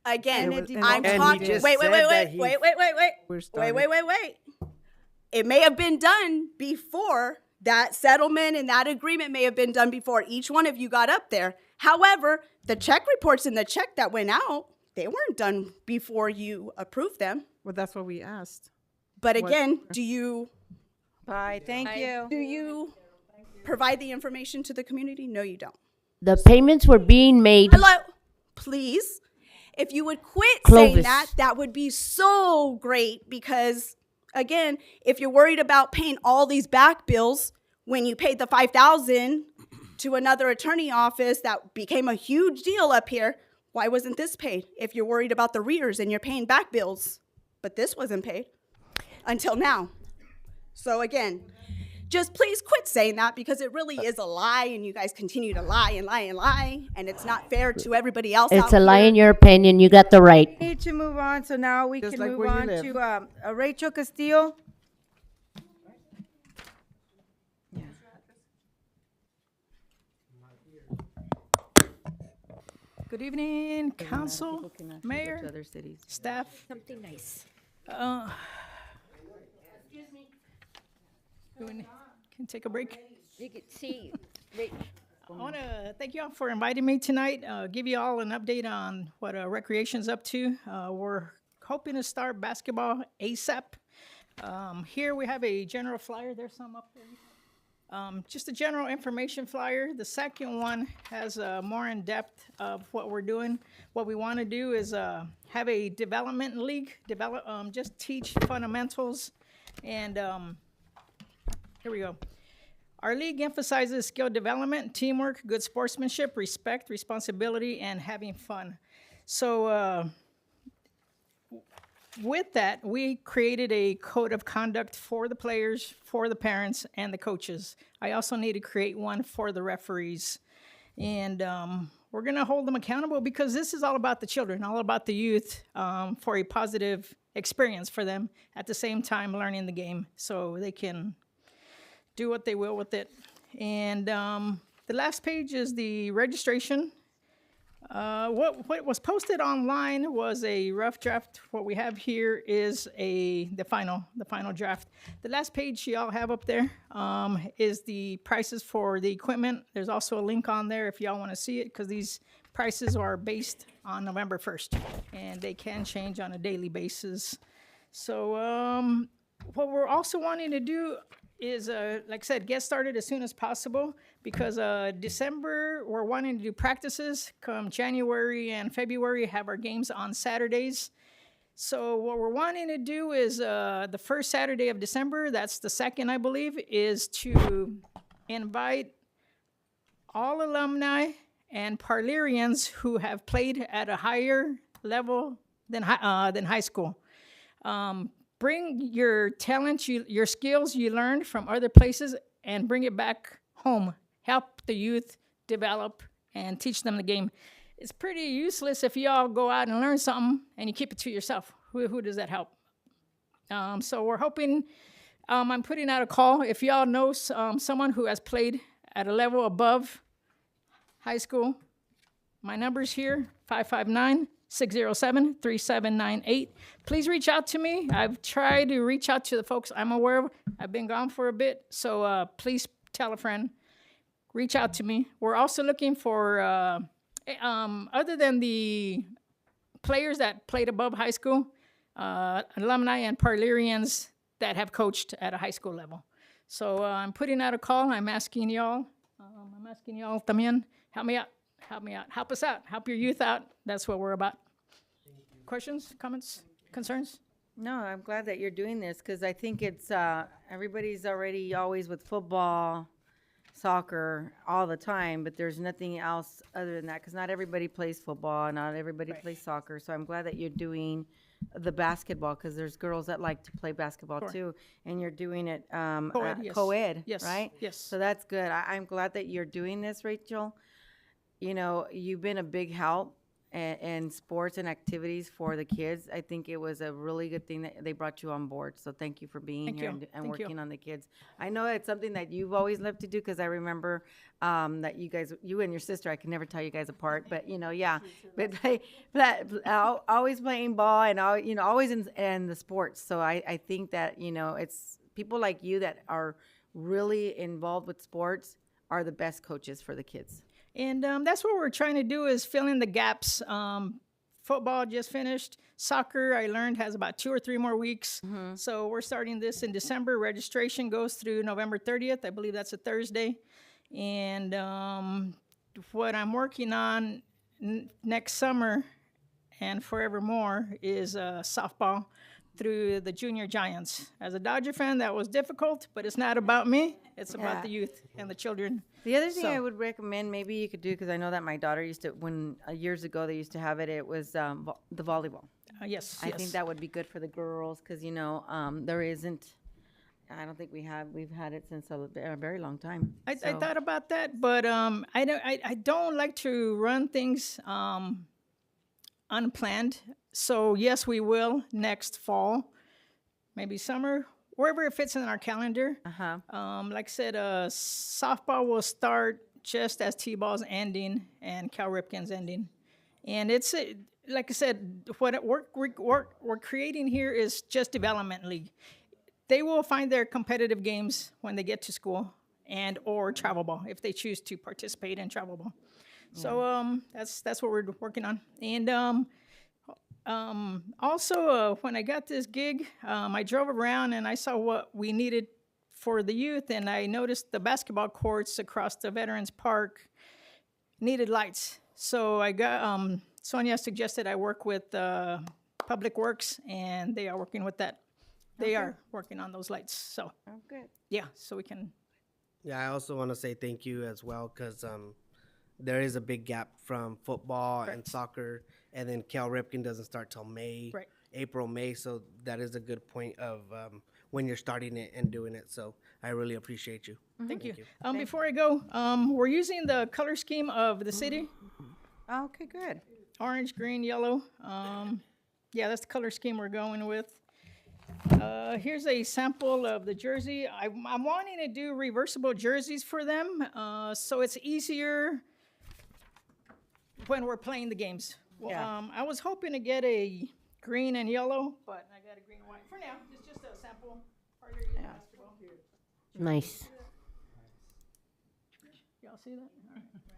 Again, And I'm And he talking, just wait, said that he- We're starting. wait. It may have been done before. That settlement and that agreement may have been done before each one of you got up there. However, the check reports and the check that went out, they weren't done before you approved them. Well, that's what we asked. But What- again, do you Thank you. provide the information to the community? No, you don't. The payments were being made. Hello, please. If you would quit saying Clovis. that, that would be so great, because again, if you're worried about paying all these back bills when you paid the $5,000 to another attorney office that became a huge deal up here, why wasn't this paid? If you're worried about the rears and you're paying back bills, but this wasn't paid until now. So again, just please quit saying that, because it really is a lie, and you guys continue to lie and lie and lie, and it's not fair to everybody else It's out a lie here. in your opinion. You got the right. Need to move on, so now we Just can like move where you on live. to Rachel Castillo. Good evening, council, People cannot go mayor, to other cities. staff. Something nice. Can take a break. You can see, right, I want to thank you all for inviting me tonight. Give you all an update on what recreation's up to. We're hoping to start basketball ASAP. Here we have a general flyer. There's some up there. Just a general information flyer. The second one has more in depth of what we're doing. What we want to do is have a development league, just teach fundamentals. And here we go. Our league emphasizes skill development, teamwork, good sportsmanship, respect, responsibility, and having fun. So with that, we created a code of conduct for the players, for the parents, and the coaches. I also need to create one for the referees. And we're going to hold them accountable, because this is all about the children, all about the youth, for a positive experience for them, at the same time learning the game so they can do what they will with it. And the last page is the registration. What was posted online was a rough draft. What we have here is the final draft. The last page you all have up there is the prices for the equipment. There's also a link on there if y'all want to see it, because these prices are based on November 1st, and they can change on a daily basis. So what we're also wanting to do is, like I said, get started as soon as possible, because December, we're wanting to do practices. Come January and February, have our games on Saturdays. So what we're wanting to do is the first Saturday of December, that's the second, I believe, is to invite all alumni and Parlierians who have played at a higher level than high school. Bring your talents, your skills you learned from other places, and bring it back home. Help the youth develop and teach them the game. It's pretty useless if y'all go out and learn something and you keep it to yourself. Who does that help? So we're hoping, I'm putting out a call. If y'all know someone who has played at a level above high school, my number's here, 559-607-3798. Please reach out to me. I've tried to reach out to the folks I'm aware of. I've been gone for a bit, so please tell a friend. Reach out to me. We're also looking for, other than the players that played above high school, alumni and Parlierians that have coached at a high school level. So I'm putting out a call. I'm asking y'all también, help me out. Help us out. Help your youth out. That's what we're about. Questions, comments, concerns? No, I'm glad that you're doing this, because I think it's, everybody's already always with football, soccer, all the time, but there's nothing else other than that, because not everybody plays football, not everybody plays soccer. So I'm glad that you're doing the basketball, because there's girls that like to play basketball Sure. too, and you're doing it Co-ed, yes. co-ed, Yes, right? yes. So that's good. I'm glad that you're doing this, Rachel. You know, you've been a big help in sports and activities for the kids. I think it was a really good thing that they brought you on board. So thank you for being Thank here you. and Thank you. working on the kids. I know it's something that you've always loved to do, because I remember that you and your sister, I can never tell you guys apart, but yeah, but always playing ball and always in the sports. So I think that it's people like you that are really involved with sports are the best coaches for the kids. And that's what we're trying to do, is fill in the gaps. Football just finished. Soccer, I learned, has about 2 or 3 more weeks. So we're starting this in December. Registration goes through November 30th. I believe that's a Thursday. And what I'm working on next summer and forevermore is softball through the Junior Giants. As a Dodger fan, that was difficult, but it's not about me. It's about Yeah. the youth and the children. The other thing So- I would recommend, maybe you could do, because I know that my daughter used to, years ago they used to have it was the volleyball. Yes, I think that would be good for the girls, because there isn't, I don't think we've had it since a very long time. I So- thought about that, but I don't like to run things unplanned. So yes, we will next fall, maybe summer, wherever it fits in our calendar. Like I said, softball will start just as T-ball's ending and Cal Ripken's ending, and it's like I said, what we're creating here is just development league. They will find their competitive games when they get to school, and or travel ball if they choose to participate in travel ball. So that's what we're working on. And also when I got this gig, I drove around and I saw what we needed for the youth, and I noticed the basketball courts across the Veterans Park needed lights. So I got Sonia suggested I work with Public Works, and they are working with that. They are working on those lights. So good. Yeah, so we can. Yeah, I also want to say thank you as well, because there is a big gap from football and soccer, and then Cal Ripken doesn't start till May, April, May. So that is a good point of when you're starting it and doing it. So I really appreciate you. Thank you. Before I go, we're using the color scheme of the city. Okay, good. Orange, green, yellow. Yeah, that's the color scheme we're going with. Here's a sample of the jersey. I'm wanting to do reversible jerseys for them, so it's easier when we're playing the games. Well, Yeah. I was hoping to get a green and yellow, but I got a green and white. For now, it's just a sample. Parlier youth basketball. Nice. Y'all see that?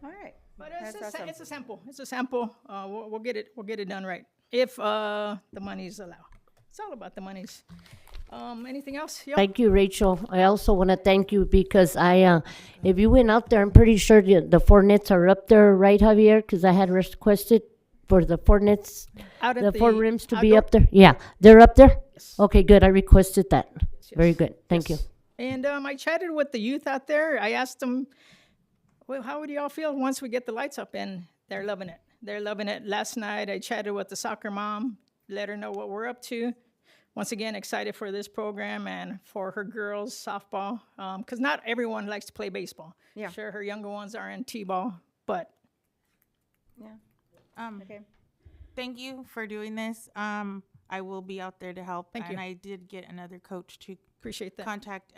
All right. But That's it's awesome. it's a sample. It's a sample. We'll get it done right if the monies allow. It's all about the monies. Anything else? Yep. Thank you, Rachel. I also want to thank you because if you went out there, I'm pretty sure the 4 nets are up there, right, Javier? Because I had requested for the 4 nets, Out at the 4 the rims to be outdoor? up there. Yeah, they're up there? Okay, good. I requested that. Very good. Thank you. And I chatted with the youth out there. I asked them, well, how would y'all feel once we get the lights up? And they're loving it. They're loving it. Last night, I chatted with the soccer mom, let her know what we're up to. Once again, excited for this program and for her girls' softball, because not everyone likes to play baseball. Yeah. Sure, her younger ones are in T-ball, but Yeah. Okay. Thank you for doing this. I will be out there to help. Thank you. And I did get another coach to appreciate that. contact.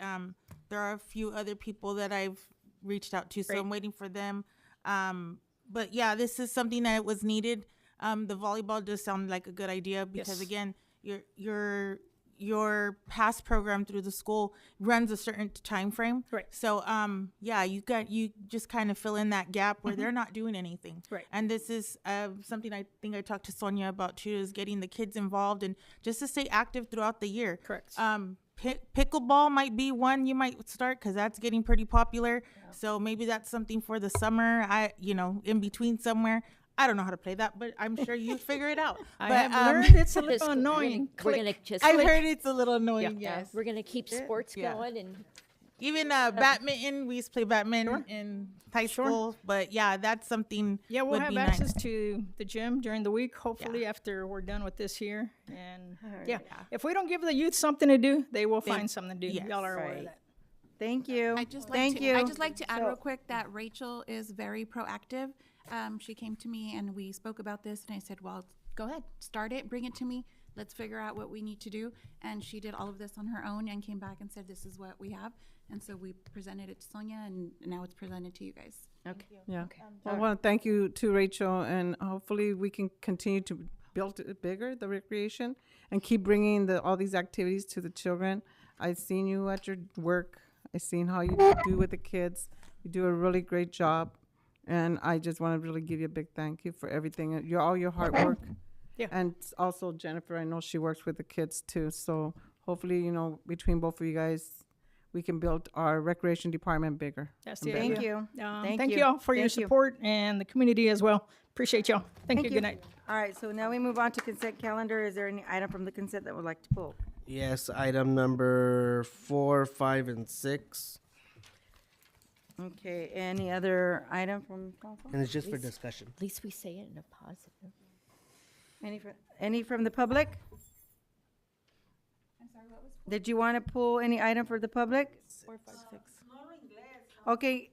There are a few other people that I've reached out to, so Great. I'm waiting for them. But yeah, this is something that was needed. The volleyball does sound like a good idea because Yes. again, your past program through the school runs a certain time frame. Right. So yeah, you just kind of fill in that gap where they're not doing anything. Right. And this is something I think I talked to Sonia about too, is getting the kids involved and just to stay active throughout the year. Correct. Pickleball might be one you might start because that's getting pretty popular. Yeah. So maybe that's something for the summer. In between somewhere. I don't know how to play that, but I'm sure you figure it out. I but, have learned it's a little Just- annoying. We're gonna just. I've click. heard it's a little annoying. Yeah, Yes. we're gonna keep sports Yeah. going and Even badminton, we used to play badminton in high school. But yeah, that's something. Yeah, we'll would have be access nice. to the gym during the week, hopefully after we're done with this here. And yeah, Yeah. if we don't give the youth something to do, they will find something to do. yes. Y'all are aware of Right. that. Thank you. I just like Thank to, you. I just like to add So- real quick that Rachel is very proactive. She came to me and we spoke about this, and I said, "Well, go ahead, start it, bring it to me. Let's figure out what we need to do." And she did all of this on her own and came back and said, "This is what we have." And so we presented it to Sonia, and now it's presented to you guys. Okay. Yeah. I want to thank you to Rachel, and hopefully we can continue to build it bigger, the recreation, and keep bringing all these activities to the children. I've seen you at your work. I've seen how you do with the kids. You do a really great job, and I just want to really give you a big thank you for everything, all your hard work. Yeah. And also Jennifer, I know she works with the kids too. So hopefully, between both of you guys, we can build our recreation department bigger. That's and the better. Thank idea. you. Thank you all for your Thank you. support and the community as well. Appreciate y'all. Thank you. Good night. All right, so now we move on to consent calendar. Is there any item from the consent that would like to pull? Yes, item number 4, 5, and 6. Okay, any other item from council? And it's just for discussion. At least we say it in a positive. Any from the public? I'm sorry, what was Did you want to pull any item for the public? 4, 5, 6? Ok,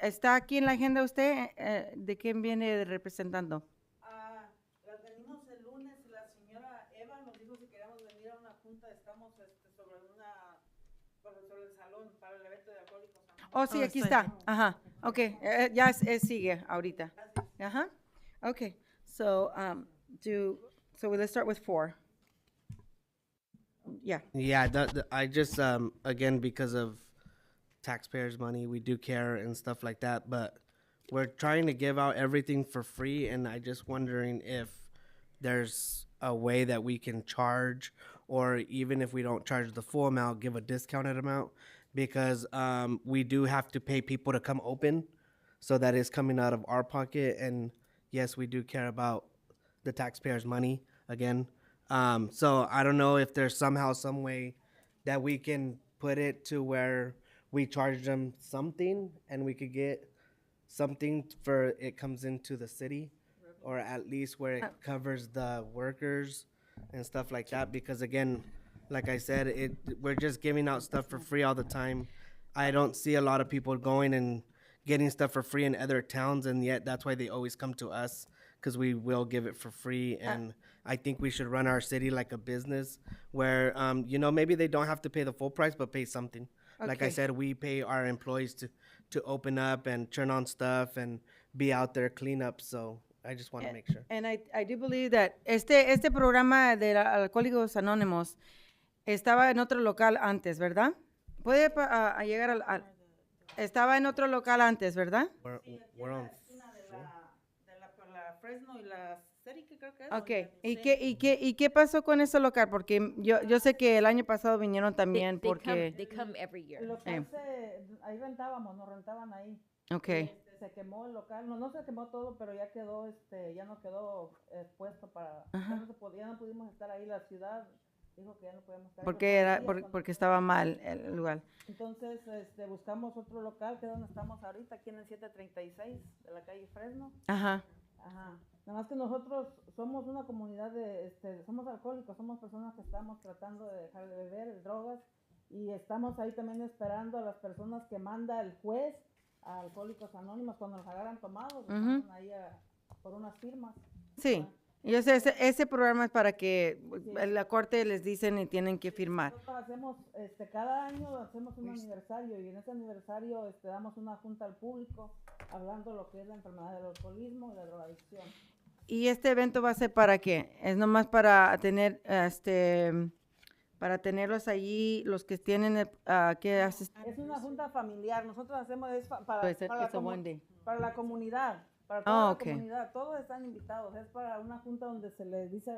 ¿está aquí en la agenda usted? ¿De quién viene representando? Las venimos el lunes, la señora Eva nos dijo si queríamos venir a una junta, estamos sobre el salón para el evento de alcohólicos. Oh, sí, aquí está. Ajá. Ok, ya sigue ahorita. Ajá. Okay, so, let's start with 4. Yeah. Yeah, I just, again, because of taxpayers' money, we do care and stuff like that, but we're trying to give out everything for free, and I just wondering if there's a way that we can charge, or even if we don't charge the full amount, give a discounted amount, because we do have to pay people to come open, so that is coming out of our pocket, and yes, we do care about the taxpayers' money, again. So I don't know if there's somehow, some way that we can put it to where we charge them something and we could get something for it comes into the city, or at least where it covers the workers and stuff like that. Because again, like I said, we're just giving out stuff for free all the time. I don't see a lot of people going and getting stuff for free in other towns, and yet that's why they always come to us, because we will give it for free. And I think we should run our city like a business where, maybe they don't have to pay the full price, but pay something. Like I Okay. said, we pay our employees to open up and turn on stuff and be out there clean up. So I just want to make sure. And I do believe that este programa de Alcohólicos Anónimos estaba en otro local antes, ¿verdad? Puede llegar estaba en otro local antes, ¿verdad? We're on. La Fresno y la Ceri, que creo que es. Okay. ¿Y qué pasó con ese local? Porque yo sé que el año pasado vinieron también porque... They come every year. Ahí rentábamos, nos rentaban ahí. Okay. Se quemó el local, no se quemó todo, pero ya quedó, ya no quedó expuesto para, ya no pudimos estar ahí, la ciudad dijo que ya no podíamos estar. Porque estaba mal el lugar. Entonces, buscamos otro local, que es donde estamos ahorita, aquí en el 736 de la calle Fresno. Ajá. Ajá. Nada más que nosotros somos una comunidad somos alcohólicos, somos personas que estamos tratando de dejar de beber drogas, y estamos ahí también esperando a las personas que manda el juez a Alcohólicos Anónimos cuando los agarran tomados, están ahí por unas firmas. Sí. Yo sé, ese programa es para que la corte les dicen y tienen que firmar. Nosotros hacemos, cada año hacemos un aniversario, y en ese aniversario damos una junta al público hablando lo que es la enfermedad del alcoholismo y la drogadicción. ¿Y este evento va a ser para qué? ¿Es nomás para tener, para tenerlos allí, los que tienen que asistir? Es una junta familiar, nosotros hacemos para la comunidad. Para toda la comunidad, todos están invitados. Es para una junta donde se les dice,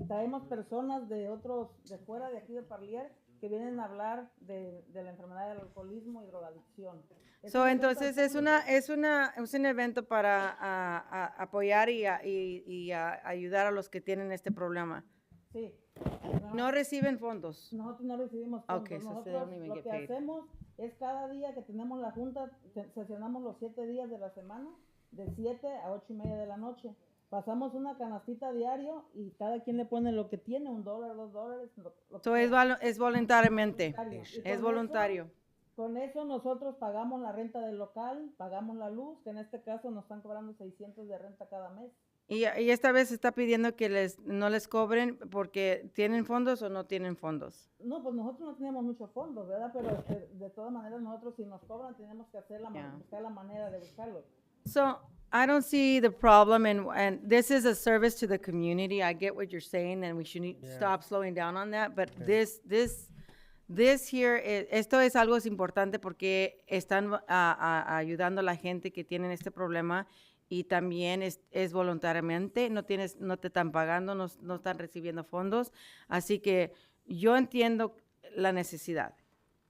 traemos personas de fuera de aquí de Parlier, que vienen a hablar de la enfermedad del alcoholismo y drogadicción. Entonces es un evento para apoyar y ayudar a los que tienen este problema. Sí, No reciben fondos. Nosotros no recibimos fondos. Okay, so they Nosotros don't even lo get que paid. hacemos es cada día que tenemos la junta, sesionamos los 7 días de la semana, de 7 a 8:30 de la noche. Pasamos una canastita diario y cada quien le pone lo que tiene, $1, $2. So es voluntariamente. Y Es con voluntario. eso- Con eso nosotros pagamos la renta del local, pagamos la luz, que en este caso nos están cobrando 600 de renta cada mes. Y esta vez está pidiendo que no les cobren porque tienen fondos o no tienen fondos. No, pues nosotros no tenemos muchos fondos, ¿verdad? Pero de todas maneras nosotros si nos cobran tenemos que hacer buscar la manera de buscarlo. So I don't see the problem, and this is a service to the community. I get what you're saying, and we should stop slowing down on that. But this here, esto es algo importante porque están ayudando a la gente que tienen este problema y también es voluntariamente. No te están pagando, no están recibiendo fondos. Así que yo entiendo la necesidad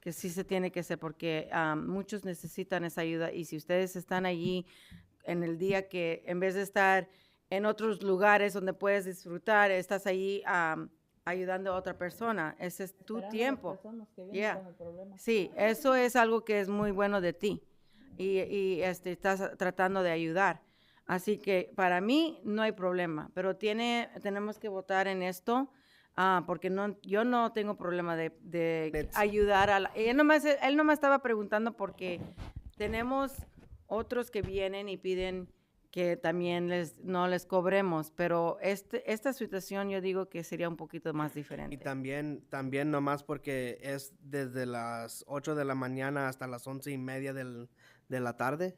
que sí se tiene que hacer porque muchos necesitan esa ayuda y si ustedes están allí en el día que en vez de estar en otros lugares donde puedes disfrutar, estás allí ayudando a otra persona. Ese es tu Esperando a las tiempo. personas que vienen Yeah. con el problema. Sí, eso es algo que es muy bueno de ti y estás tratando de ayudar. Así que para mí no hay problema, pero tenemos que votar en esto. Porque yo no tengo problema de ayudar a él nomás estaba preguntando porque tenemos otros que vienen y piden que también no les cobremos, pero esta situación yo digo que sería un poquito más diferente. Y también nomás porque es desde las 8 de la mañana hasta las 11:30 de la tarde.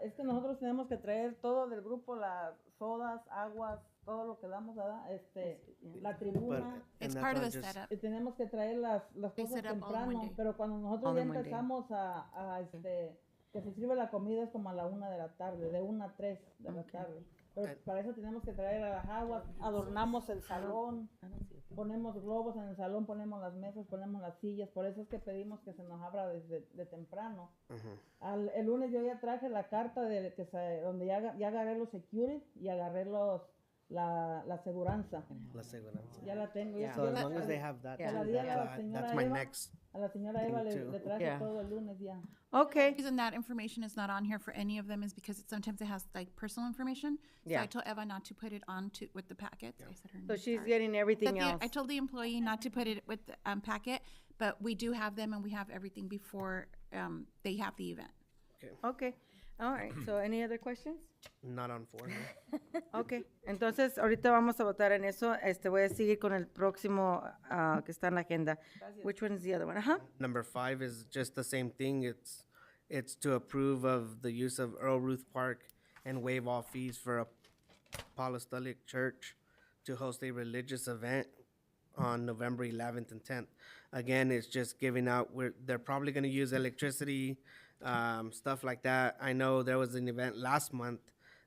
Es que nosotros tenemos que traer todo del grupo, las sodas, aguas, todo lo que damos, ¿verdad? La tribuna. It's part of the setup. Y tenemos que traer las They cosas set up all in one temprano, day. pero cuando nosotros All ya in one day. empezamos que se sirve la comida es como a la 1 de la tarde, de 1 a 3 de la tarde. Pero para eso tenemos que traer las aguas, adornamos el salón, ponemos globos en el salón, ponemos las mesas, ponemos las sillas, por eso es que pedimos que se nos abra de temprano. El lunes yo ya traje la carta donde ya agarré los security y agarré la aseguranza. La aseguranza. Ya la tengo. So as long as they have that, Se la di a la señora that's my Eva. next. A la señora Eva thing le too. traje todo el lunes ya. Okay. The reason that information is not on here for any of them is because sometimes it has like personal information. So Yeah. I told Eva not to put it on with the packets. I said her So name, she's sorry. getting everything But else. I told the employee not to put it with the packet, but we do have them and we have everything before they have the event. Okay. All right. So any other questions? Not on 4. No? Okay. Entonces, ahorita vamos a votar en eso. Voy a seguir con el próximo que está en la agenda. Which one is the other one? Ajá. Number 5 is just the same thing. It's to approve of the use of Earl Ruth Park and waive all fees for a Apostolic Church to host a religious event on November 11th and 10th. Again, it's just giving out they're probably going to use electricity, stuff like that. I know there was an event last month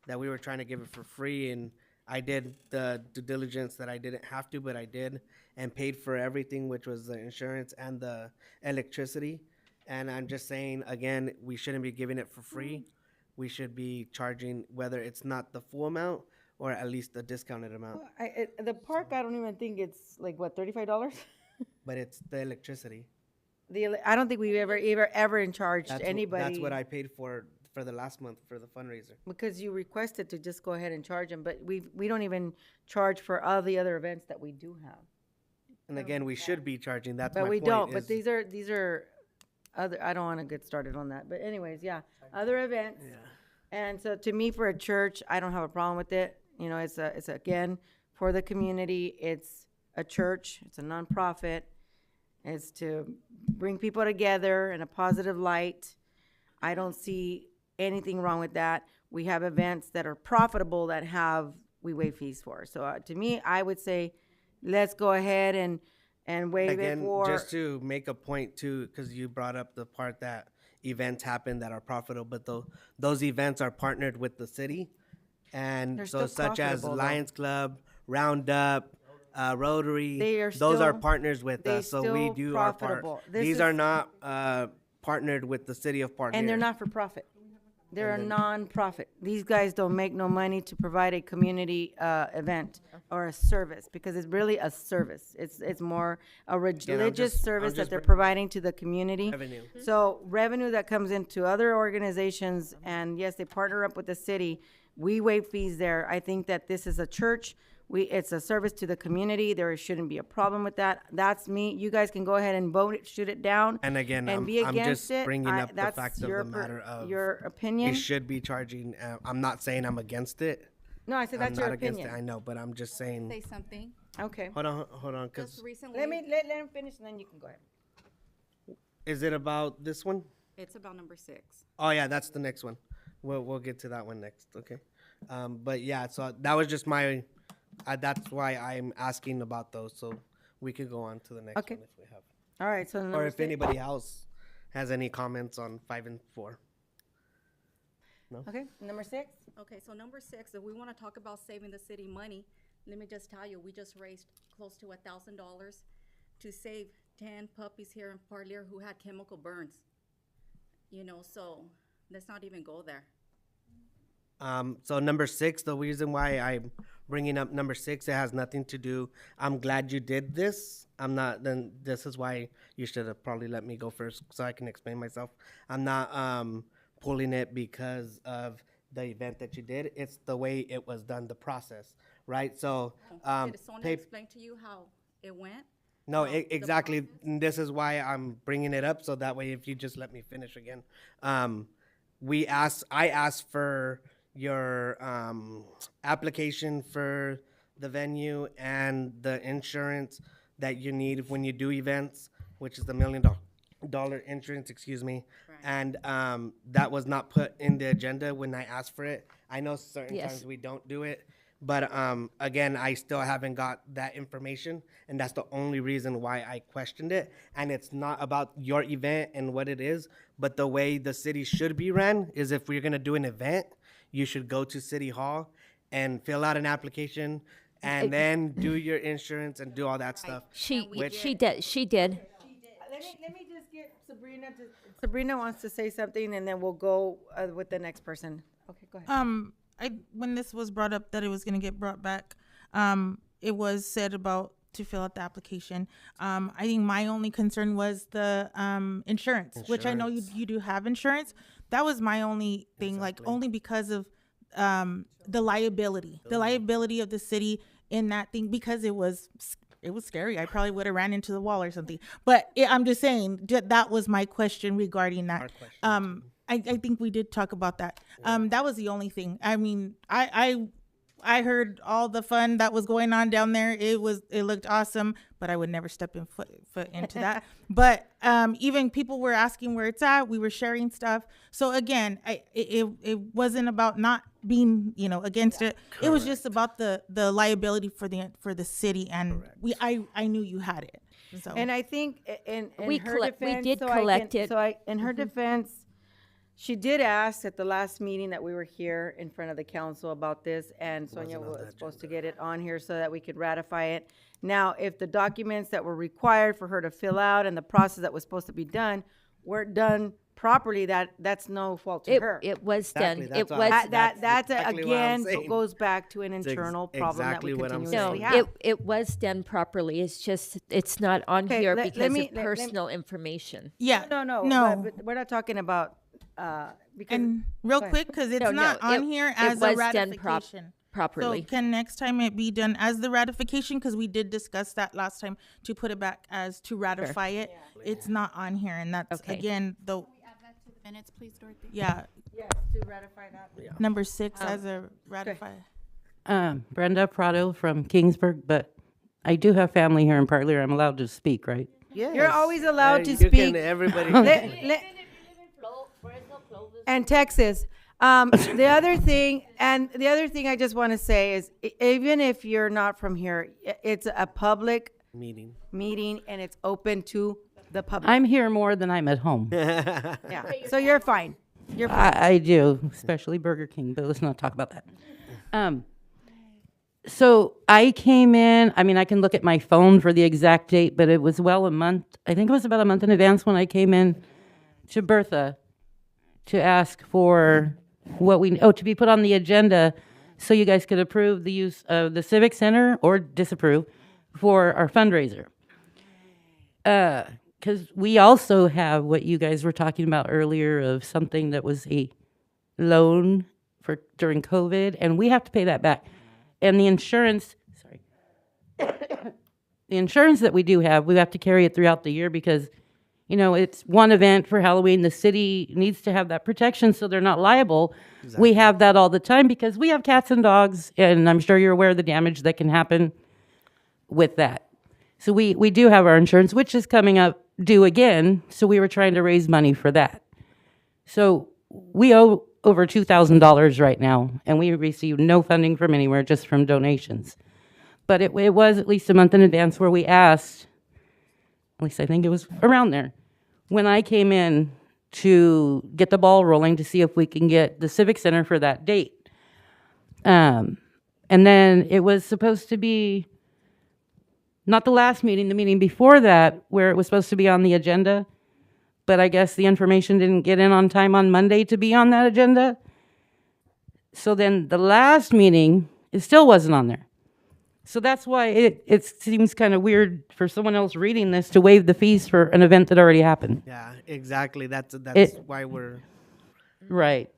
that we were trying to give it for free, and I did the due diligence that I didn't have to, but I did, and paid for everything, which was the insurance and the electricity. And I'm just saying, again, we shouldn't be giving it for free. We should be charging, whether it's not the full amount or at least a discounted amount. The park, I don't even think it's like, what, $35? But it's the electricity. I don't think we've ever charged anybody. That's what I paid for the last month for the fundraiser. Because you requested to just go ahead and charge them, but we don't even charge for all the other events that we do have. And again, we should be charging. That's But my we point. don't, but is- these are other, I don't want to get started on that, but anyways, yeah, other events. And so to me, for a church, I don't have a problem with it. You know, it's again, for the community, it's a church, it's a nonprofit. It's to bring people together in a positive light. I don't see anything wrong with that. We have events that are profitable that we waive fees for. So to me, I would say, let's go ahead and waive Again, it for. just to make a point too, because you brought up the part that events happen that are profitable, but those events are partnered with the city, and They're so still such as profitable, though. Lions Club, Roundup, Rotary, They are those are still- partners with they us. So we still do our part. profitable. This These is- are not partnered with the city of Parlier. And they're not for profit. They're a And nonprofit. These guys don't make no money to provide a community event or a service, because it's really a service. It's more a religious I'm service that just they're bringing providing to the community. Revenue. So revenue that comes into other organizations, and yes, they partner up with the city. We waive fees there. I think that this is a church. It's a service to the community. There shouldn't be a problem with that. That's me. You guys can go ahead and vote it, shoot it down. And again, and be I'm against just it. bringing up the That's fact of your the matter of your opinion. we should be charging. I'm not saying I'm against it. No, I said that's I'm your not against opinion. it. I know, but I'm just saying. Say something. Okay. Hold on, because Just recently, Let him finish, and then you can go ahead. is it about this one? it's about number 6. Oh yeah, that's the next one. We'll get to that one next. Okay. But yeah, so that was just my. That's why I'm asking about those. So we could go on to the next Okay. one if we have. All right. So Or number if six. anybody else has any comments on 5 and 4. No. Okay. Number 6. Okay, so number 6, if we want to talk about saving the city money, let me just tell you, we just raised close to $1,000 to save 10 puppies here in Parlier who had chemical burns. So let's not even go there. So number 6, the reason why I'm bringing up number 6, it has nothing to do. I'm glad you did this. I'm not. Then this is why you should have probably let me go first so I can explain myself. I'm not pulling it because of the event that you did. It's the way it was done, the process, right? So Did Sonia explain to you how it went? no, the exactly. process? And this is why I'm bringing it up, so that way, if you just let me finish again, I asked for your application for the venue and the insurance that you need when you do events, which is the $1 million insurance, excuse me. Right. And that was not put in the agenda when I asked for it. I know certain Yes. times we don't do it, but again, I still haven't got that information, and that's the only reason why I questioned it. And it's not about your event and what it is, but the way the city should be ran is if we're gonna do an event, you should go to City Hall and fill out an application, and then do your insurance and do all that stuff. She Which- she did. Let me just get Sabrina to. Sabrina wants to say something, and then we'll go with the next person. Okay, go ahead. When this was brought up that it was going to get brought back, it was said about to fill out the application. I think my only concern was the insurance, which I know you do have insurance. That was my only thing, like only because of the liability of the city in that thing, because it was scary. I probably would have ran into the wall or something. But I'm just saying that was my question regarding that. I think we did talk about that. That was the only thing. I mean, I heard all the fun that was going on down there. It looked awesome, but I would never step in foot into that. But even people were asking where it's at. We were sharing stuff. So again, it wasn't about not being against it. It was just about the liability for the city, and I knew you had it. So And I think in We her collect- we defense, did so collect it. in her defense, she did ask at the last meeting that we were here in front of the council about this, and Sonia was supposed to get it on here so that we could ratify it. Now, if the documents that were required for her to fill out and the process that was supposed to be done weren't done properly, that's no fault to her. It was Exactly, done. It that's what was I- That's exactly what I'm again saying. goes back to an It's internal problem that we exactly what I'm continuously saying. have. it was done properly. It's just it's not on Okay, here let because me- of let- personal information. yeah, No. But we're not talking about because and real go ahead. quick, because it's No, not no, on it- here it as a was done ratification. properly. So can next time it be done as the ratification? Because we did discuss that last time, to put it back as to ratify it. It's not on here, and that's Okay. again the Can we add that to the minutes, please, Dorothy? yeah yes, to ratify that. number 6 as a ratify. Brenda Prado from Kingsburg, but I do have family here in Parlier. I'm allowed to speak, right? You're always allowed to You speak. can, everybody. And Texas. The other thing I just want to say is, even if you're not from here, it's a public meeting and it's open to the public. I'm here more than I'm at home. Yeah, so you're fine. You're fine. I do, especially Burger King, but let's not talk about that. So I came in, I mean, I can look at my phone for the exact date, but it was well a month. I think it was about a month in advance when I came in to Bertha to ask for to be put on the agenda so you guys could approve the use of the Civic Center or disapprove for our fundraiser. Because we also have what you guys were talking about earlier of something that was a loan for during COVID, and we have to pay that back. And the insurance, the insurance that we do have, we have to carry it throughout the year because, you know, it's one event for Halloween. The city needs to have that protection so they're not liable. We have that all the time because we have cats and dogs, and I'm sure you're aware of the damage that can happen with that. So we do have our insurance, which is coming up due again, so we were trying to raise money for that. So we owe over $2,000 right now, and we received no funding from anywhere, just from donations. But it was at least a month in advance where we asked, at least I think it was around there, when I came in to get the ball rolling to see if we can get the Civic Center for that date. And then it was supposed to be, not the last meeting, the meeting before that, where it was supposed to be on the agenda, but I guess the information didn't get in on time on Monday to be on that agenda. So then the last meeting, it still wasn't on there. So that's why it seems kind of weird for someone else reading this to waive the fees for an event that already happened. Yeah, exactly. That's why we're right.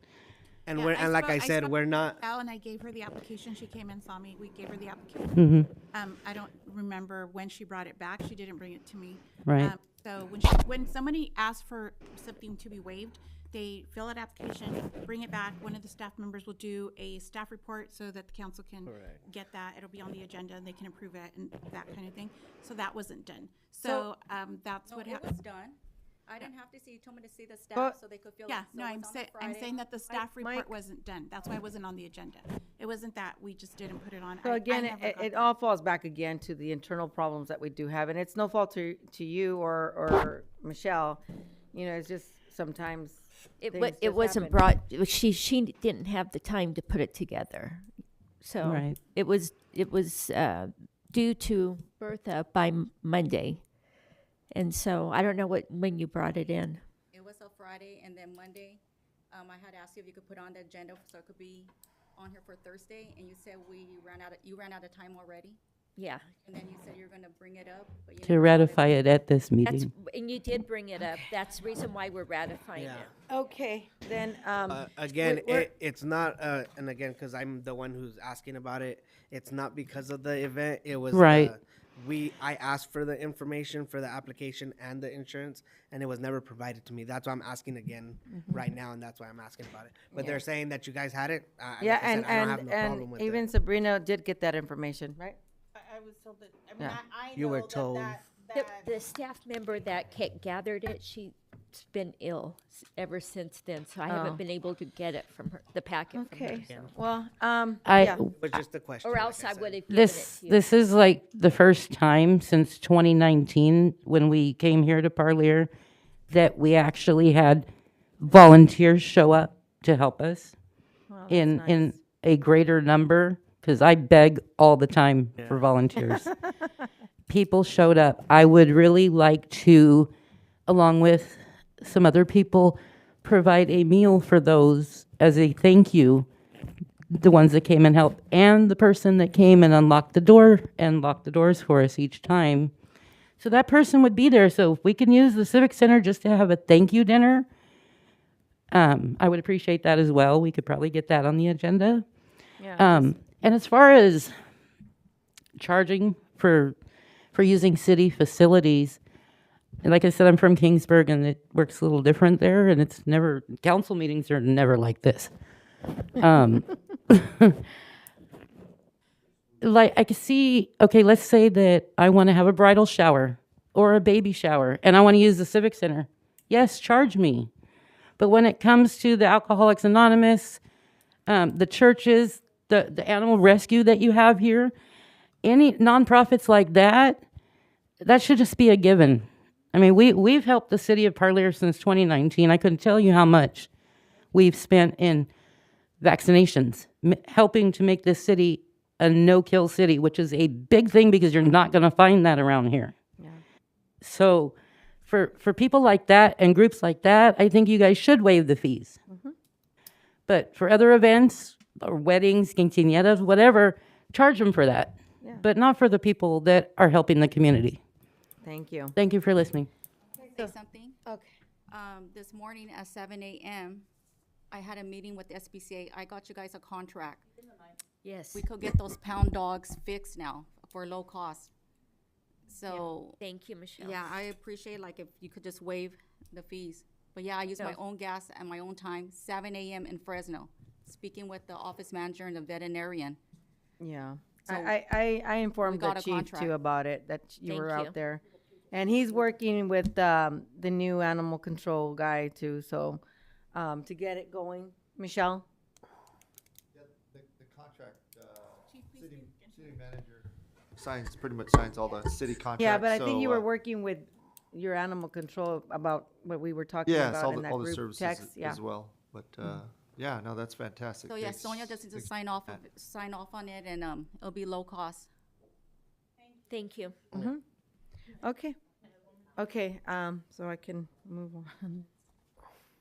And like I said, we're not. Al and I gave her the application. She came and saw me. We gave her the application. I don't remember when she brought it back. She didn't bring it to me. Right. So when somebody asks for something to be waived, they fill out application, bring it back. One of the staff members will do a staff report so that the council can get that. It'll be on the agenda and they can approve it and that kind of thing. So that wasn't done. So that's what happened. It was done. I didn't have to see, you told me to see the staff so they could fill Yeah, it. So no, it was on I'm Friday. saying that the staff report wasn't done. That's why it wasn't on the agenda. It wasn't that, we just didn't put it on. So again, it all falls back again to the internal problems that we do have, and it's no fault to you or Michelle. You know, it's just sometimes it wasn't happen. brought. She didn't have the time to put it together, so Right. it was due to Bertha by Monday, and so I don't know when you brought it in. It was a Friday, and then Monday, I had asked you if you could put on the agenda so it could be on here for Thursday, and you said you ran out of time already. Yeah. And then you said you're gonna bring it up, but you To never brought ratify it at this meeting. And you did bring it up. That's the reason why we're ratifying it. Okay, then, Again, we're- it's not, and again, because I'm the one who's asking about it, it's not because of the event. It was Right. I asked for the information for the application and the insurance, and it was never provided to me. That's why I'm asking again right now, and that's why I'm asking about it. But they're saying that you guys had it. yeah, like I said, I don't have and no problem with even it. Sabrina did get that information, right? I was told that. I mean, Yeah. I You were know told. The staff member that gathered it, she's been ill ever since then, so I Oh. haven't been able to get it from her, the packet from her. Okay, so. well, I- But just the question. Or else I would have given This it to you. this is like the first time since 2019 when we came here to Parlier that we actually had volunteers show up to help us in a greater number, because I beg all the time for volunteers. People showed up. I would really like to, along with some other people, provide a meal for those as a thank you, the ones that came and helped, and the person that came and unlocked the door and locked the doors for us each time. So that person would be there. So if we can use the Civic Center just to have a thank you dinner, I would appreciate that as well. We could probably get that on the agenda. Yeah, And as far as charging for using city facilities, like I said, I'm from Kingsburg, and it works a little different there, and it's never, council meetings are never like this. Like, I could see, okay, let's say that I want to have a bridal shower or a baby shower, and I want to use the Civic Center. Yes, charge me. But when it comes to the Alcoholics Anonymous, the churches, the animal rescue that you have here, any nonprofits like that, that should just be a given. I mean, we've helped the city of Parlier since 2019. I couldn't tell you how much we've spent in vaccinations, helping to make this city a no-kill city, which is a big thing because you're not going to find that around here. Yeah. So for people like that and groups like that, I think you guys should waive the fees. But for other events, or weddings, quinceañeras, whatever, charge them for that. Yeah. But not for the people that are helping the community. Thank you. Thank you for listening. Can I say something? Okay. This morning at 7 a.m., I had a meeting with SPCA. I got you guys a contract. Yes. We could get those pound dogs fixed now for low cost. So. Thank you, Michelle. Yeah, I appreciate like if you could just waive the fees. But yeah, I use my own gas and my own time, 7 a.m. in Fresno, speaking with the office manager and the veterinarian. Yeah. So I informed the got a chief contract. too about it, that you Thank were you. out there. And he's working with the new animal control guy too, so to get it going. Michelle? The contract, city manager pretty much signs all the city contracts. Yeah, but I think so, you were working with your animal control about what we were talking yes, about in that all the group services text. Yeah. as well. But yeah, no, that's fantastic. So yeah, Thanks. Sonia just needs to sign off on it and it'll be low cost. Thank you. Okay. Okay, so I can move on.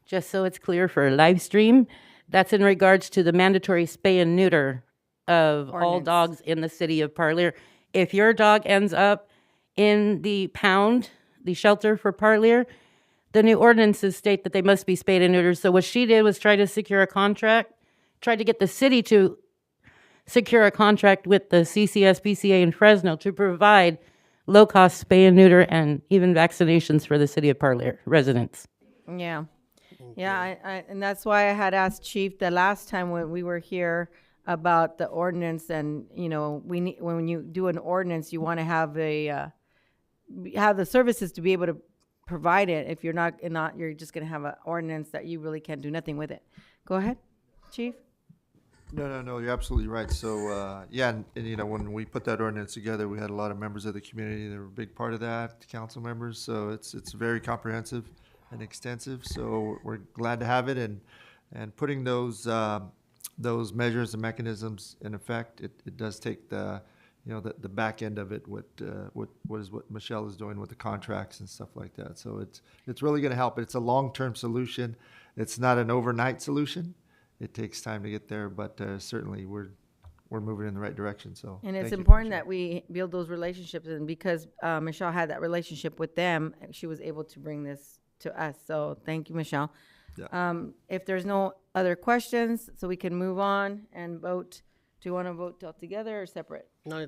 Just so it's clear for live stream, that's in regards to the mandatory spay and neuter of all Ordinance. dogs in the city of Parlier. If your dog ends up in the pound, the shelter for Parlier, the new ordinances state that they must be spayed and neutered. So what she did was try to secure a contract, tried to get the city to secure a contract with the CCSPCA in Fresno to provide low-cost spay and neuter and even vaccinations for the city of Parlier residents. Yeah. Yeah, and that's why I had asked Chief the last time when we were here about the ordinance, and, you know, we need, when you do an ordinance, you want to have have the services to be able to provide it. If you're not, you're just going to have an ordinance that you really can't do nothing with it. Go ahead, Chief. No, you're absolutely right. So, yeah, and you know, when we put that ordinance together, we had a lot of members of the community that were a big part of that, council members. So it's very comprehensive and extensive. So we're glad to have it, and putting those measures and mechanisms in effect. It does take the back end of it. What Michelle is doing with the contracts and stuff like that. So it's really going to help. It's a long-term solution. It's not an overnight solution. It takes time to get there, but certainly we're moving in the right direction. So And it's thank you, important Michelle. that we build those relationships, and because Michelle had that relationship with them, she was able to bring this to us. So thank you, Michelle. Yeah. If there's no other questions, so we can move on and vote. Do you want to vote all together or separate? No,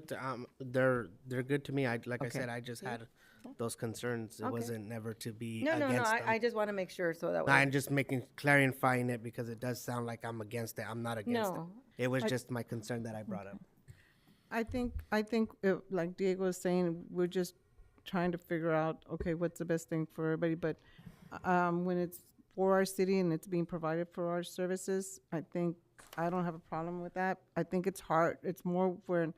they're good to me. I Okay. said, I just Yeah. had those concerns. It Okay. wasn't never to be No, against them. I just want to make sure so that way. I'm just clarifying it because it does sound like I'm against it. I'm not against No. it. It was I- just my concern that I brought up. I think like Diego was saying, we're just trying to figure out, okay, what's the best thing for everybody. But when it's for our city and it's being provided for our services, I don't have a problem with that. I think it's hard. It's more when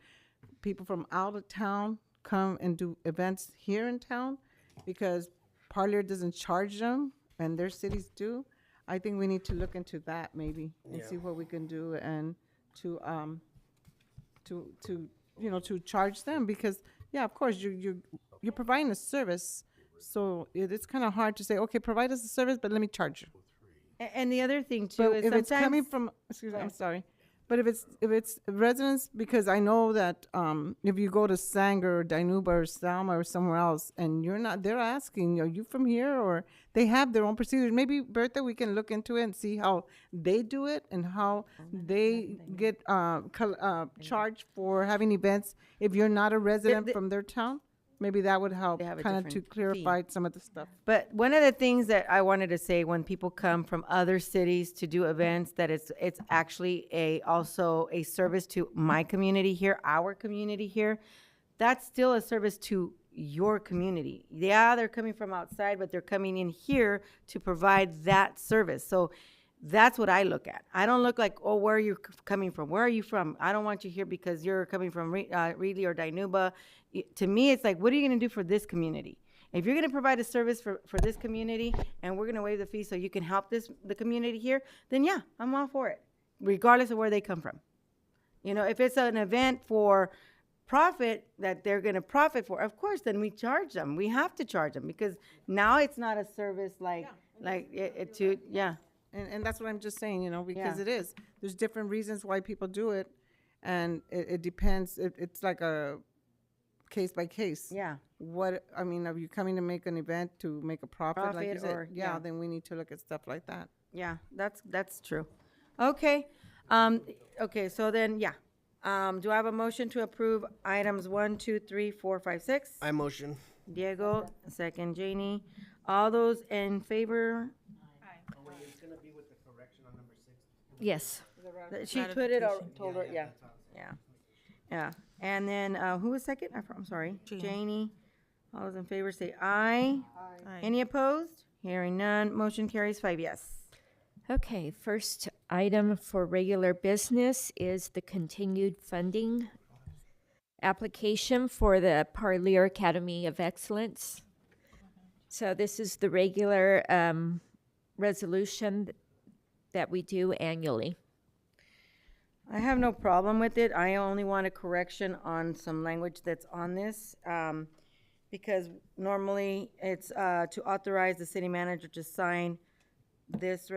people from out of town come and do events here in town, because Parlier doesn't charge them and their cities do. I think we need to look into that maybe and see what we can do, and to charge them, because yeah, of course you're providing a service, so it's kind of hard to say, okay, provide us a service, but let me charge you. And the other thing too But is if it's coming sometimes- from, excuse me, I'm sorry, but if it's residents, because I know that if you go to Sanger or Dinuba or Salma or somewhere else, and they're asking, are you from here? Or they have their own procedures. Maybe, Bertha, we can look into it and see how they do it and how they get charged for having events if you're not a resident from their town. Maybe that would help have a kind of to different clarify some of the stuff. But one of the things that I wanted to say, when people come from other cities to do events, that it's actually also a service to my community here, our community here. That's still a service to your community. Yeah, they're coming from outside, but they're coming in here to provide that service. So that's what I look at. I don't look like, oh, where are you coming from? Where are you from? I don't want you here because you're coming from Reedley or Dinuba. To me, it's like, what are you going to do for this community? If you're going to provide a service for this community, and we're going to waive the fee so you can help the community here, then yeah, I'm all for it, regardless of where they come from. You know, if it's an event for profit that they're going to profit for, of course, then we charge them. We have to charge them, because now it's not a service like yeah. And that's what I'm just saying, you know, because Yeah. it is. There's different reasons why people do it, and it depends. It's like a case by case. Yeah. What, I mean, are you coming to make an event to make a profit, like you Profit said? or- Yeah, yeah. then we need to look at stuff like that. Yeah, that's true. Okay, okay, so then, yeah. Do I have a motion to approve items 1, 2, 3, 4, 5, 6? I motion. Diego, second Janie. All those in favor? Yes. She put it, told her, yeah, yeah, yeah. And then, who was second? I'm sorry. Janie. All those in favor say aye. Aye. Any opposed? Hearing none, motion carries 5 yes. Okay, first item for regular business is the continued funding application for the Parlier Academy of Excellence. So this is the regular resolution that we do annually. I have no problem with it. I only want a correction on some language that's on this. Because normally it's to authorize the city manager to sign this,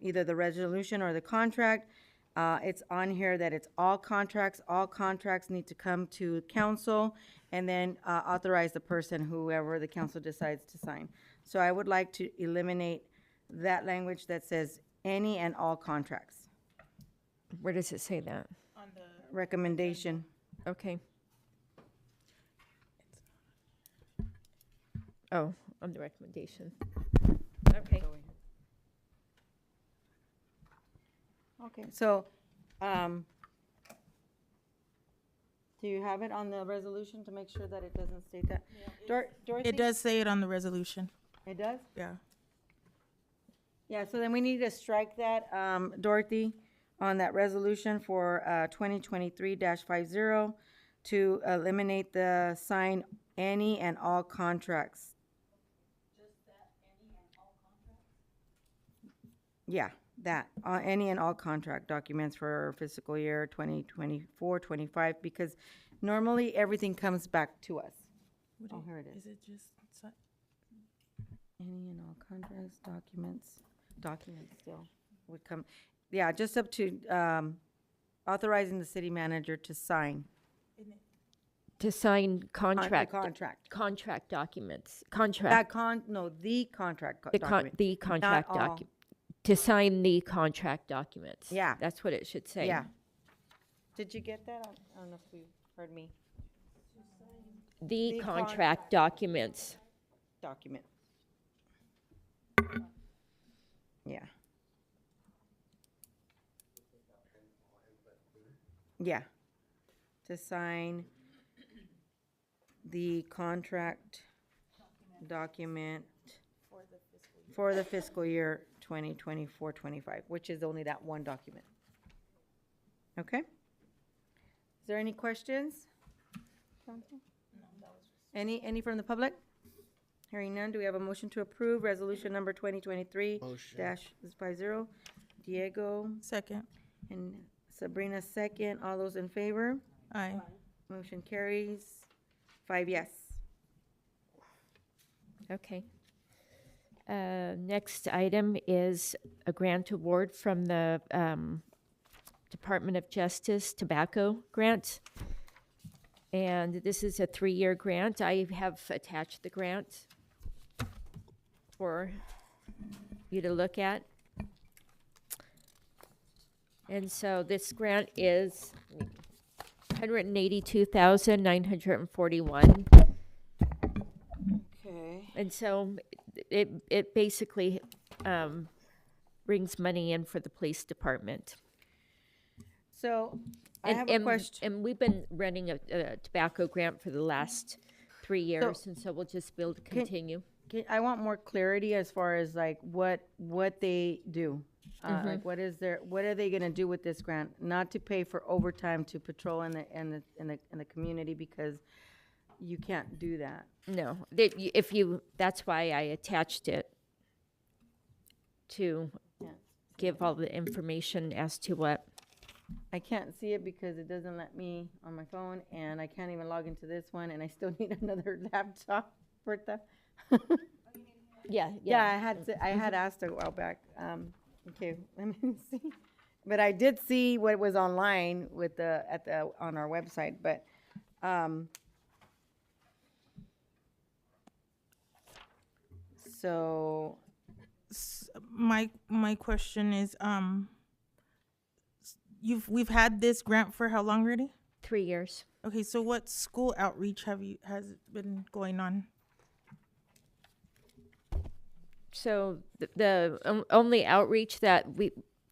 either the resolution or the contract. It's on here that it's all contracts. All contracts need to come to council and then authorize the person, whoever the council decides to sign. So I would like to eliminate that language that says any and all contracts. Where does it say that? Recommendation. Okay. Oh, on the recommendation. Okay. Okay, so, do you have it on the resolution to make sure that it doesn't state that? Dorothy? It does say it on the resolution. It does? Yeah. Yeah, so then we need to strike that, Dorothy, on that resolution for 2023-50 to eliminate the sign any and all contracts. Yeah, that, any and all contract documents for fiscal year 2024-25, because normally everything comes back to us. Oh, here it is. Is it just? Any and all contracts, documents still would come, yeah, just up to authorizing the city manager to sign. To sign contract. Contract. Documents. The Contract. contract The document. the contract Not all. document. To sign the contract documents. Yeah. That's what it should say. Yeah. Did you get that? I don't know if you heard me. The contract documents. Document. Yeah. Yeah. To sign the contract document for the fiscal year 2024-25, which is only that one document. Okay? Is there any questions? Council? Any from the public? Hearing none, do we have a motion to approve resolution number 2023-50? Diego? Second. And Sabrina second. All those in favor? Aye. Motion carries 5 yes. Okay. Next item is a grant award from the Department of Justice tobacco grant. And this is a 3-year grant. I have attached the grant for you to look at. And so this grant is $182,941. Okay. And so it basically brings money in for the police department. So I have a question. And we've been running a tobacco grant for the last 3 years, and so we'll just be able to continue. I want more clarity as far as like what they do. Like what are they gonna do with this grant? Not to pay for overtime to patrol in the community, because you can't do that. No, that's why I attached it to give all the information as to what. I can't see it because it doesn't let me on my phone, and I can't even log into this one, and I still need another laptop for that. Yeah. Yeah, I had asked a while back. Okay, let me see. But I did see what was online with on our website, but, so, My question is, we've had this grant for how long already? 3 years. Okay, so what school outreach has been going on? So the only outreach that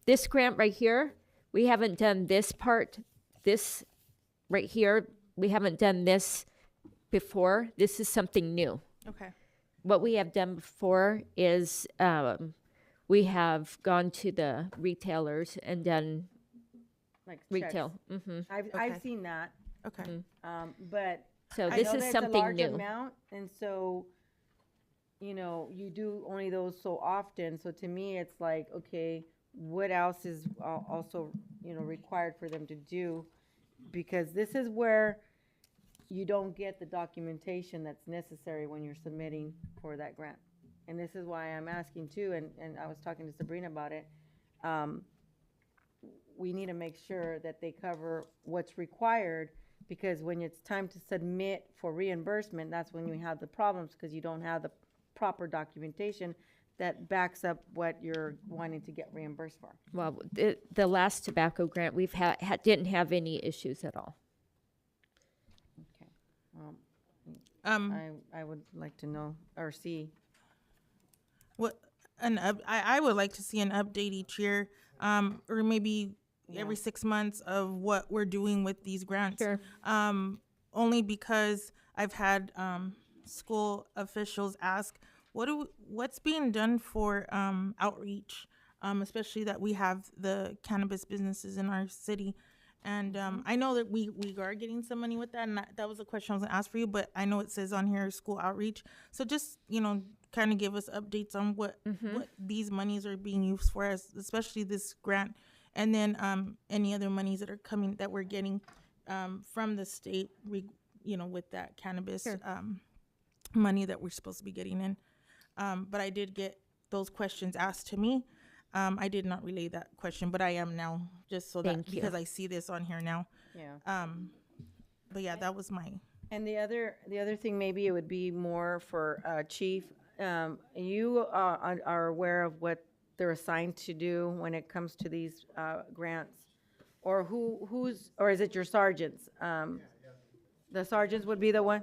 this grant right here, we haven't done this part, this right here, we haven't done this before. This is something new. Okay. What we have done before is we have gone to the retailers and done like retail. checks. Mm-hmm. I've seen that. Okay. But So I this know is that it's something a large new. amount, and so, you know, you do only those so often. So to me, it's like, okay, what else is also, you know, required for them to do? Because this is where you don't get the documentation that's necessary when you're submitting for that grant. And this is why I'm asking too, and I was talking to Sabrina about it. We need to make sure that they cover what's required, because when it's time to submit for reimbursement, that's when you have the problems, because you don't have the proper documentation that backs up what you're wanting to get reimbursed for. Well, the last tobacco grant we've didn't have any issues at all. Okay. Well, Um, I would like to know or see. What I would like to see an update each year, or maybe every 6 months of what we're doing with these grants. Sure. Only because I've had school officials ask, what's being done for outreach, especially that we have the cannabis businesses in our city. And I know that we are getting some money with that, and that was a question I was gonna ask for you, but I know it says on here school outreach. So just, you know, kind of give us updates on what these monies are being used for, especially this grant, and then any other monies that are coming that we're getting from the state, you know, with that cannabis money that we're supposed to be getting in. But I did get those questions asked to me. I did not relay that question, but I am now, just so Thank that you. because I see this on here now. Yeah. But yeah, that was my. And the other thing, maybe it would be more for Chief. You are aware of what they're assigned to do when it comes to these grants, or or is it your sergeants? The sergeants would be the one.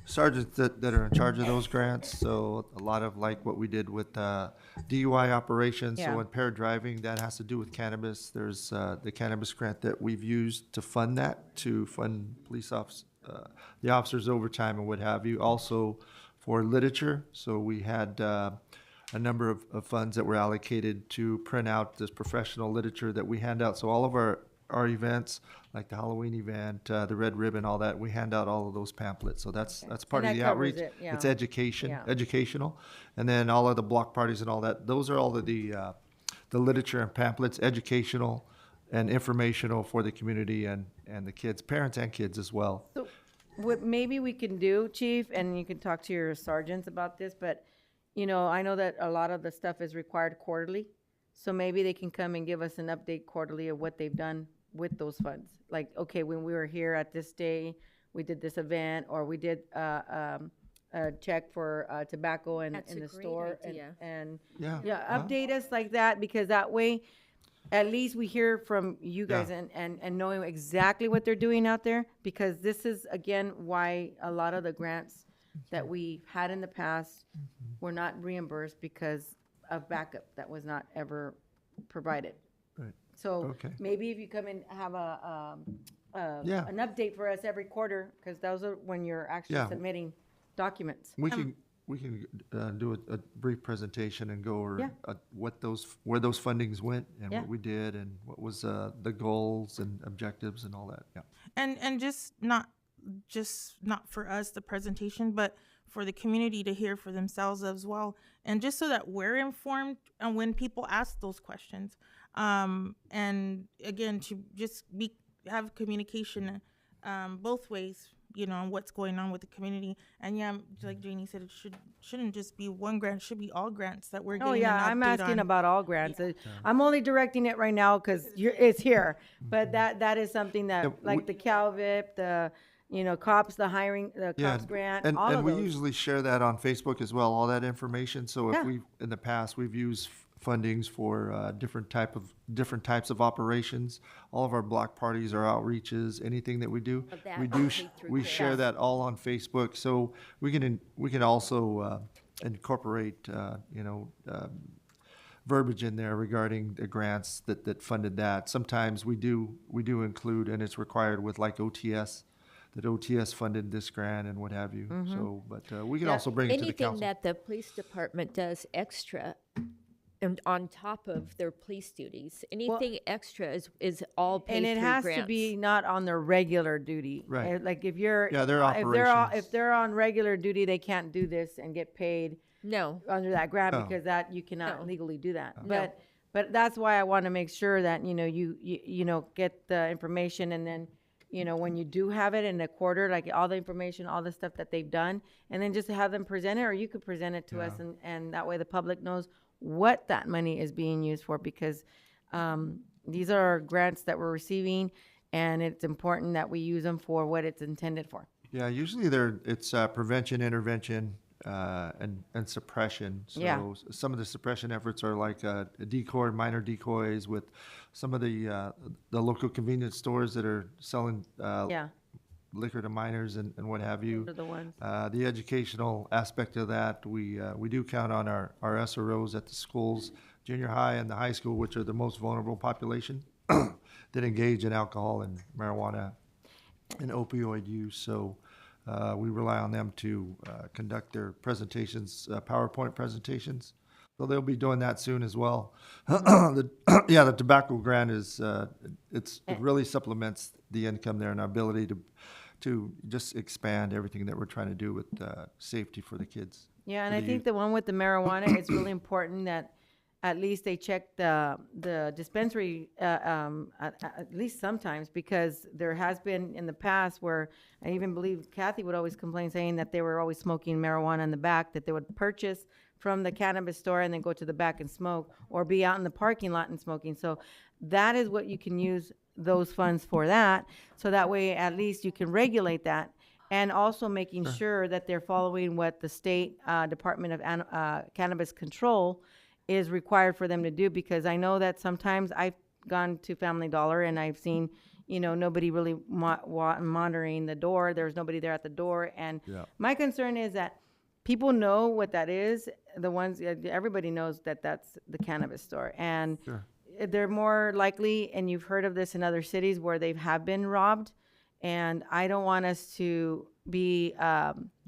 Sergeants that are in charge of those grants, so a lot of like what we did with DUI operations, Yeah. so impaired driving, that has to do with cannabis. There's the cannabis grant that we've used to fund that, to fund police officers, the officers' overtime and what have you. Also for literature, so we had a number of funds that were allocated to print out this professional literature that we hand out. So all of our events, like the Halloween event, the Red Ribbon, all that, we hand out all of those pamphlets. So that's part of And the that covers outreach. it, yeah. It's Yeah. educational. And then all of the block parties and all that, those are all of the literature and pamphlets, educational and informational for the community and the kids, parents and kids as well. So what maybe we can do, Chief, and you can talk to your sergeants about this, but, you know, I know that a lot of the stuff is required quarterly. So maybe they can come and give us an update quarterly of what they've done with those funds. Like, okay, when we were here at this day, we did this event, or we did a check for tobacco in That's the a great store. idea. And Yeah. update us like that, because that way, at least we hear from you guys Yeah. and knowing exactly what they're doing out there, because this is, again, why a lot of the grants that we had in the past were not reimbursed because of backup that was not ever provided. Right. So Okay. maybe if you come and have Yeah. an update for us every quarter, because those are when you're actually Yeah. submitting documents. We can do a brief presentation and go over Yeah. where those fundings went and Yeah. what we did and what was the goals and objectives and all that. Yeah. And just not for us, the presentation, but for the community to hear for themselves as well, and just so that we're informed and when people ask those questions, and again, to just have communication both ways, on what's going on with the community. And yeah, like Janie said, it shouldn't just be one grant, it should be all grants that we're getting Oh, yeah, an I'm update asking on. about all grants. I'm only directing it right now because it's here. But that is something that, Yeah, like the CalVIP, the, COPS, the hiring, the Yeah, COPS grant, and, all and of we those. usually share that on Facebook as well, all that information. So if Yeah. in the past, we've used fundings for different types of operations. All of our block parties, our outreaches, anything that we do, Of that we we do pay through we grants. share that all on Facebook. So we can also incorporate verbiage in there regarding the grants that funded that. Sometimes we do include, and it's required with like OTS, that OTS funded this grant and what have you. Mhm. So, but we can Yeah. also bring it to the Anything council. that the police department does extra and on top of their police duties, anything extra is all paid And it through has grants. to be not on their regular duty. Right. Like if you're, Yeah, their if they're on regular duty, they can't do this and get paid No. under that grant No. because that you cannot No. legally do that. No. But that's why I want to make sure that you get the information, and then when you do have it in a quarter, like all the information, all the stuff that they've done, and then just have them present it, or you could present it to us, and that way the public knows what that money is being used for, because these are grants that we're receiving, and it's important that we use them for what it's intended for. Yeah, usually it's prevention, intervention, and suppression. So Yeah. some of the suppression efforts are like minor decoys with some of the local convenience stores that are selling Yeah. liquor to minors and what have you. Those are the ones. The educational aspect of that, we do count on our SROs at the schools, junior high and the high school, which are the most vulnerable population that engage in alcohol and marijuana and opioid use. So we rely on them to conduct their presentations, PowerPoint presentations. So they'll be doing that soon as well. The tobacco grant it really supplements the income there and our ability to just expand everything that we're trying to do with safety for the kids. Yeah, and for I the think youth. the one with the marijuana, it's really important that at least they check the dispensary at least sometimes, because there has been in the past where I even believe Kathy would always complain, saying that they were always smoking marijuana in the back, that they would purchase from the cannabis store and then go to the back and smoke, or be out in the parking lot and smoking. So that is what you can use those funds for, that, so that way at least you can regulate that. And also making sure that they're following what the state Department of Cannabis Control is required for them to do, because I know that sometimes I've gone to Family Dollar and I've seen, nobody really monitoring the door. There's nobody there at the door. And my concern is that people know what that is. Everybody knows that that's the cannabis store. And they're more likely, and you've heard of this in other cities where they have been robbed. And I don't want us to be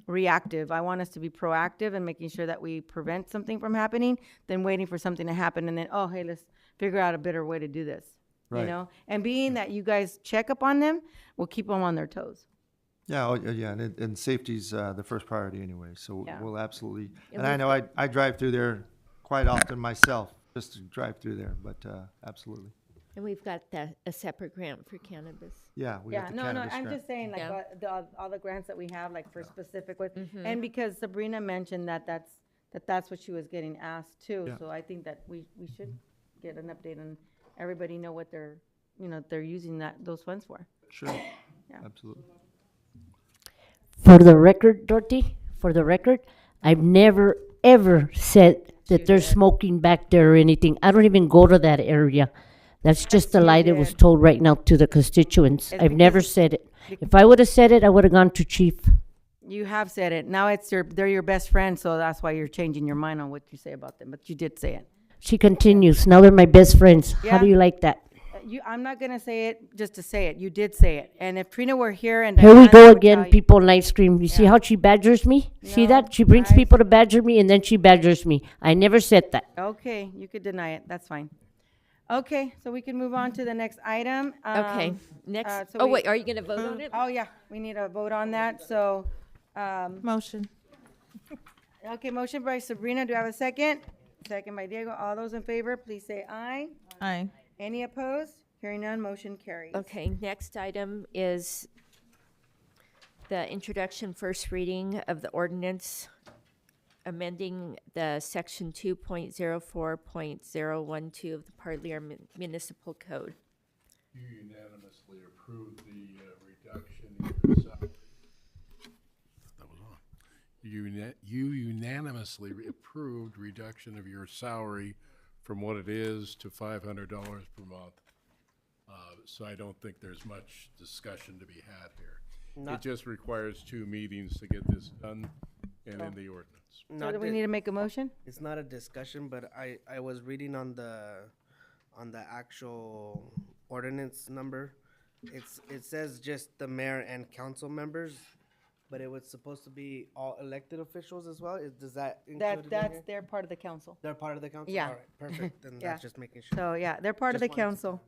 reactive. I want us to be proactive and making sure that we prevent something from happening than waiting for something to happen and then, oh, hey, let's figure out a better way to do this. Right. And being that you guys check up on them will keep them on their toes. Yeah, and safety's the first priority anyway. So Yeah. we'll absolutely. And And I we've know I drive through there quite often myself, just to drive through there. But absolutely. And we've got a separate grant for cannabis. Yeah, we got the No, cannabis I'm grant. just saying, like, Yeah. all the grants that we have, like, for specific ones. Mhm. And because Sabrina mentioned that's what she was getting asked too. Yeah. So I think that we should get an update and everybody know what they're using those funds for. Sure. Yeah. Absolutely. For the record, Dorothy, I've never, ever said that there's smoking back there or anything. I don't even go to that area. That's just a you lie that was did. told right now to the constituents. It's I've never because- said it. If I would have said it, I would have gone to chief. You have said it. Now they're your best friend, so that's why you're changing your mind on what you say about them. But you did say it. She continues, now they're my best friends. How do Yeah. you like that? I'm not gonna say it just to say it. You did say it. And if Trina were here and Here we Diana go would again, tell you- people on live stream. You see how she badgers me? See that? She brings people to badger me and then she badgers me. I never said that. Okay, you could deny it. That's fine. Okay, so we can move on to the next item. Okay, next. so Oh, we- wait, are you going to vote on it? Oh, yeah, we need a vote on that, so. Motion. Okay, motion by Sabrina, do I have a second? Second by Diego. All those in favor, please say aye. Aye. Any opposed? Hearing none, motion carries. Okay, next item is The introduction, first reading of the ordinance amending the section 2.04.012 of the Parlier Municipal Code. You unanimously approved the reduction in your salary. That was on. You unanimously approved reduction of your salary from what it is to $500 per month. So I don't think there's much discussion to be had here. It just requires 2 meetings to get this done and in the ordinance. So do we need to make a motion? It's not a discussion, but I was reading on the actual ordinance number. It says just the mayor and council members, but it was supposed to be all elected officials as well. Does that include That's they're part of the council. They're part of the council? Yeah. All right, perfect. Then Yeah. that's just making sure. So, yeah, they're part of the Just wanted to- council.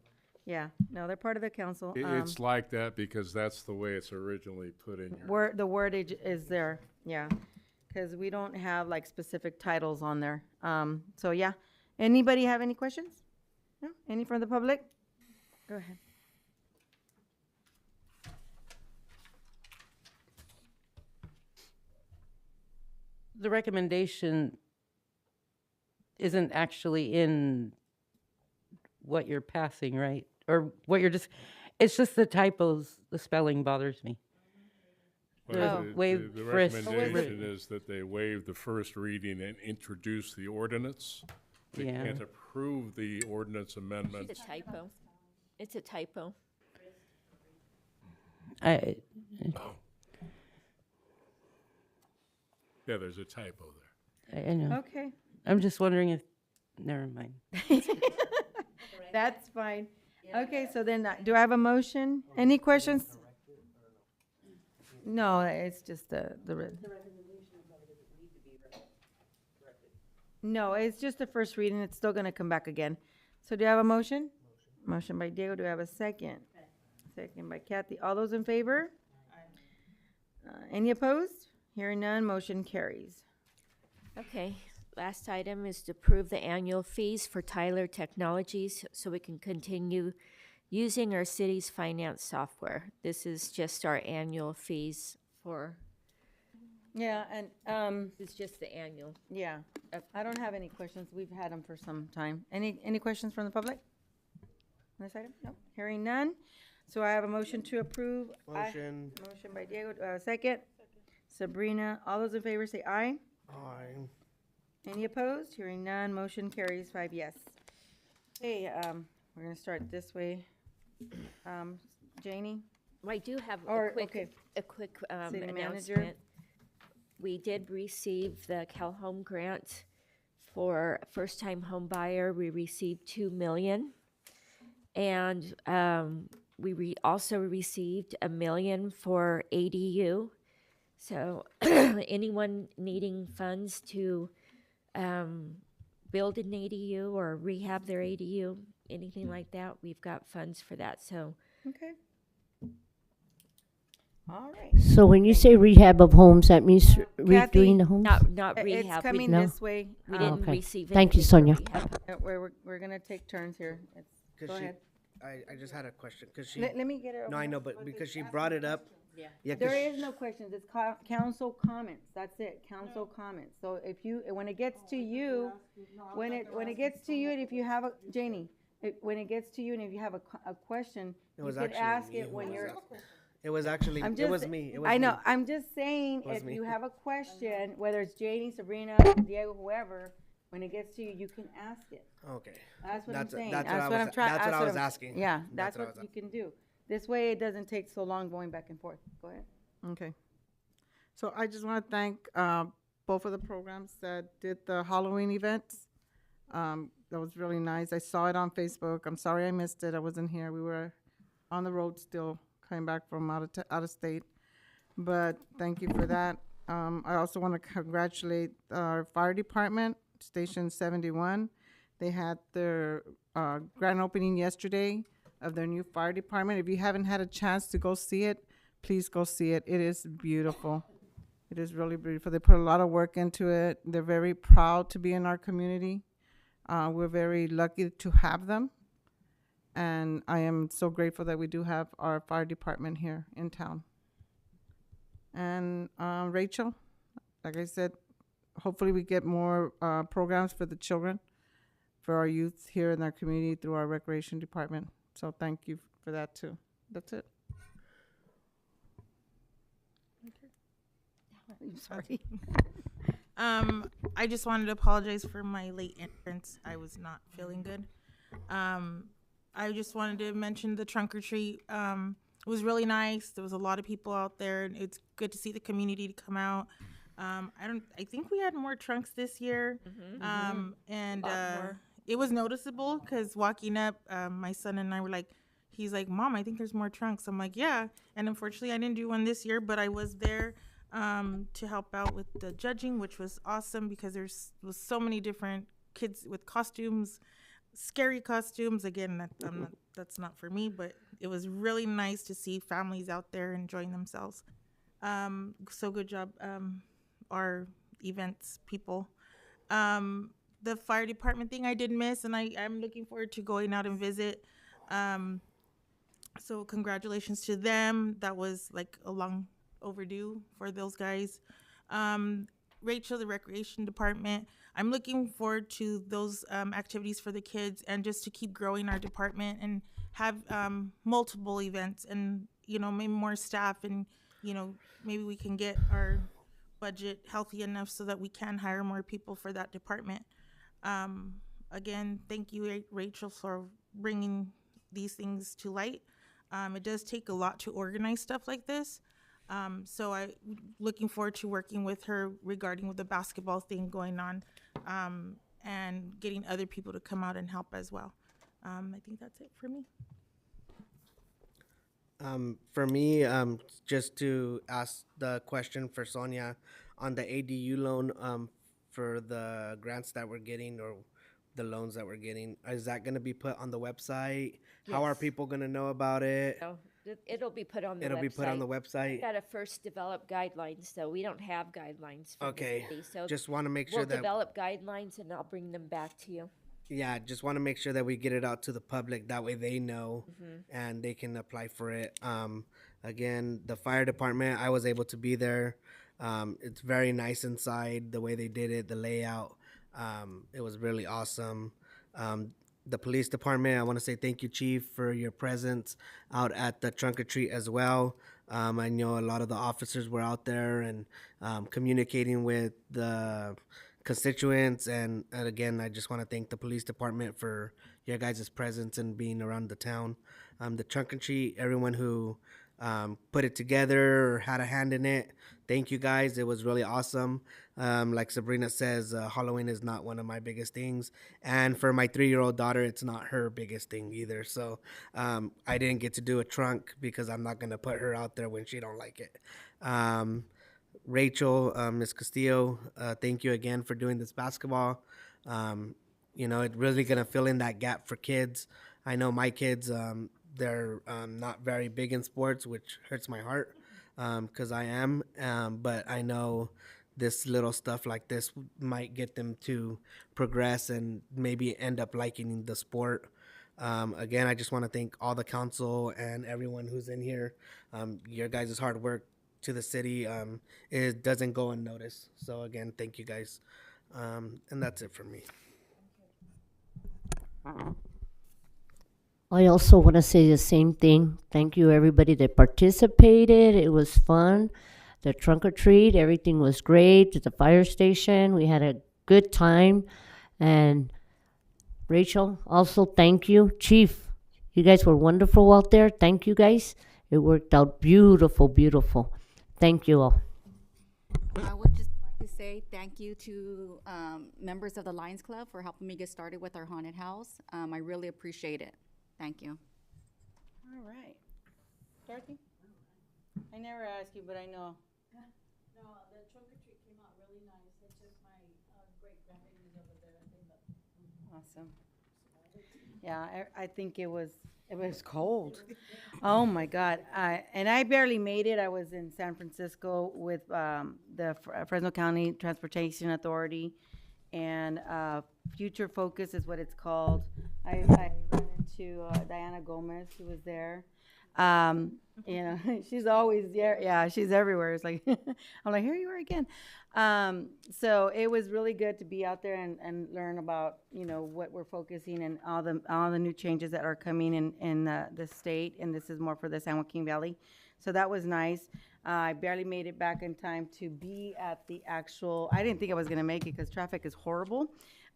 Yeah, no, they're part of the council. It's like that because that's the way it's originally put in your. The wordage is there, yeah, because we don't have like specific titles on there. So, yeah. Anybody have any questions? No? Any from the public? Go ahead. The recommendation isn't actually in what you're passing, right? Or what you're just, it's just the typos, the spelling bothers me. Well, The waive the first- recommendation is that they waive the first reading and introduce the ordinance. They Yeah. can't approve the ordinance amendment. It's a typo. It's a typo. I, Yeah, there's a typo there. I know. Okay. I'm just wondering if, never mind. That's fine. Okay, so then, do I have a motion? Any questions? No, it's just the. No, it's just the first reading. It's still gonna come back again. So do I have a motion? Motion by Diego. Do I have a second? Second by Kathy. All those in favor? Any opposed? Hearing none, motion carries. Okay, last item is to approve the annual fees for Tyler Technologies so we can continue using our city's finance software. This is just our annual fees for, Yeah, and, it's just the annual. yeah, I don't have any questions. We've had them for some time. Any questions from the public? On this item? No. Hearing none. So I have a motion to approve. Motion. Motion by Diego. Do I have a second? Sabrina. All those in favor say aye. Aye. Any opposed? Hearing none. Motion carries 5 yes. Okay, we're gonna start this way. Janie? I do have Or, a quick, okay. City manager. announcement. We did receive the CalHome grant for first-time home buyer. We received $2 million. And we also received $1 million for ADU. So anyone needing funds to build an ADU or rehab their ADU, anything like that, we've got funds for that. So Okay. All right. So when you say rehab of homes, that means Kathy, redoing the homes? not It's rehab. We- coming No. this way. We didn't Okay. receive Thank you, anything for Sonia. rehab. We're gonna take turns here. Go ahead. I just had a question because she. Let me get her. No, I know, but because she brought it up. Yeah. Yeah, 'cause There is no questions. It's council comments. That's it. Council comments. So if you, when it gets to you, when it gets to you, and if you have a, Janie, when it gets to you and if you have a question, It you was could actually ask me it who when was you're. asking. It was actually, I'm it just, was me. It was I know. me. I'm just saying, It was if me. you have a question, whether it's Janie, Sabrina, Diego, whoever, when it gets to you, you can ask it. Okay. That's what I'm saying. That's That's what what I I'm was, trying. that's what I was asking. Yeah, that's I what was you can do. This way, it doesn't take so long going back and forth. Go ahead. Okay. So I just want to thank both of the programs that did the Halloween events. That was really nice. I saw it on Facebook. I'm sorry I missed it. I wasn't here. We were on the road still, coming back from out of state. But thank you for that. I also want to congratulate our fire department, Station 71. They had their grand opening yesterday of their new fire department. If you haven't had a chance to go see it, please go see it. It is beautiful. It is really beautiful. They put a lot of work into it. They're very proud to be in our community. We're very lucky to have them. And I am so grateful that we do have our fire department here in town. And Rachel, like I said, hopefully we get more programs for the children, for our youth here in our community through our recreation department. So thank you for that too. That's it. I'm sorry. I just wanted to apologize for my late entrance. I was not feeling good. I just wanted to mention the trunk or treat. It was really nice. There was a lot of people out there, and it's good to see the community to come out. I think we had more trunks this year. And it was noticeable because walking up, my son and I were like, he's like, Mom, I think there's more trunks. I'm like, yeah. And unfortunately, I didn't do one this year, but I was there to help out with the judging, which was awesome because was so many different kids with costumes, scary costumes. Again, that's not for me, but it was really nice to see families out there enjoying themselves. So good job, our events people. The fire department thing I did miss, and I'm looking forward to going out and visit. So congratulations to them. That was like a long overdue for those guys. Rachel, the recreation department, I'm looking forward to those activities for the kids and just to keep growing our department and have multiple events and, maybe more staff and, maybe we can get our budget healthy enough so that we can hire more people for that department. Again, thank you, Rachel, for bringing these things to light. It does take a lot to organize stuff like this. So I'm looking forward to working with her regarding with the basketball thing going on, and getting other people to come out and help as well. I think that's it for me. For me, just to ask the question for Sonia on the ADU loan, for the grants that we're getting or the loans that we're getting, is that going to be put on the website? How are Yes. people going to know about it? So it'll be put on the website. It'll be put on the website? We've got to first develop guidelines, so we don't have guidelines for Okay. the city. So Just want to make sure we'll that develop guidelines and I'll bring them back to you. Yeah, just want to make sure that we get it out to the public. That way they know and they can apply for it. Again, the fire department, I was able to be there. It's very nice inside, the way they did it, the layout. It was really awesome. The police department, I want to say thank you, Chief, for your presence out at the trunk or treat as well. I know a lot of the officers were out there and communicating with the constituents, and again, I just want to thank the police department for your guys' presence and being around the town. The trunk and treat, everyone who put it together or had a hand in it, thank you guys. It was really awesome. Like Sabrina says, Halloween is not one of my biggest things, and for my 3-year-old daughter, it's not her biggest thing either. So I didn't get to do a trunk because I'm not going to put her out there when she don't like it. Rachel, Ms. Castillo, thank you again for doing this basketball. It's really going to fill in that gap for kids. I know my kids, they're not very big in sports, which hurts my heart because I am. But I know this little stuff like this might get them to progress and maybe end up liking the sport. Again, I just want to thank all the council and everyone who's in here. Your guys' hard work to the city, it doesn't go unnoticed. So again, thank you guys. And that's it for me. I also want to say the same thing. Thank you, everybody that participated. It was fun. The trunk or treat, everything was great. At the fire station, we had a good time. And Rachel, also thank you. Chief, you guys were wonderful out there. Thank you, guys. It worked out beautiful, beautiful. Thank you all. I would just like to say thank you to members of the Lions Club for helping me get started with our haunted house. I really appreciate it. Thank you. All right. Dorothy? I never ask you, but I know. No, the trunk or treat came out really nice. It's just my great grandbabies over there. Awesome. Yeah, I think it was cold. Oh my God. And I barely made it. I was in San Francisco with the Fresno County Transportation Authority, and Future Focus is what it's called. I ran into Diana Gomez, who was there. You know, she's always there. Yeah, she's everywhere. It's like, I'm like, here you are again. So it was really good to be out there and learn about, you know, what we're focusing and all the new changes that are coming in the state. And this is more for the San Joaquin Valley. So that was nice. I barely made it back in time to be at the actual, I didn't think I was going to make it because traffic is horrible.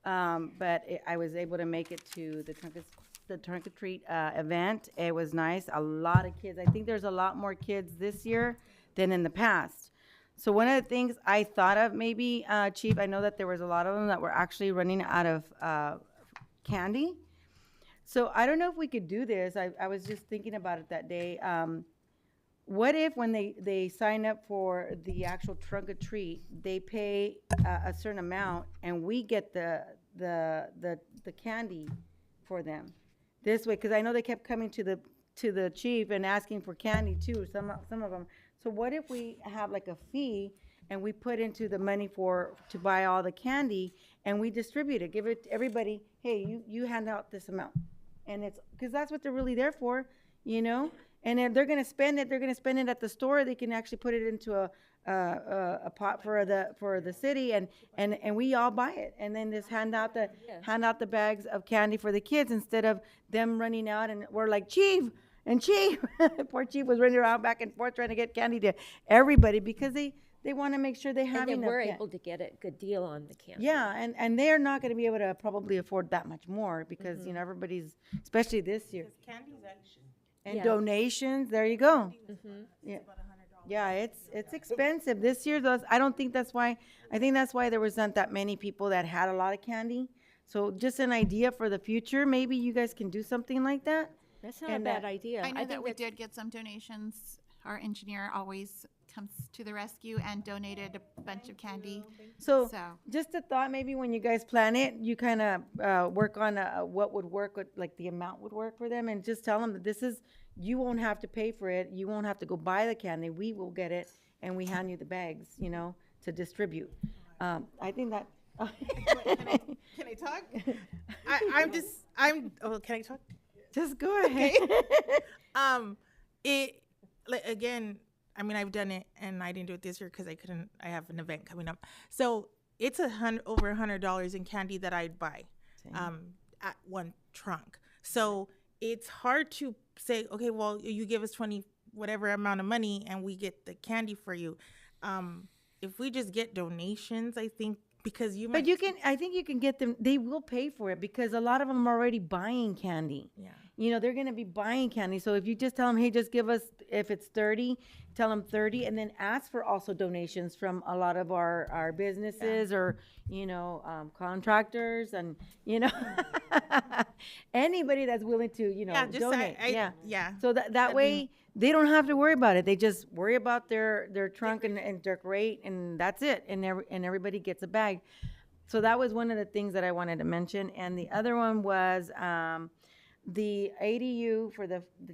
But I was able to make it to the trunk or treat event. It was nice. A lot of kids. I think there's a lot more kids this year than in the past. So one of the things I thought of maybe, Chief, I know that there was a lot of them that were actually running out of candy. So I don't know if we could do this. I was just thinking about it that day. What if when they sign up for the actual trunk or treat, they pay a certain amount and we get the candy for them? This way, because I know they kept coming to the chief and asking for candy too, some of them. So what if we have like a fee and we put into the money to buy all the candy and we distribute it, give it to everybody, hey, you hand out this amount. And it's, because that's what they're really there for, you know? And if they're gonna spend it, they're gonna spend it at the store, they can actually put it into a pot for the city and we all buy it and then just hand out the bags of candy for the kids instead of them running out and we're like, Chief, poor Chief was running around back and forth trying to get candy to everybody because they want to make make sure they have enough. And then we're enough able to get a good deal on the candy. Yeah, and they're not going to be able to probably afford that much more because you know everybody's, especially this year. Candy's actually. And donations, there you go. Yeah. Yeah, it's expensive this year. I don't think that's why. I think that's why there wasn't that many people that had a lot of candy. So just an idea for the future. Maybe you guys can do something like that. That's not a bad idea. I know that we did get some donations. Our engineer always comes to the rescue and donated a bunch of candy. So just a thought, maybe when you guys plan it, you kind of work on what would work, like the amount would work for them, and just tell them that this is, you won't have to pay for it. You won't have to go buy the candy. We will get it, and we hand you the bags, you know, to distribute. I think that. Can I talk? Can I talk? Just go ahead. Again, I mean, I've done it, and I didn't do it this year because I couldn't. I have an event coming up, so it's over $100 in candy that I'd buy, at one trunk. So it's hard to say, okay, well, you give us 20 whatever amount of money, and we get the candy for you. If we just get donations, I think. Because but you can, I think you can get them, they will pay for it because a lot of them are already buying candy. Yeah. You know, they're going to be buying candy. So if you just tell them, hey, just give us, if it's 30, tell them 30 and then ask for also donations from a lot of our businesses or, you know, contractors and, you know, anybody that's willing to, you know, donate. So that way they don't have to worry about it. They just worry about their trunk and their crate and that's it. And everybody gets a bag. So that was one of the things that I wanted to mention. And the other one was, the ADU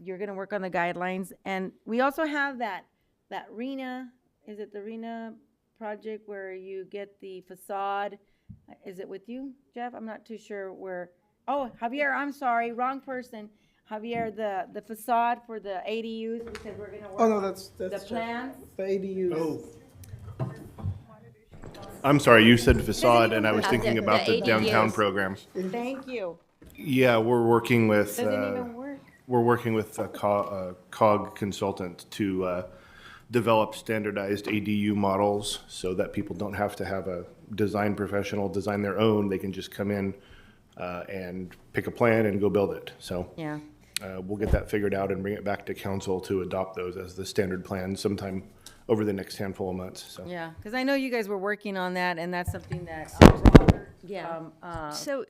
you're going to work on the guidelines. And we also have that RENA, is it the RENA project where you get the facade? Is it with you, Jeff? I'm not too sure where. Oh, Javier, I'm sorry, wrong person. Javier, the facade for the ADUs because we're going to work on that's the plans. The ADUs. Oh. I'm sorry, you said facade, and I was thinking about the downtown program. Thank you. Yeah, we're working with Doesn't even work. we're working with a COG consultant to develop standardized ADU models so that people don't have to have a design professional design their own. They can just come in and pick a plan and go build it. So yeah, we'll get that figured out and bring it back to council to adopt those as the standard plan sometime over the next handful of months. So yeah, because I know you guys were working on that, and that's something that So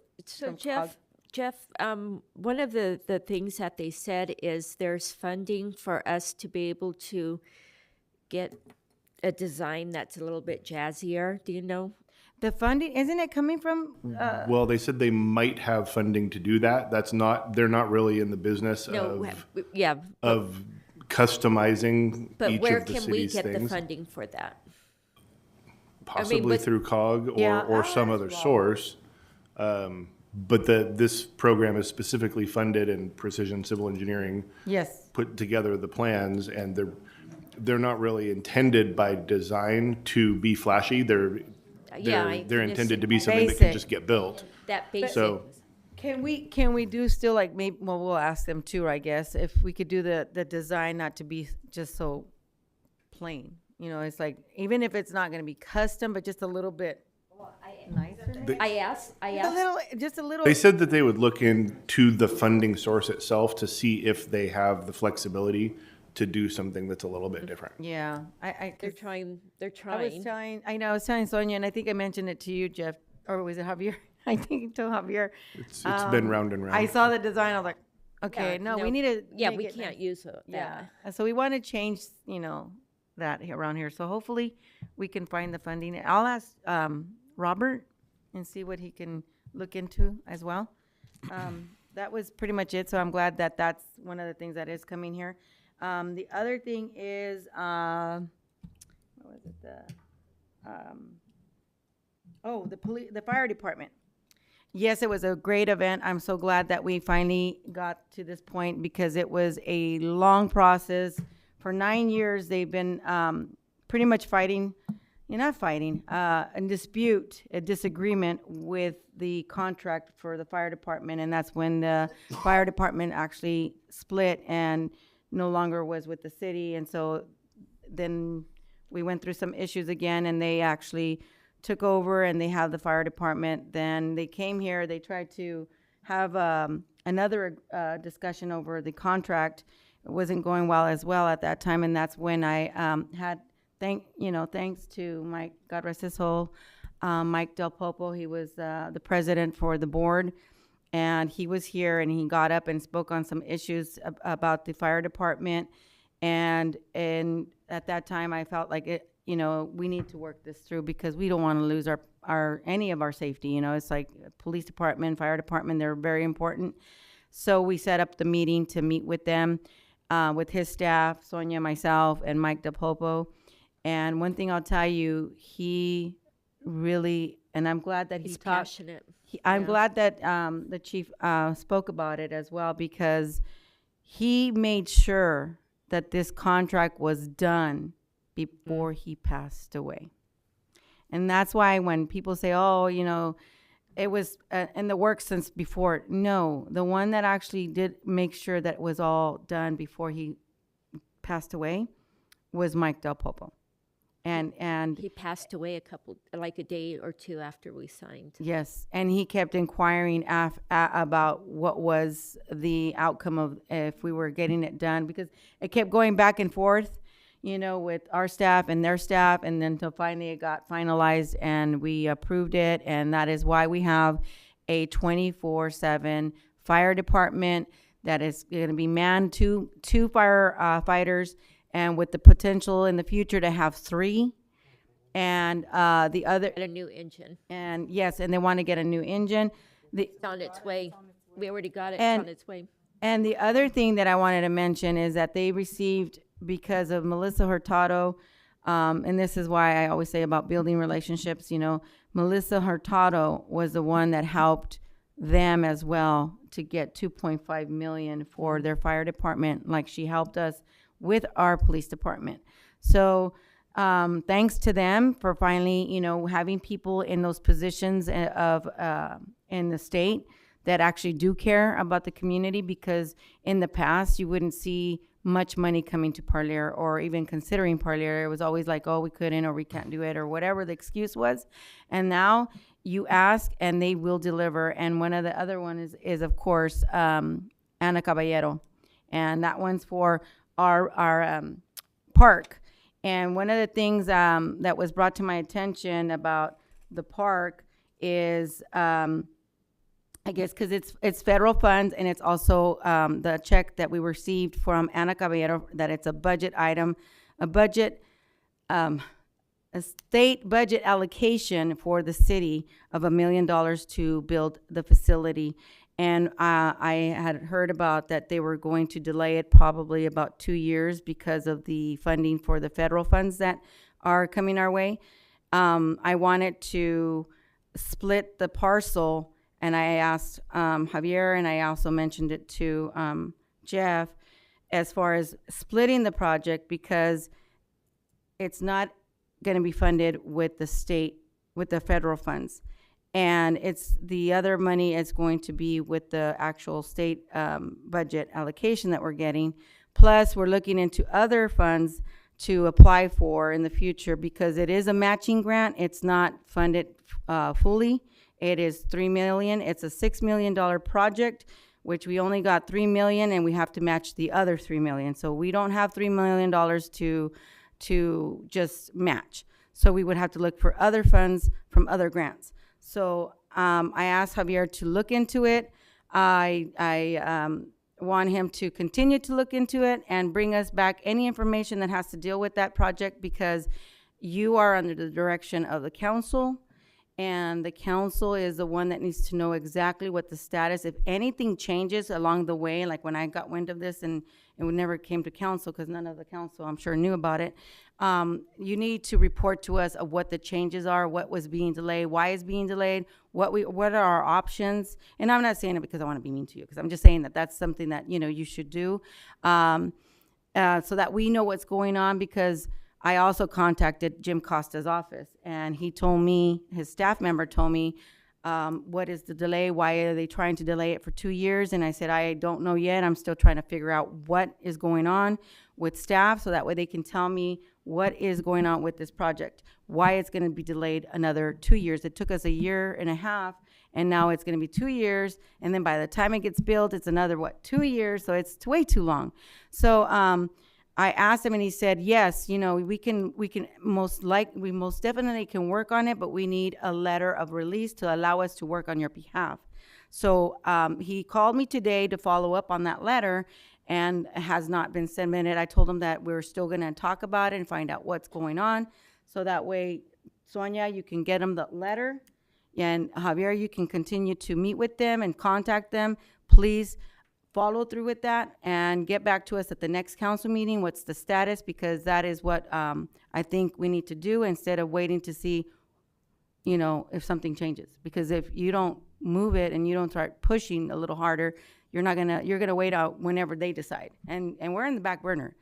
Jeff, one of the things that they said is there's funding for us to be able to get a design that's a little bit jazzier. Do you know? The funding, isn't it coming from? well, they said they might have funding to do that. They're not really in the business of customizing but each where of the can we city's get things. the funding for that? Possibly through COG or some other source. But this program is specifically funded and Precision Civil Engineering Yes. put together the plans, and they're not really intended by design to be flashy. They're intended to be something that can Basic. just get built. That basic. So Can we do still like maybe, well, we'll ask them too, I guess, if we could do the design not to be just so plain. You know, it's like, even if it's not gonna be custom, but just a little bit nicer. I asked. Just a little. they said that they would look into the funding source itself to see if they have the flexibility to do something that's a little bit different. Yeah, They're trying. I was telling Sonia, and I think I mentioned it to you, Jeff, or was it Javier? I think to Javier. It's been round and round. I saw the design. I was like, okay, Yeah, no, we need to. Yeah, make we it can't nice. use it. Yeah. So we want to change, that around here. So hopefully we can find the funding. I'll ask Robert and see what he can look into as well. That was pretty much it. So I'm glad that that's one of the things that is coming here. The other thing is, what was it? The fire department. Yes, it was a great event. I'm so glad that we finally got to this point because it was a long process. For 9 years, they've been pretty much fighting, a dispute, a disagreement with the contract for the fire department. And that's when the fire department actually split and no longer was with the city. And so then we went through some issues again, and they actually took over and they have the fire department. Then they came here, they tried to have another discussion over the contract. It wasn't going well as well at that time, and that's when I had thanks to Mike, God rest his soul, Mike Del Popo. He was the president for the board, and he was here and he got up and spoke on some issues about the fire department. And at that time, I felt like it. We need to work this through because we don't want to lose any of our safety. It's like police department, fire department, they're very important. So we set up the meeting to meet with them, with his staff, Sonia, myself, and Mike DePopo. And one thing I'll tell you, he really, and I'm glad that He's talked. passionate. I'm glad that the chief spoke about it as well, because he made sure that this contract was done before he passed away. And that's why when people say, it was in the works since before. No, the one that actually did make sure that it was all done before he passed away was Mike Del Popo. And he passed away a day or two after we signed. Yes, and he kept inquiring about what was the outcome of if we were getting it done, because it kept going back and forth, with our staff and their staff, and then until finally it got finalized and we approved it. And that is why we have a 24/7 fire department that is going to be manned two firefighters, and with the potential in the future to have 3. And the other, a new engine. And yes, and they want to get a new engine. It's on its way. We already got it. And, it's on its way. And the other thing that I wanted to mention is that they received, because of Melissa Hurtado, and this is why I always say about building relationships, Melissa Hurtado was the one that helped them as well to get $2.5 million for their fire department, like she helped us with our police department. So thanks to them for finally, having people in those positions of in the state that actually do care about the community, because in the past you wouldn't see much money coming to Parlier or even considering Parlier. It was always like, we couldn't, or we can't do it, or whatever the excuse was. And now you ask and they will deliver. And one of the other ones is of course, Ana Caballero. And that one's for our park. And one of the things that was brought to my attention about the park is, I guess, because it's federal funds, and it's also the check that we received from Ana Caballero, that it's a budget item, a state budget allocation for the city of $1 million to build the facility. And I had heard about that they were going to delay it probably about 2 years because of the funding for the federal funds that are coming our way. I wanted to split the parcel and I asked Javier, and I also mentioned it to Jeff, as far as splitting the project, because it's not going to be funded with the state, with the federal funds. And it's the other money is going to be with the actual state budget allocation that we're getting. Plus, we're looking into other funds to apply for in the future, because it is a matching grant. It's not funded fully. It is $3 million. It's a $6 million project, which we only got $3 million, and we have to match the other $3 million. So we don't have $3 million to just match. So we would have to look for other funds from other grants. So I asked Javier to look into it. I want him to continue to look into it and bring us back any information that has to deal with that project, because you are under the direction of the council, and the council is the one that needs to know exactly what the status, if anything changes along the way, like when I got wind of this and it never came to council because none of the council, I'm sure, knew about it. You need to report to us of what the changes are, what was being delayed, why it's being delayed, what are our options. And I'm not saying it because I want to be mean to you, because I'm just saying that that's something that, you know, you should do, so that we know what's going on. Because I also contacted Jim Costa's office, and he told me, his staff member told me, what is the delay? Why are they trying to delay it for 2 years? And I said, I don't know yet. I'm still trying to figure out what is going on with staff, so that way they can tell me what is going on with this project, why it's going to be delayed another 2 years. It took us 1.5 years, and now it's going to be 2 years. And then by the time it gets built, it's another, 2 years? So it's way too long. So I asked him, and he said, yes, you know, we most definitely can work on it, but we need a letter of release to allow us to work on your behalf. So he called me today to follow up on that letter, and has not been submitted. I told him that we're still going to talk about it and find out what's going on. So that way, Sonia, you can get him the letter, and Javier, you can continue to meet with them and contact them. Please follow through with that and get back to us at the next council meeting. What's the status? Because that is what I think we need to do, instead of waiting to see, you know, if something changes. Because if you don't move it and you don't start pushing a little harder, you're gonna wait out whenever they decide. And we're in the back burner.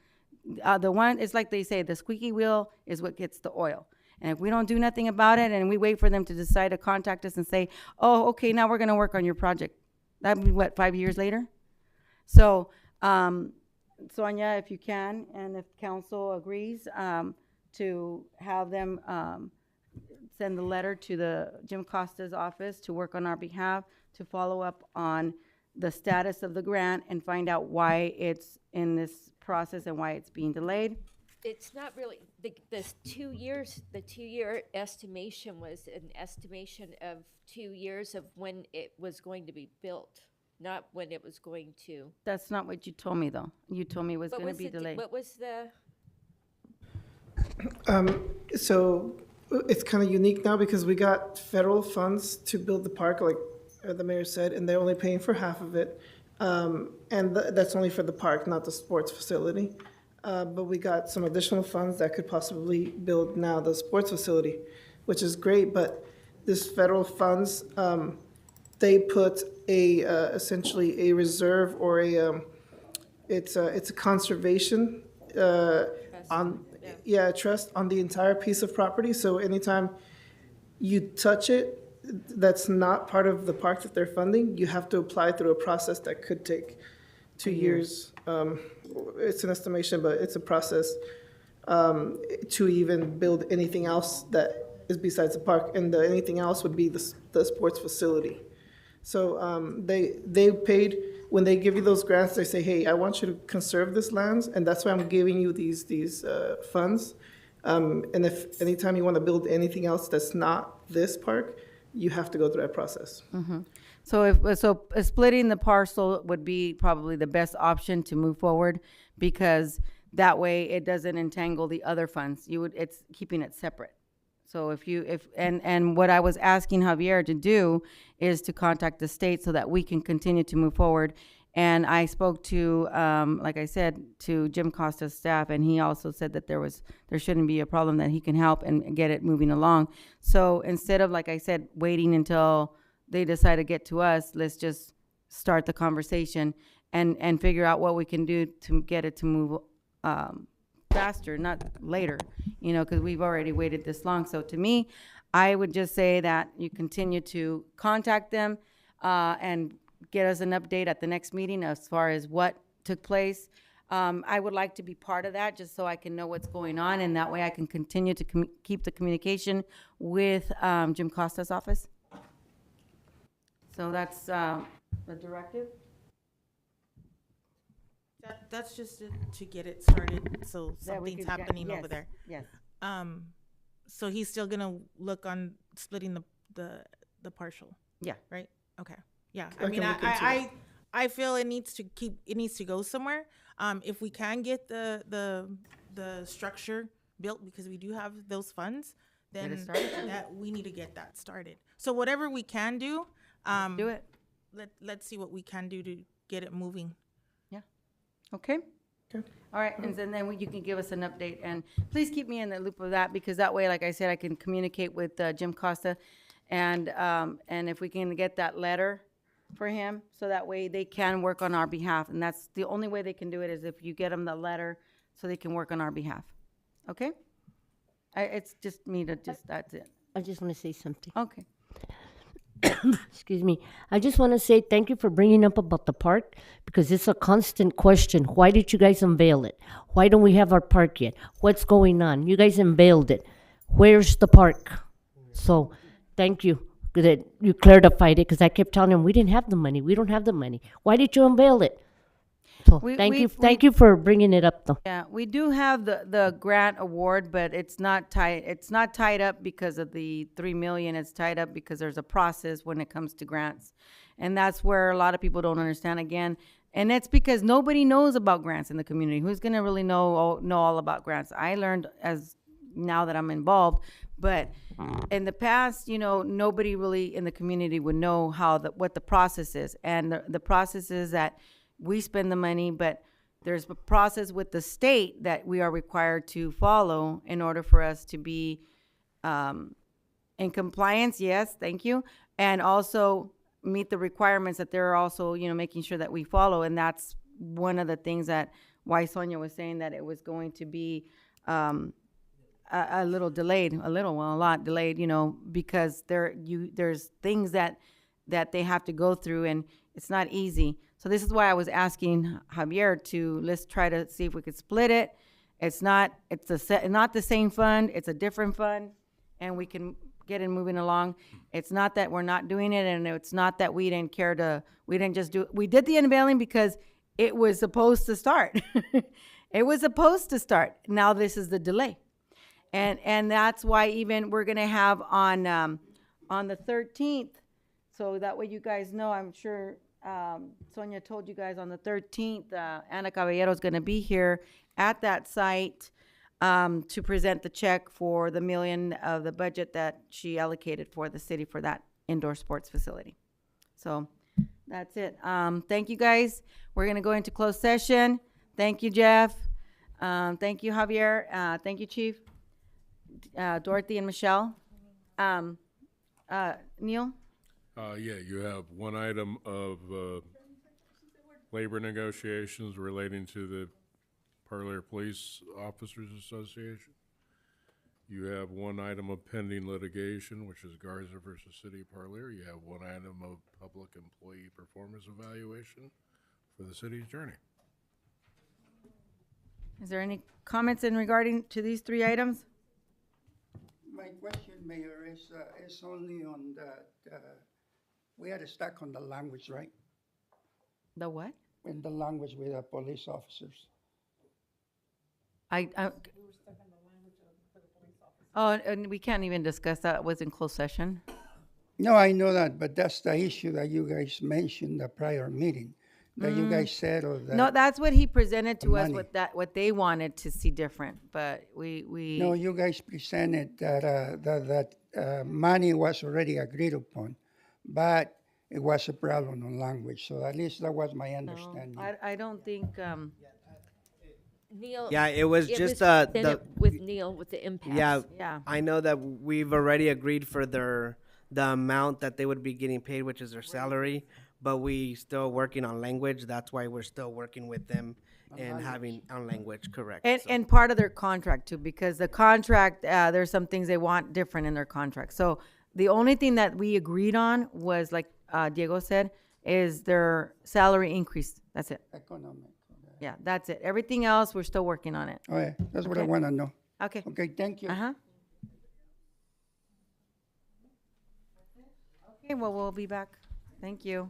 It's like they say, the squeaky wheel is what gets the oil. And if we don't do nothing about it, and we wait for them to decide to contact us and say, oh, okay, now we're gonna work on your project, that'd be 5 years later? So, Sonia, if you can, and if council agrees, to have them send the letter to the Jim Costa's office to work on our behalf, to follow up on the status of the grant and find out why it's in this process and why it's being delayed. It's not really, the 2 years, the 2 year estimation was an estimation of 2 years of when it was going to be built, not when it was going to. That's not what you told me, though. You told me it was going to be delayed. What was the? So it's kind of unique now, because we got federal funds to build the park, like the mayor said, and they're only paying for half of it. And that's only for the park, not the sports facility. But we got some additional funds that could possibly build now the sports facility, which is great. But this federal funds, they put essentially a reserve, or it's a conservation trust on the entire piece of property. So anytime you touch it, that's not part of the park that they're funding, you have to apply through a process that could take 2 years. It's an estimation, but it's a process to even build anything else that is besides the park, and anything else would be the sports facility. So they paid, when they give you those grants, they say, hey, I want you to conserve this lands, and that's why I'm giving you these funds. And if anytime you want to build anything else that's not this park, you have to go through that process. Mm-hmm. So splitting the parcel would be probably the best option to move forward, because that way it doesn't entangle the other funds. It's keeping it separate. So and what I was asking Javier to do is to contact the state so that we can continue to move forward. And I spoke to, like I said, to Jim Costa's staff, and he also said that there shouldn't be a problem, that he can help and get it moving along. So instead of, like I said, waiting until they decide to get to us, let's just start the conversation and figure out what we can do to get it to move faster, not later, because we've already waited this long. So to me, I would just say that you continue to contact them and get us an update at the next meeting as far as what took place. I would like to be part of that just so I can know what's going on, and that way I can continue to keep the communication with Jim Costa's office. So that's the directive. That's just to get it started, so That we something's could- happening yes, over there. yes. So he's still gonna look on splitting the partial. Yeah. Right. Okay. Yeah. I I mean, can look into I feel it needs to go somewhere. If we can get the structure built, because we do have those funds, Get it then started. that we need to get that started. So whatever we can do, do it. Let's see what we can do to get it moving. Okay. All right, and then you can give us an update, and please keep me in the loop of that, because that way, like I said, I can communicate with Jim Costa, and if we can get that letter for him, so that way they can work on our behalf, and that's the only way they can do it, is if you get them the letter, so they can work on our behalf. Okay? It's just me to that's it. I just want to say something. Okay. Excuse me. I just want to say thank you for bringing up about the park, because it's a constant question. Why did you guys unveil it? Why don't we have our park yet? What's going on? You guys unveiled it. Where's the park? So thank you that you clarified it, because I kept telling them we didn't have the money. We don't have the money. Why did you unveil it? So thank you for bringing it up, though. Yeah, we do have the grant award, but it's not tied up because of the 3 million. It's tied up because there's a process when it comes to grants. And that's where a lot of people don't understand again. And it's because nobody knows about grants in the community. Who's going to really know all about grants? I learned as now that I'm involved, but in the past, nobody really in the community would know what the process is. And the process is that we spend the money, but there's a process with the state that we are required to follow in order for us to be in compliance. Yes, thank you. And also meet the requirements that they're also, making sure that we follow. And that's one of the things why Sonia was saying that it was going to be a little delayed, a lot delayed, because there's things that they have to go through, and it's not easy. So this is why I was asking Javier let's try to see if we could split it. It's not the same fund, it's a different fund, and we can get it moving along. It's not that we're not doing it, and it's not that we didn't just do it. We did the unveiling because it was supposed to start. It was supposed to start. Now this is the delay. And that's why even we're gonna have on the 13th, so that way you guys know, I'm sure Sonia told you guys on the 13th, Ana Caballero is going to be here at that site to present the check for the $1 million of the budget that she allocated for the city for that indoor sports facility. So that's it. Thank you, guys. We're going to go into closed session. Thank you, Jeff. Thank you, Javier. Thank you, Chief. Dorothy and Michelle. Neil? Yeah, you have one item of labor negotiations relating to the Parlier Police Officers Association. You have one item of pending litigation, which is Garza versus City of Parlier. You have one item of public employee performance evaluation for the city attorney. Is there any comments in regarding to these three items? My question, Mayor, is only on we had a stuck on the language, right? The what? In the language with the police officers. Oh, and we can't even discuss that. It was in closed session. No, I know that, but that's the issue that you guys mentioned the prior meeting, that you guys said. Or that no, that's what he presented to us money. with what they wanted to see different, but we. No, you guys presented that money was already agreed upon, but it was a problem on language. So at least that was my understanding. I don't think. Neil. Yeah, it was just with Neil with the impasse. Yeah, Yeah. I know that we've already agreed for the the amount that they would be getting paid, which is their salary, but we still working on language. That's why we're still working with them and having on language, correct. And, So- and part of their contract too, because the contract, there's some things they want different in their contract. So the only thing that we agreed on was, like Diego said, is their salary increase. That's it. Economic. Yeah, that's it. Everything else, we're still working on it. Oh, yeah, that's what I Okay. want to know. Okay. Okay, thank you. Uh-huh. Okay, well, we'll be back. Thank you.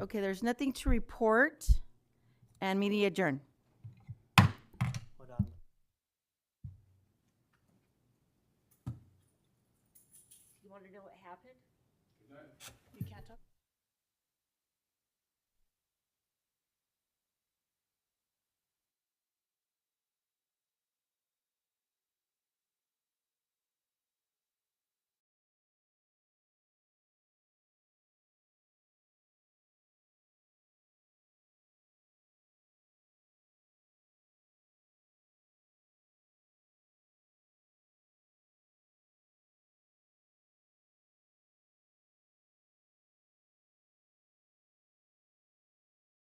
Okay, there's nothing to report, and meeting adjourned. Hold on. You want to know what happened? You can't talk?